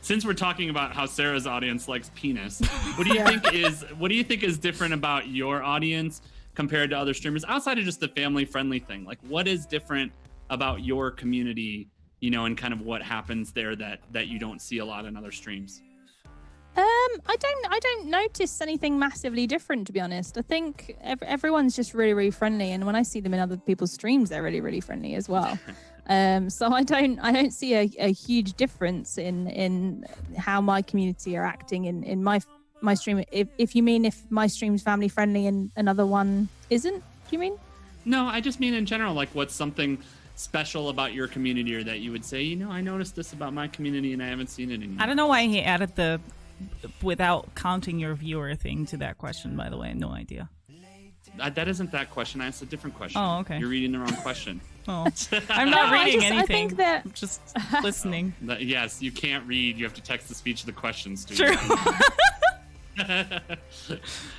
Since we're talking about how Sarah's audience likes penis, what do you think is different about your audience compared to other streamers outside of just the family friendly thing? Like, what is different about your community, and kind of what happens there that you don't see a lot in other streams? I don't notice anything massively different, to be honest. I think everyone's just really, really friendly, and when I see them in other people's streams, they're really, really friendly as well. So I don't see a huge difference in how my community are acting in my stream. If you mean if my stream's family friendly and another one isn't, do you mean? No, I just mean in general, like what's something special about your community, or that you would say, I noticed this about my community and I haven't seen it in I don't know why he added the without counting your viewer thing to that question, by the way. No idea. That isn't that question. I asked a different question. Oh, okay. You're reading the wrong question. Oh, I'm not reading anything. I think that I'm just listening. Yes, you can't read. You have to text the speech of the questions. True.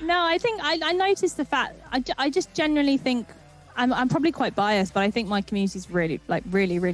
No, I think I noticed the fact. I just generally think I'm probably quite biased, but I think my community is really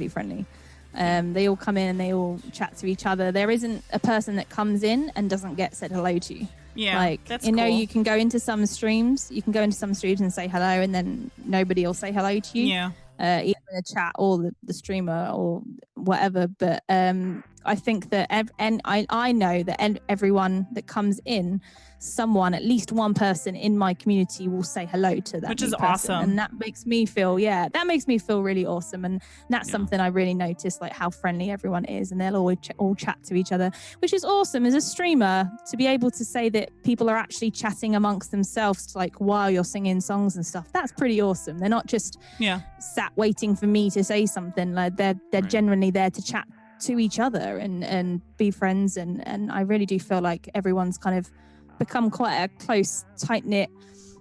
friendly. They all come in and they all chat to each other. There isn't a person that comes in and doesn't get said hello to. Yeah, that's cool. cool. You can go into some streams. And say hello, and then nobody will say hello to you. Yeah. Either in the chat or the streamer or whatever. But I think that I know that everyone that comes in, someone, at least one person in my community will say hello to that, which is new person. awesome. And that makes me feel really awesome. And that's something I really noticed, like how friendly everyone is, and they'll always all chat to each other, which is awesome as a streamer to be able to say that people are actually chatting amongst themselves, like while you're singing songs and stuff. That's pretty awesome. They're not just sat waiting for me to say something. Like they're genuinely there to chat to each other and be friends. And I really do feel like everyone's kind of become quite a close, tight-knit,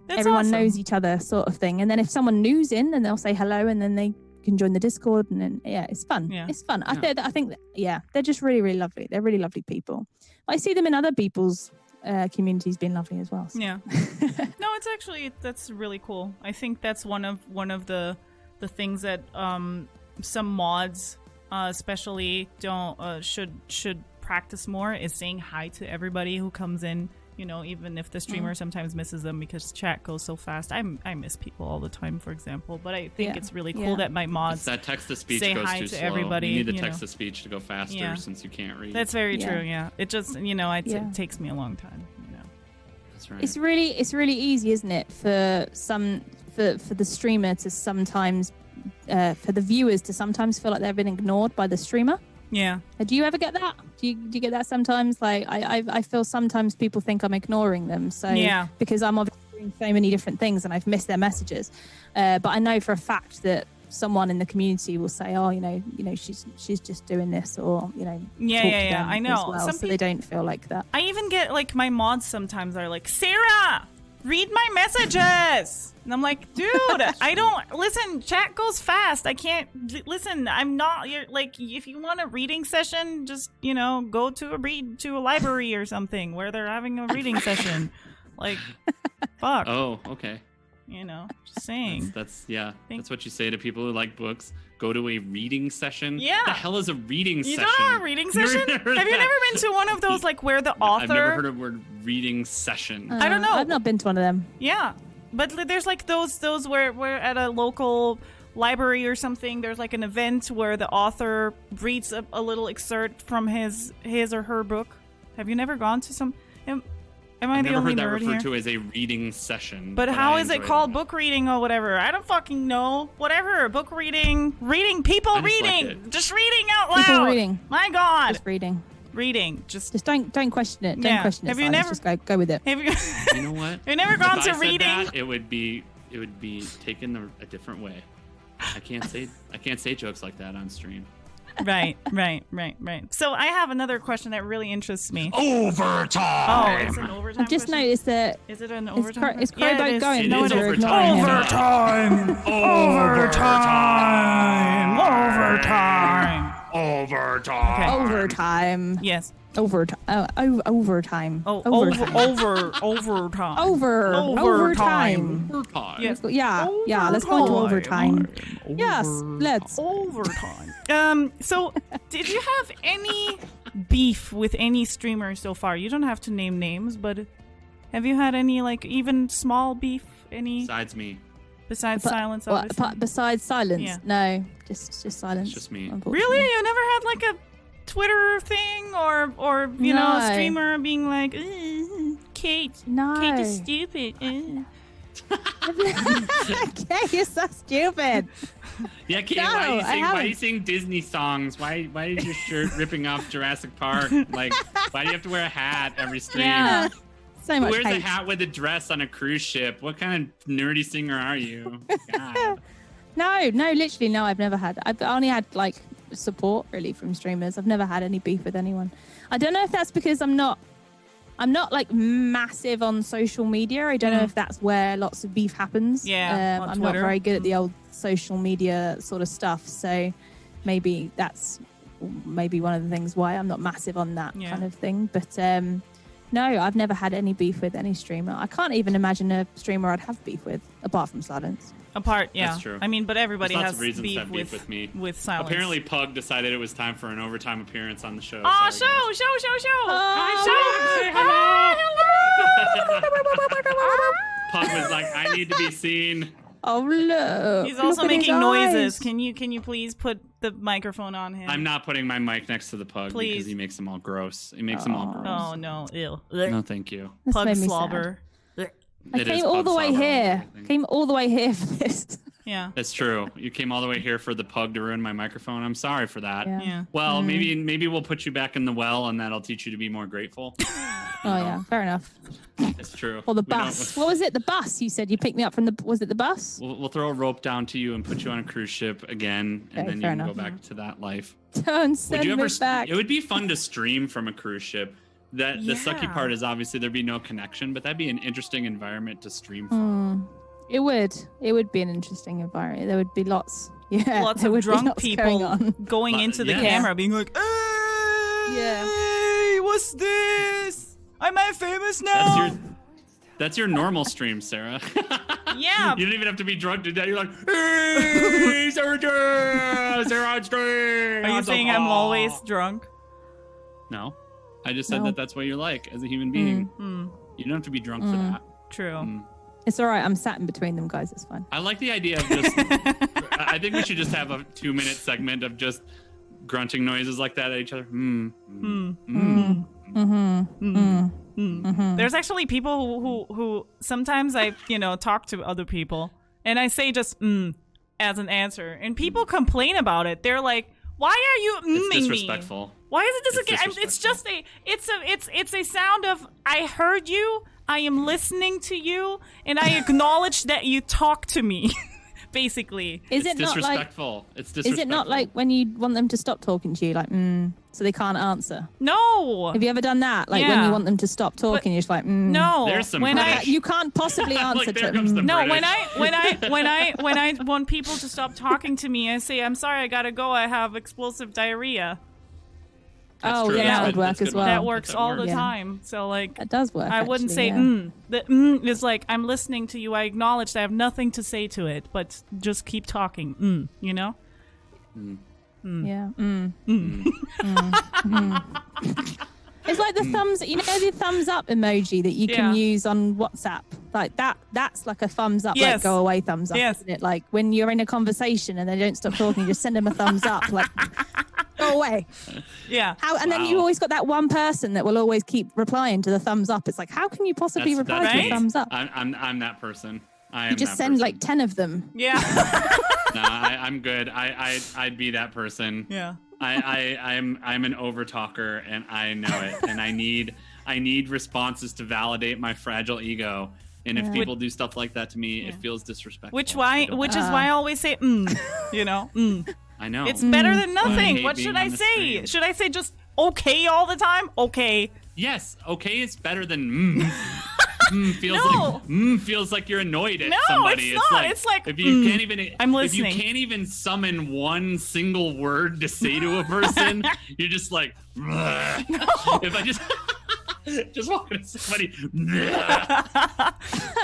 everyone awesome. knows each other sort of thing. And then if someone new's in, then they'll say hello, and then they can join the Discord, and then it's fun. It's fun. I think they're just really, really lovely. They're really lovely people. I see them in other people's communities being lovely as well. So. Yeah. No, it's actually, that's really cool. I think that's one of the things that some mods especially should practice more, is saying hi to everybody who comes in. You know, even if the streamer sometimes misses them because chat goes so fast. I miss people all the time, for example. But I think it's really cool that my mods It's that text-to-speech say goes hi too to slow. everybody. You need the text-to-speech to go faster Yeah. since you can't read. That's very true. Yeah, it just it takes me a long time. You know, That's right. It's really easy, isn't it, for the streamer to sometimes, for the viewers to sometimes feel like they've been ignored by the streamer. yeah. Do you ever get that? Do you get that sometimes? Like I feel sometimes people think I'm ignoring them. So because I'm obviously doing so many different things and I've missed their messages. But I know for a fact that someone in the community will say, "Oh, you know, she's just doing this," or talk to them I know. as well, Some so they don't feel like that. I even get like my mods sometimes are like, Sarah, read my messages. And I'm like, dude, I don't listen. Chat goes fast. I can't listen. I'm not. You're like, if you want a reading session, just go to a library or something where they're having a reading session. Like, fuck. Oh, okay. Just saying. That's what you say to people who like books. Go to a reading session. Yeah. The hell is a reading session? You don't know a reading session? Have you never been to one of those like where the author? I've never heard of the word reading session. I don't know. I've not been to one of them. Yeah, but there's like those where we're at a local library or something. There's like an event where the author reads a little excerpt from his or her book. Have you never gone to some? Am I I've the never only heard that nerd referred here? to as a reading session. But how I is it enjoy called? them. Book reading or whatever? I don't fucking know. Whatever. Book reading. People I just like reading. it. Just reading out loud. People reading. My God. Just reading. Reading. Just don't question it. Don't Yeah. question it. Have you Silas. never- Just go with it? have you You know what? You've never gone If to I said reading? that, it would be taken a different way. I can't say jokes like that on stream. Right. So I have another question that really interests me. Overtime. Oh, it's an overtime I've just question? noticed that Is it an overtime? is question? Crowboat it is. going? It No, is you're overtime. ignoring him. Okay. Overtime. Yes. Overtime. Overtime. Oh, Overtime. overtime. Overtime. Overtime. Yes. Yeah. Let's go into overtime. Yes, let's. Overtime. So, did you have any beef with any streamer so far? You don't have to name names, but have you had any, like, even small beef? Any Besides me. besides silence? Obviously? Besides silence? Yeah. No, just silence. It's just me. unfortunately. Really? You never had like a Twitter thing or you know, a No. streamer being like, Kate, No. Kate is stupid. Okay, you're so stupid. Yeah, Kate, No, why I do you haven't. sing Disney songs? Why is your shirt ripping off Jurassic Park? Like, why do you have to wear a hat every stream? Yeah. So Who much wears a hate. hat with a dress on a cruise ship? What kind of nerdy singer are you? God. No, literally, no. I've never had. I've only had like support really from streamers. I've never had any beef with anyone. I don't know if that's because I'm not like massive on social media. I don't know if that's where lots of beef happens. Yeah, on I'm not Twitter. very good at the old social media sort of stuff. So maybe that's one of the things why I'm not massive on that Yeah. kind of thing. But no, I've never had any beef with any streamer. I can't even imagine a streamer I'd have beef with apart from silence. Apart, yeah. That's true. I mean, but everybody There's lots has of reasons to beef have beef with me. with silence. Apparently, Pug decided it was time for an overtime appearance on the show. Oh, Sorry, guys. show! Pug was like, I need to be seen. Oh look! He's also Look at his making noises. eyes. Can you please put the microphone on him? I'm not putting my mic next to the pug Please. because he makes them all gross. He makes them all gross. Oh no, ew. No, thank you. This Pug made me sad. slobber. I It came is all pug the way slobber, here. I think. Came all the way here for this. Yeah. That's true. You came all the way here for the pug to ruin my microphone. I'm sorry for that. Yeah. Yeah. Well, maybe we'll put you back in the well, and that'll teach you to be more grateful. Oh yeah, fair enough. It's true. Or the We don't- bus. What was it? The bus? You said you picked me up from the. Was it the bus? We'll throw a rope down to you and put you on a cruise ship again, and Okay, then you fair can enough. go back to that life. Don't send me back. It would be fun to stream from a cruise ship. The sucky Yeah. part is obviously there'd be no connection, but that'd be an interesting environment to stream from. It would. It would be an interesting environment. There would be lots. Yeah. Lots there of would be drunk lots people going on. going into the yeah. camera being like, hey, Yeah. what's this? Am I famous now? That's your normal stream, Sarah. Yeah. You don't even have to be drunk to death. You're like, hey, Sarah on stream. Are you saying I'm always drunk? No. I just said No. that's what you're like as a human being. You don't have to be drunk for that. True. It's all right. I'm sat in between them, guys. It's fine. I like the idea of just. I think we should just have a 2-minute segment of just grunting noises like that at each other. There's actually people who sometimes I talk to other people and I say just as an answer, and people complain about it. They're like, "Why are you It's me? disrespectful. Why is it It's disrespectful? It's just it's a sound of I heard you, I am listening to you, and I acknowledge that you talk to me." Basically, Is It's it not like? disrespectful. It's disrespectful. Is it not like when you want them to stop talking to you, like so they can't answer? no, Have you ever done that? Like when Yeah. you want them to stop talking, you're just like, no. There's some when I British- You can't possibly answer Like, there to. comes the No, British. when I want people to stop talking to me, I say, "I'm sorry, I gotta go. I have explosive diarrhea." That's Oh, true. yeah, That's that would good. work That's as good. well. That works That all the works. Yeah. time. So like, That does work. I wouldn't say actually, yeah. The is like I'm listening to you. I acknowledge that I have nothing to say to it, but just keep talking. You know? Yeah. It's like the thumbs, the thumbs up emoji that you can Yeah. use on WhatsApp. Like that's like a thumbs up, Yes. like go away thumbs up, Yes. isn't it? Like when you're in a conversation and they don't stop talking, you just send them a thumbs up, like go away. Yeah. And then you Wow. always got that one person that will always keep replying to the thumbs up. It's like, how can you possibly reply to right. a thumbs up? I'm that person. I am You just that send person. like 10 of them. Yeah. Nah, I'm good. I'd be that person. Yeah. I'm an over talker, and I know it. And I need responses to validate my fragile ego. And if people do stuff like that to me, it feels disrespectful. Which is why I always say I know It's better than I nothing. hate What being should on I the say? stream. Should I say just okay all the time? Okay. Yes, okay is better than feels like you're annoyed at No, somebody. it's not. It's like, if you can't even I'm if you listening. can't even summon one single word to say to a person, you're just like if I just walk into somebody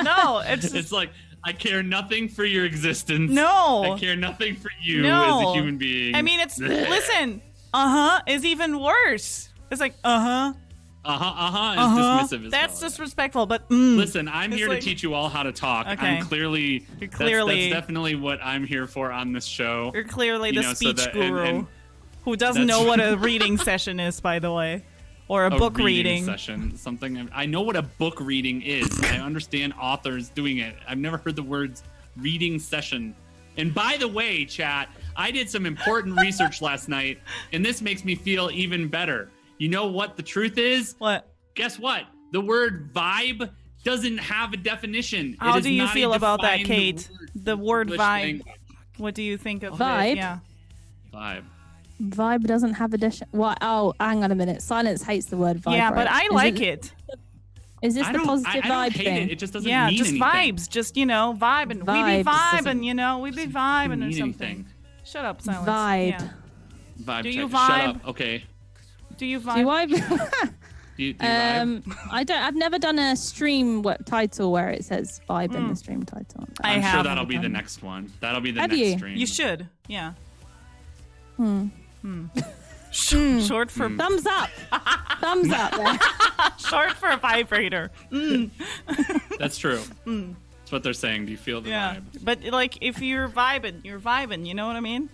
No, it's it's like I care nothing for your existence. No. I care nothing for you No. as a human being. I mean, it's listen. Is even worse. It's like is dismissive as That's well. disrespectful. But Listen, I'm It's here like- to teach you all how to talk. Okay. I'm clearly, You're clearly- that's definitely what I'm here for on this show. you're clearly You the know, so speech that- guru and who doesn't that's- know what a reading session is, by the way, or a book reading. session. Something I know what a book reading is. I understand authors doing it. I've never heard the words reading session. And by the way, chat, I did some important research last night, and this makes me feel even better. You know what the truth is? What? Guess what? The word vibe doesn't have a definition. How It is do you not a feel about that, defined Kate? The word English vibe. language. What do you think of Vibe? it? Yeah. Vibe. Vibe doesn't have a dish. What? Oh, hang on a minute. Silence hates the word vibe. Yeah, but right? I like it. Is this I the don't, positive I don't vibe hate thing? it. It just doesn't Yeah, mean just anything. vibes. Just, vibing. We be Vibes vibing, doesn't we be vibing or mean something. anything. Shut up, Silence. Vibe. Yeah. Vibe Do check. you Shut vibe? up. Okay. Do you vibe? Do I? Do you vibe? I don't. I've never done a stream title where it says vibe in the stream title. I I'm sure have. that'll be the next one. That'll be the Have next you? stream. You should. Yeah. Short for Thumbs up. Thumbs up. There. short for vibrator. That's true. That's what they're saying. Do you feel the Yeah, vibe? but like if you're vibing, you're vibing. You know what I mean?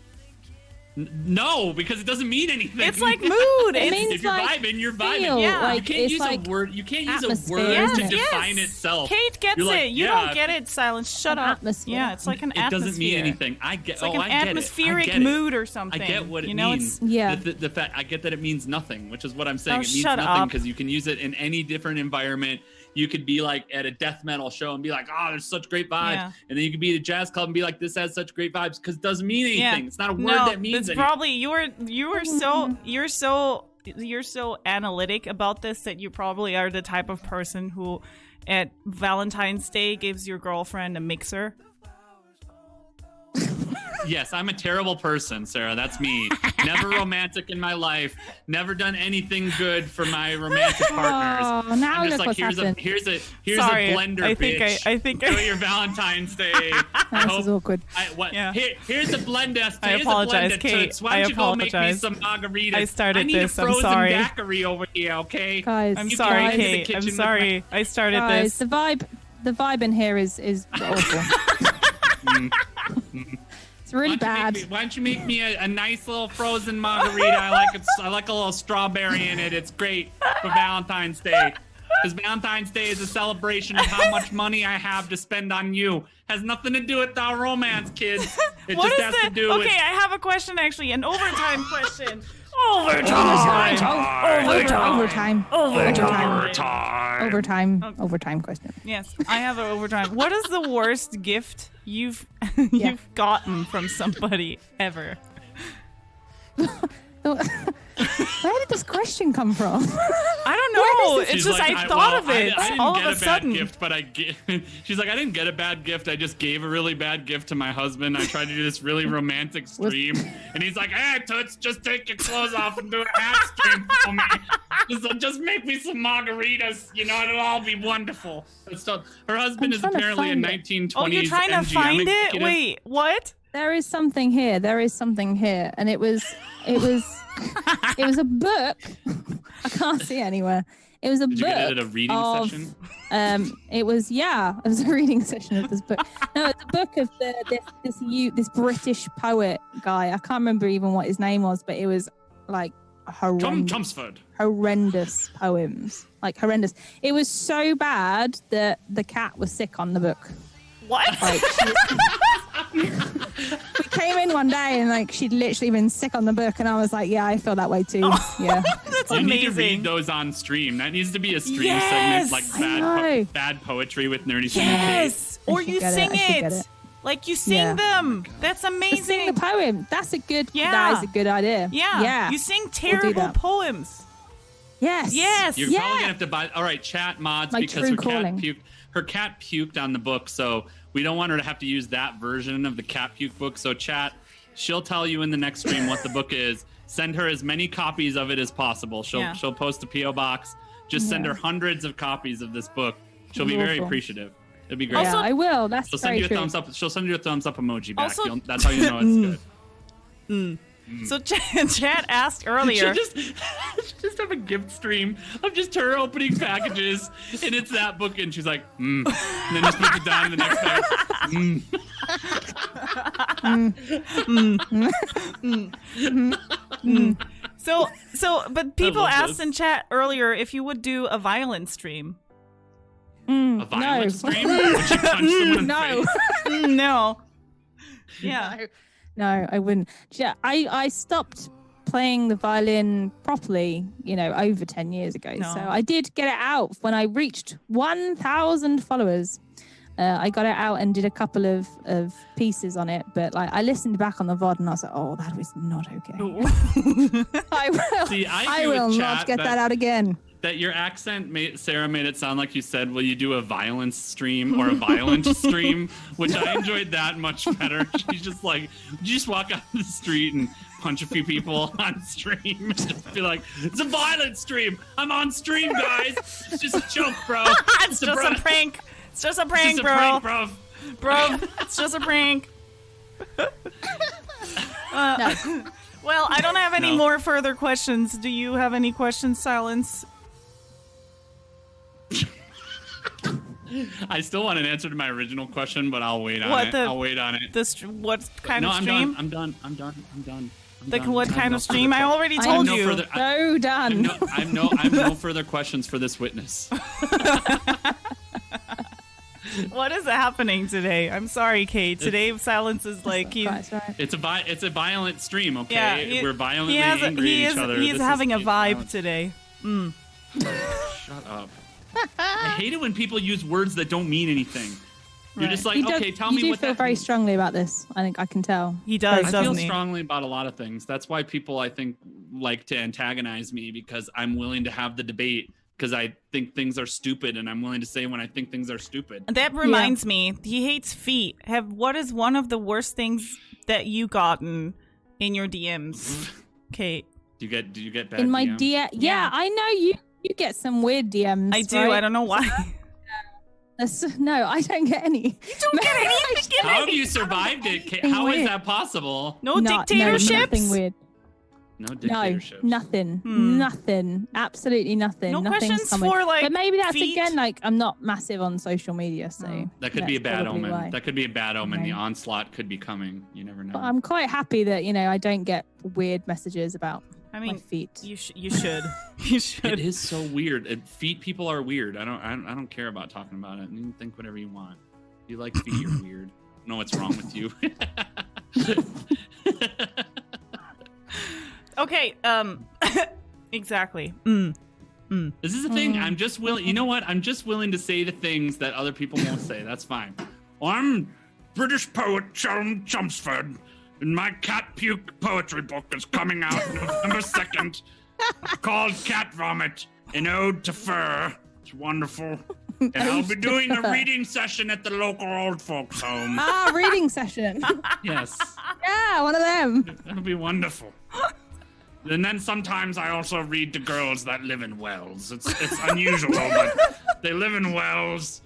No, because it doesn't mean anything. It's like mood. It means if you're like vibing, you're vibing. feel, Yeah. like You can't it's use like a word. You can't use a atmosphere, word to isn't it? define itself. Kate gets You're like, it. You yeah, don't get it, Silence. Shut An up. atmosphere. Yeah, it's like an It atmosphere. doesn't mean anything. I get. It's like oh, an I get atmospheric it. I get mood it. or something. I get what it you know, means. It's, Yeah. The fact I get that it means nothing, which is what I'm saying. Oh, It means shut nothing up. because you can use it in any different environment. You could be like at a death metal show and be like, "Oh, there's such great vibes," Yeah. and then you could be at a jazz club and be like, "This has such great vibes," because it doesn't mean anything. yeah. It's not a word no, that means it's anything. probably you're so analytic about this that you probably are the type of person who at Valentine's Day gives your girlfriend a mixer. Yes, I'm a terrible person, Sarah. That's me. Never romantic in my life. Never done anything good for my romantic partners. Oh, now I'm just look like, what's happened. here's a Sorry, blender, I think bitch. I think Enjoy your Valentine's Day. I This is hope. awkward. Here's a blender. I Here's apologize, a blender, Kate. Toots. Why I don't you go make me apologize. some margaritas? I started I need this. a I'm frozen sorry. daiquiri over here, okay? Guys, I'm You sorry, guys in the Kate. kitchen I'm with sorry. I started Guys, this. the vibe in here is awful. It's really bad. Why don't you make me a nice little frozen margarita? I like a little strawberry in it. It's great for Valentine's Day. Because Valentine's Day is a celebration of how much money I have to spend on you. Has nothing to do with our romance, kids. It What just is has the? to do with. Okay, I have a question actually, an overtime question. Overtime question. Yes, I have an overtime. What is the worst gift you've gotten from somebody ever? Where did this question come from? I don't know. It's She's just like, I thought of it I didn't all get of a sudden. bad gift, but she's like, I didn't get a bad gift. I just gave a really bad gift to my husband. I tried to do this really romantic stream, and he's like, "Hey, Toots, just take your clothes off and do a hat stream for me. Just make me some margaritas. You know, it'll all be wonderful." So her husband is trying to apparently a find it. 1920s Oh, you're trying to MGM find it? executive. Wait, what? There is something here. And it was a book. I can't see anywhere. It was a Did you book get it at a reading of, session? it was a reading session of this book. No, it's a book of this British poet guy. I can't remember even what his name was, but it was like horrendous. Chelmsford. Horrendous poems, like horrendous. It was so bad that the cat was sick on the book. What? Like, we came in one day and like she'd literally been sick on the book, and I was like, yeah, I feel that way too. Yeah. That's You need to read amazing. those on stream. That needs to be a stream Yes! segment, like I know. bad poetry with Nerdy Singer Yes, or should you get it, sing I should get it. it. Like you sing Yeah. them. That's Sing amazing. the poem. That's a good. Yeah. That is a good idea. Yeah. Yeah. You sing do terrible that. poems. Yes. Yes. You're Yeah. probably gonna have to buy. All right, chat mods, My because true her calling. cat puked on the book, so we don't want her to have to use that version of the cat puke book. So chat, she'll tell you in the next stream what the book is. Send her as many copies of it as possible. She'll post a PO box. Just send her hundreds of copies of this book. She'll be very Awful. appreciative. It'd be great. Yeah, I will. That's She'll send very you a true. thumbs up. She'll send you a thumbs up emoji back. Also- That's how you know it's good. So Chad asked earlier. Just have a gift stream of just her opening packages, and it's that book, and she's like, and then just puts it down in the next pack. But people love asked this. in chat earlier if you would do a violent stream. A violent stream? Would she punch someone in the No. face? No. Yeah. No, I wouldn't. Yeah, I stopped playing the violin properly, over 10 years ago. No. So I did get it out when I reached 1,000 followers. I got it out and did a couple of pieces on it, but like I listened back on the VOD and I was like, oh, that was not okay. I will, See, I I agree will with not chat get that out again. That your accent, Sarah, made it sound like you said, will you do a violence stream or a violent stream? Which I enjoyed that much better. She's just like, you just walk out the street and punch a few people on stream and just be like, it's a violent stream. I'm on stream, guys. It's just a joke, bro. It's just a prank. It's just a It's prank, just a bro. prank, bro. Bro, it's just a prank. Well, I don't have any No. more further questions. Do you have any questions, Silence? I still want an answer to my original question, but I'll wait on What it. the- I'll wait on it. What kind No, of I'm stream? done. I'm done. Like what I have kind no of stream? further I already que- told I have you. No further, So done. I have no further questions for this witness. What is happening today? I'm sorry, Kate. Today silence is like he. That's right. It's a violent stream, okay? Yeah, We're violently angry at each other. He's This having a is vibe violence. today. Shut up. I hate it when people use words that don't mean anything. You're Right. just like, You do- okay, tell you me do what feel that very means. strongly about this. I think I can tell. He does, I feel doesn't he? strongly about a lot of things. That's why people, I think, like to antagonize me, because I'm willing to have the debate, because I think things are stupid, and I'm willing to say when I think things are stupid. That reminds me, he hates feet. What is one of the worst things that you gotten in your DMs, Kate? Do you get bad In my DMs? DM, yeah, I know you get some weird DMs. I do. right? I don't know why. No, I don't get any. You don't get anything. How have you survived it? Kate? Anything How is weird. that possible? No No, dictatorships. nothing weird. No dictatorships. No, nothing. Nothing. Absolutely nothing. No Nothing's questions coming. for, like, But maybe that's feet? again like I'm not massive on social media, so That could be a that's bad probably omen. why. That could be a bad omen. The Okay. onslaught could be coming. You never know. But I'm quite happy that I don't get weird messages about I my mean, feet. you should. You should. It is so weird. Feet people are weird. I don't care about talking about it. You can think whatever you want. If you like feet, you're weird. I don't know what's wrong with you. Okay. Exactly. This is the thing. I'm just willing. You know what? I'm just willing to say the things that other people won't say. That's fine. I'm British poet Sheldon Chelmsford, and my cat puke poetry book is coming out November 2nd. It's called Cat Vomit, an ode to fur. It's wonderful. And I'll be doing a reading session at the local old folks' home. Reading session. Yes, Yeah, one of them. that'll be wonderful. And then sometimes I also read to girls that live in wells. It's unusual, but they live in wells,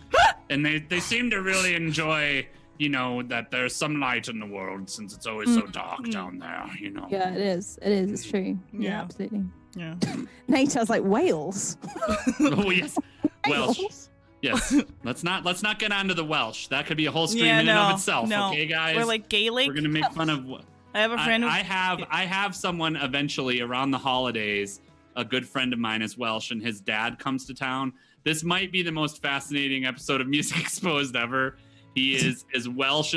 and they seem to really enjoy, that there's some light in the world, since it's always so dark down there, Yeah, it is. It is. It's true. Yeah, Yeah. absolutely. Yeah. Nature's like Wales. Oh yes, Welsh. Wales. Yes. Let's not get onto the Welsh. That could be a whole stream Yeah. in No. and of itself. No. Okay, guys. We're like Gaelic. We're gonna make fun of. I have a friend. who- I have someone eventually around the holidays, a good friend of mine is Welsh, and his dad comes to town. This might be the most fascinating episode of Music Exposed ever. He is as Welsh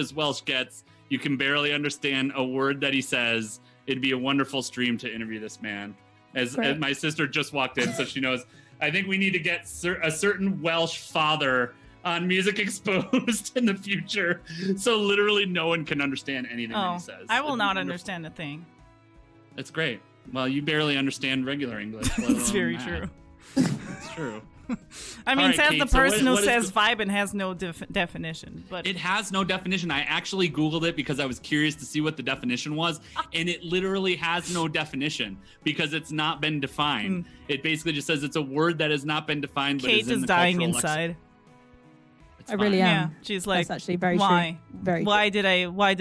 gets. You can barely understand a word that he says. It'd be a wonderful stream to interview this man. As my sister just walked in, so she knows. I think we need to get a certain Welsh father on Music Exposed in the future, so literally no one can understand anything that he says. I will It'd be not wonderful. understand a thing. It's great. Well, you barely understand regular English. let It's alone very that. true. It's true. I mean, right, says Kate, the so person what who is says the- vibe and has no definition. But It has no definition. I actually Googled it because I was curious to see what the definition was, and it literally has no definition because it's not been defined. It basically just says it's a word that has not been defined. But Kate is in is the dying cultural inside. It's I really fine. am. Yeah, she's like, That's actually very why? true. Very Why did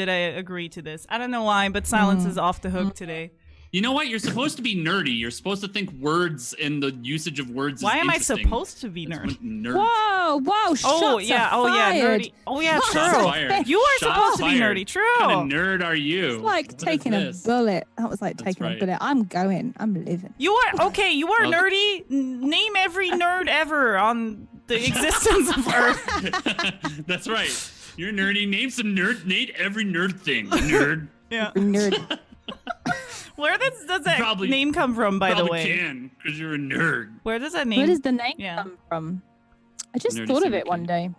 I agree to this? I don't know why, but silence is off the hook today. You know what? You're supposed to be nerdy. You're supposed to think words and the usage of words. Why is am I interesting. supposed to be That's nerdy? what nerds. Whoa, whoa, Oh shots yeah, are fired. nerdy. Oh yeah, Shots Shots true. fired. You are Shots supposed to be fired. nerdy. True. What kind of nerd are you? It's like What is taking a this? bullet. That was like That's taking right. a bullet. I'm going. I'm living. You are okay. You are Well- nerdy. Name every nerd ever on the existence of Earth. That's right. You're nerdy. Name some nerd. Name every nerd thing. Nerd. Yeah. Nerd. Where does that Probably- name come from? By the Probably way, can because you're a nerd. where does that name? Where does the name Yeah. come from? I just Nerdy thought of Singer it one Kayt. day.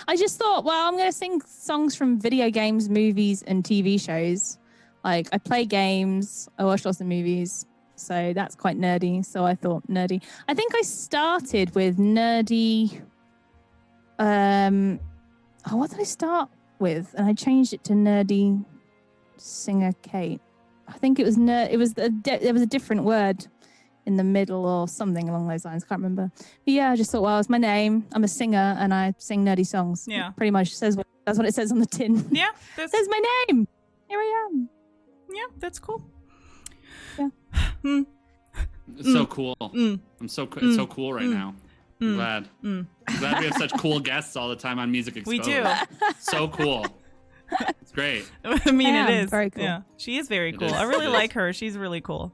I just thought, well, I'm going to sing songs from video games, movies, and TV shows. Like, I play games, I watch lots of movies, so that's quite nerdy. So I thought nerdy. I think I started with nerdy. What did I start with? And I changed it to Nerdy Singer Kate. I think it was there was a different word in the middle or something along those lines. Can't remember. But yeah, I just thought, well, it's my name. I'm a singer and I sing nerdy songs. Yeah. It pretty much that's what it says on the tin. Yeah, It that's says my name. Here I am. that's cool. It's so cool. I'm so it's so cool right now. Glad. I'm glad we have such cool guests all the time on Music Exposed. We do. So cool. It's great. I mean, it is. Very cool. Yeah, she is very It cool. is. I really It is. like her. She's really cool.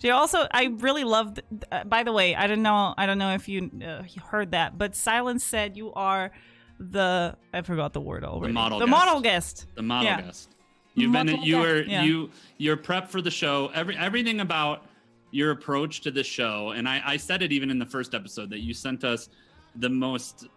I really loved, by the way, I don't know if you heard that, but Silence said you are I forgot the word already. The model guest. The model Yeah. guest. You're prepped for the show. Everything about your approach to the show, and I said it even in the first episode that you sent us the most.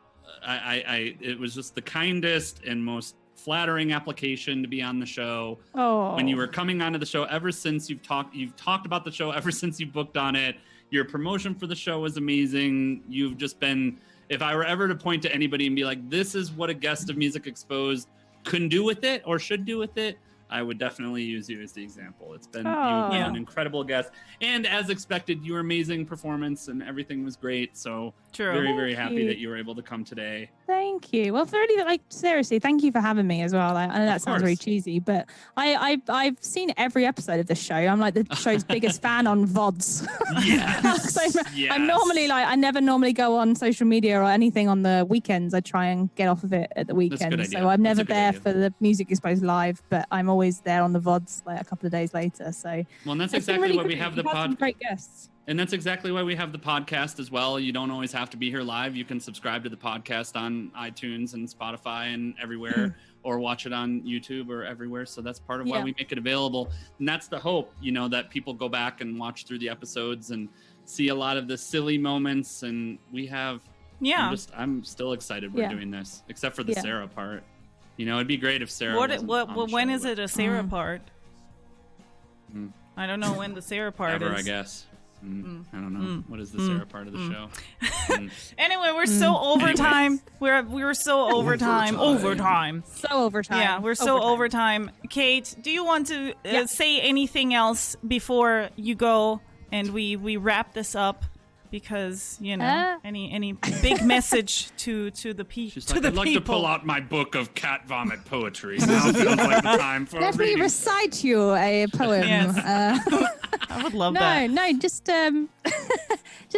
It was just the kindest and most flattering application to be on the show. Oh. When you were coming onto the show, ever since you've talked about the show, ever since you booked on it, your promotion for the show was amazing. You've just been, if I were ever to point to anybody and be like, this is what a guest of Music Exposed can do with it or should do with it, I would definitely use you as the example. It's been you've been an incredible guest, and as expected, your amazing performance and everything was great. So True. very, very Thank happy you. that you were able to come today. Thank you. Well, really, seriously, thank you for having me as well. I know that sounds very course. cheesy, but I've seen every episode of the show. I'm like the show's biggest fan on VODs. Yes. So I'm normally I never normally go on social media or anything on the weekends. I try and get off of it at the That's a good weekend. idea. So I'm That's never a good there idea. for the Music Exposed live, but I'm always there on the VODs like a couple of days later. So Well, and that's it's been exactly really why we great. have the You've had some pod. great guests. And that's exactly why we have the podcast as well. You don't always have to be here live. You can subscribe to the podcast on iTunes and Spotify and everywhere, or watch it on YouTube or everywhere. So that's part of why Yeah. we make it available. And that's the hope, that people go back and watch through the episodes and see a lot of the silly moments. And we have, Yeah. I'm still excited we're Yeah. doing this, except for the Yeah. Sarah part. It'd be great if Sarah wasn't on the When show, is but it a Sarah part? I don't know when the Sarah part ever, is. I guess. I don't know. What is the Sarah part of the show? Anyway, we're so overtime. We're so overtime. Overtime. So overtime. Yeah, we're so overtime. Kate, do you want to say anything else before you go and we wrap this up? Because any big message to the people. She's like, I'd like to pull out my book of cat vomit poetry. Now feels like the time for Let me reading. recite you a poem. Yes. I would love that. No, just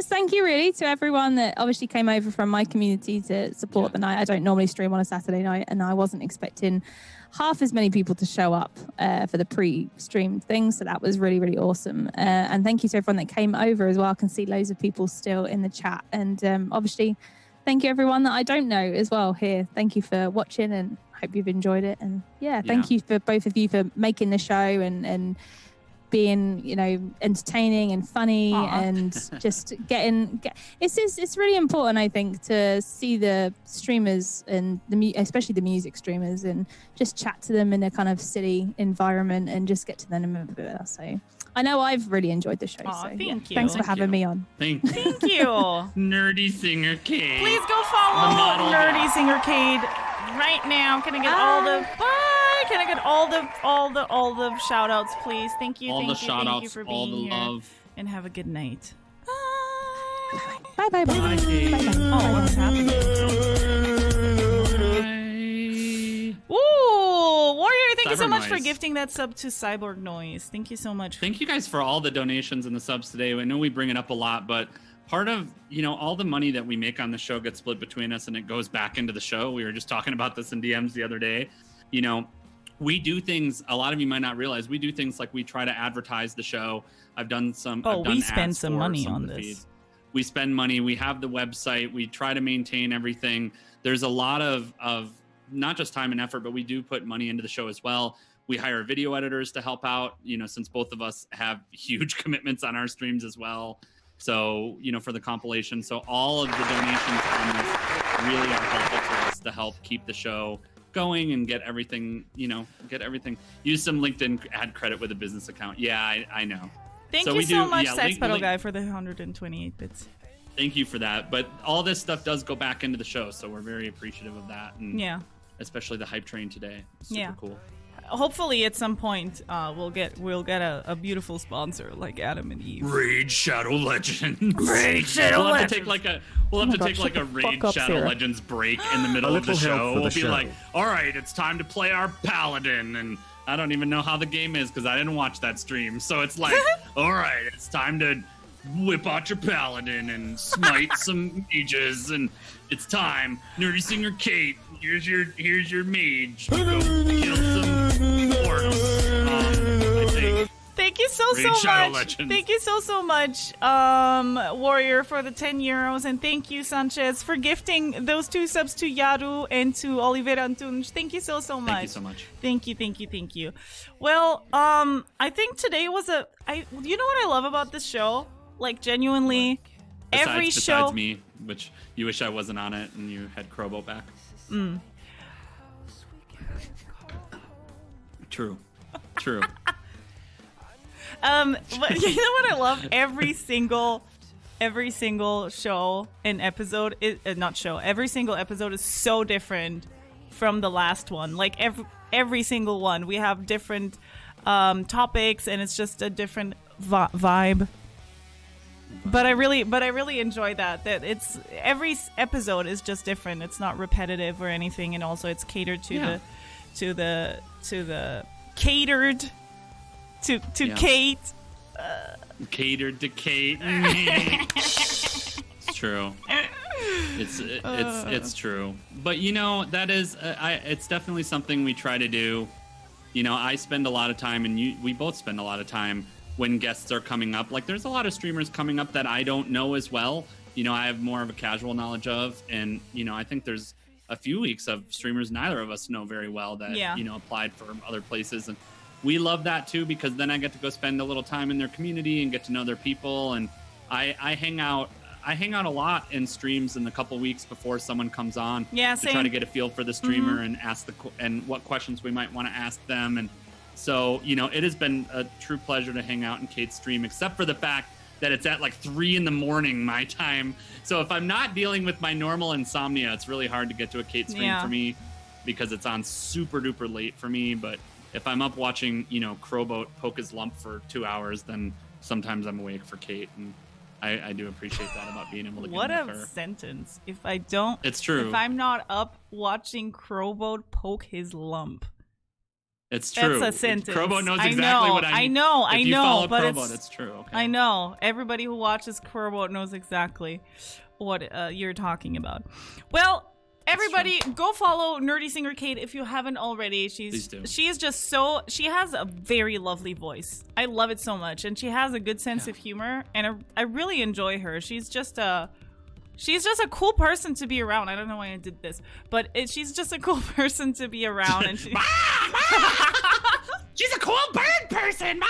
thank you really to everyone that obviously came over from my community to support the night. I don't normally stream on a Saturday night, and I wasn't expecting half as many people to show up for the pre-streamed thing, so that was really, really awesome. And thank you to everyone that came over as well. I can see loads of people still in the chat, and obviously thank you everyone that I don't know as well here. Thank you for watching, and hope you've enjoyed it. And thank you for both of you for making the show and being entertaining and funny. And just it's really important, I think, to see the streamers and especially the music streamers and just chat to them in a kind of silly environment and just get to know them a bit better. So I know I've really enjoyed the show. Aw, So thank you. thanks for Thank having you. me on. Thank you. Thank you. Nerdy Singer Kate. Please go The follow model NerdySingerKayt right now. Can I get all the bye? Can I get all the shout outs, please? Thank you. All the thank you, shout thank you outs, for all the being here. love. And have a good night. Bye. Bye bye bye. Bye, Kate. Oh, what's happening? Bye. Ooh, Warrior, thank you so Cyber much for Noise. gifting that sub to Cyborg Noise. Thank you so much. Thank you guys for all the donations and the subs today. I know we bring it up a lot, but part of, all the money that we make on the show gets split between us and it goes back into the show. We were just talking about this in DMs the other day. We do things, a lot of you might not realize, we do things like we try to advertise the show. I've done some. Oh, I've done we spend ads some for money some of on the this. feeds. We spend money. We have the website. We try to maintain everything. There's a lot of not just time and effort, but we do put money into the show as well. We hire video editors to help out, since both of us have huge commitments on our streams as well. So, for the compilation. So all of the donations on this really are helpful to us to help keep the show going and get everything, Use some LinkedIn ad credit with a business account. Yeah, I know. Thank So you we so do- much, yeah, Sex link- Pedal link- Guy, for the 128 bits. Thank you for that. But all this stuff does go back into the show, so we're very appreciative of that. And Yeah. especially the hype train today. Super Yeah. cool. Hopefully, at some point, we'll get a beautiful sponsor like Adam and Eve. Raid Shadow Legends. Raid Shadow We'll have Legends. to take like a Raid up, Shadow Sarah. Legends break in the middle of the little help show. for the We'll be show. like, all right, it's time to play our Paladin, and I don't even know how the game is because I didn't watch that stream. So it's like, all right, it's time to whip out your paladin and smite some mages, and it's time. NerdySingerKayt, here's your mage. Go kill some orcs. I think. Thank you so Shadow much. Legends. Thank you so much, Warrior, for the 10 euros, and thank you, Sanchez, for gifting those 2 subs to Yaru and to Oliveira Antunes. Thank you so much. Thank you so much. Thank you. Well, I think today was you know what I love about this show? Like, genuinely, Besides me, which you wish I wasn't on it and you had Crowbo back. True. But you know what I love? Every single show and episode every single episode is so different from the last one. Like every single one, we have different topics, and it's just a different vibe. But I really enjoy that it's every episode is just different. It's not repetitive or anything, and also it's catered to the catered to Kate. Catered to Kate. It's true. It's true. But you know, that is it's definitely something we try to do. You know, I spend a lot of time, and we both spend a lot of time when guests are coming up. Like, there's a lot of streamers coming up that I don't know as well. You know, I have more of a casual knowledge of, and you know, I think there's a few weeks of streamers neither of us know very well that you know, applied for other places, and we love that too, because then I get to go spend a little time in their community and get to know their people. And I hang out a lot in streams in the couple weeks before someone comes on. Yeah, to try to get a feel for the streamer and ask and what questions we might want to ask them. And so, you know, it has been a true pleasure to hang out in Kate's stream, except for the fact that it's at like 3 a.m. my time. So if I'm not dealing with my normal insomnia, it's really hard to get to a Kate stream for me, because it's on super duper late for me. But if I'm up watching, you know, Crowboat poke his lump for 2 hours, then sometimes I'm awake for Kate, and I do appreciate that about being able to get with her. What a sentence. If I don't... It's true. If I'm not up watching Crowboat poke his lump. It's true. That's a sentence. Crowboat knows exactly what I know. If you follow Crowboat, it's true. Okay. I know. Everybody who watches Crowboat knows exactly what you're talking about. Well... Everybody, go follow NerdySingerKayt if you haven't already. She is just she has a very lovely voice. I love it so much, and she has a good sense of humor, and I really enjoy her. She's just a cool person to be around. I don't know why I did this, but she's just a cool person to be around, and she's a cool bird person.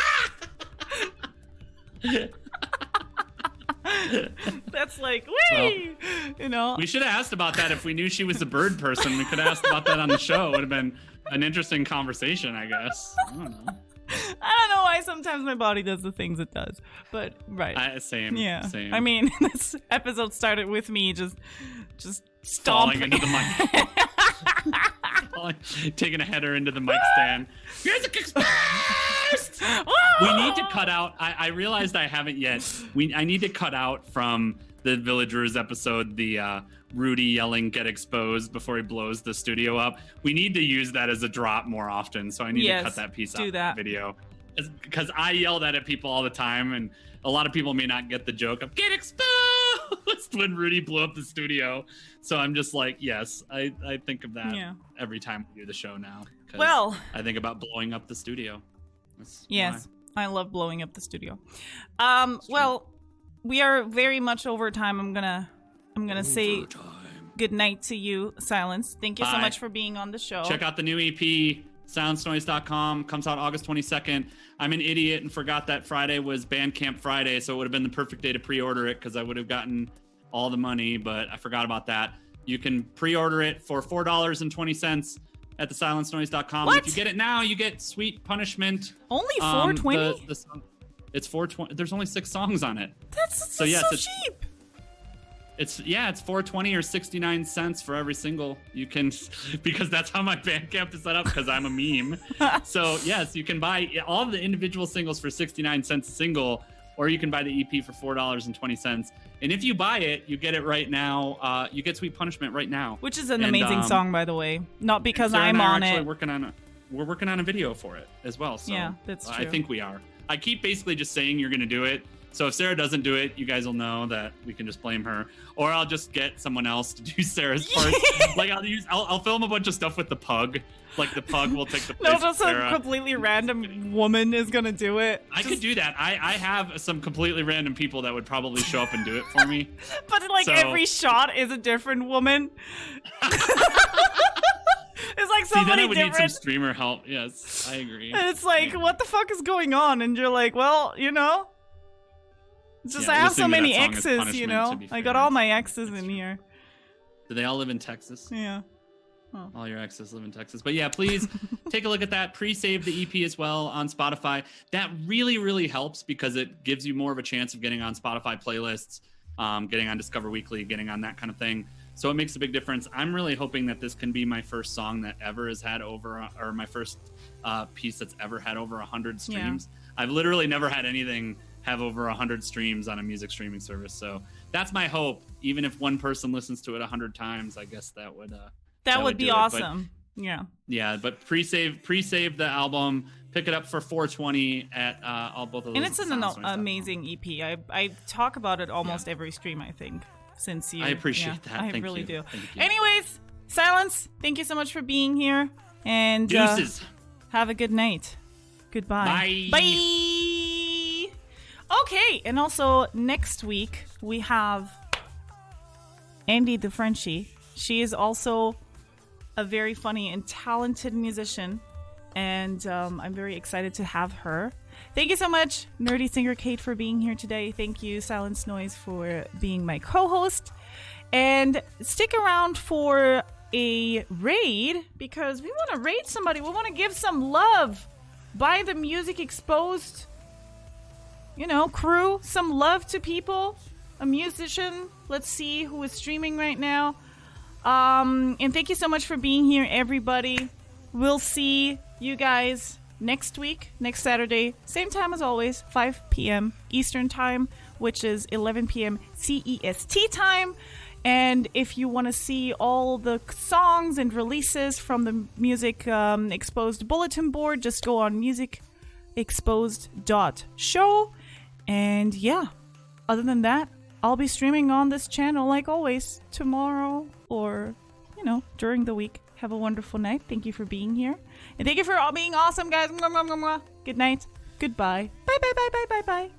That's like, whee! Well, you know. We should have asked about that if we knew she was a bird person. We could have asked about that on the show. It would have been an interesting conversation, I guess. I don't know. I don't know why sometimes my body does the things it does, but same. Yeah. Same. I mean, this episode started with me just stomping into the mic, taking a header into the mic stand. Music exposed. We need to cut out. I realized I haven't yet. I need to cut out from the Villagers episode the Rudy yelling "Get exposed" before he blows the studio up. We need to use that as a drop more often. So I need to cut that piece out of the video, because I yell that at people all the time, and a lot of people may not get the joke of "Get exposed" when Rudy blew up the studio. So I'm just like, yes, I think of that every time we do the show now. Well, I think about blowing up the studio. Yes, I love blowing up the studio. Well, we are very much over time. I'm gonna say good night to you, Silence. Thank you so much for being on the show. Check out the new EP, silenceNoise.com. Comes out August 22nd. I'm an idiot and forgot that Friday was Bandcamp Friday, so it would have been the perfect day to pre-order it, because I would have gotten all the money, but I forgot about that. You can pre-order it for $4.20 at the silencenoise.com. What? If you get it now, you get Sweet Punishment. Only $4.20? It's $4.20. There's only 6 songs on it. That's so cheap. It's $4.20 or 69 cents for every single. You can, because that's how my Bandcamp is set up, because I'm a meme. So yes, you can buy all the individual singles for 69 cents a single, or you can buy the EP for $4.20. And if you buy it, you get it right now. You get Sweet Punishment right now, which is an amazing song, by the way. Not because Sarah I'm on it. We're working on a video for it as well. So yeah, that's true. I think we are. I keep basically just saying you're going to do it, So if Sarah doesn't do it, you guys will know that we can just blame her, or I'll just get someone else to do Sarah's part. Like I'll film a bunch of stuff with the pug. Like the pug will take the place of just Sarah. a completely random woman is gonna do it. I could do that. I have some completely random people that would probably show up and do it for me. But like So- every shot is a different woman. It's like See, then somebody I would need some different. streamer help. Yes, I agree. And it's like, what the fuck is going on? And you're like, well, you know, it's just Yeah, I have so listening to many that song is exes, you punishment, know. to be I got fair. all my exes in here. Do they all live in Texas? Yeah. All your exes live in Texas. But yeah, please take a look at that. Pre-save the EP as well on Spotify. That really, really helps because it gives you more of a chance of getting on Spotify playlists, getting on Discover Weekly, getting on that kind of thing. So it makes a big difference. I'm really hoping that this can be my first song that ever has had over, or my first piece that's ever had over 100 streams. Yeah. I've literally never had anything have over 100 streams on a music streaming service. So that's my hope. Even if one person listens to it 100 times, I guess that would that would be awesome. Yeah, but pre-save the album, pick it up for $4.20 at both of those. And it's an amazing EP. I talk about it almost every stream, I think, since you. I appreciate that. I Thank really you. do. Thank you. Anyways, Silence, thank you so much for being here, and Deuces. have a good night. Goodbye. Bye. Bye. Okay, and also next week we have Andy the Frenchie. She is also a very funny and talented musician, and I'm very excited to have her. Thank you so much, NerdySingerKayt, for being here today. Thank you, Silence Noise, for being my co-host. And stick around for a raid, because we want to raid somebody. We want to give some love by the Music Exposed, crew. Some love to people. A musician. Let's see who is streaming right now. And thank you so much for being here, everybody. We'll see you guys next week, next Saturday, same time as always, 5 p.m. Eastern time, which is 11 p.m. CEST time. And if you want to see all the songs and releases from the Music Exposed bulletin board, just go on musicexposed.show. And yeah, other than that, I'll be streaming on this channel like always tomorrow or, during the week. Have a wonderful night. Thank you for being here. And thank you for all being awesome, guys. Mwah, mwah, mwah, mwah. Good night. Goodbye. Bye, bye, bye, bye, bye, bye.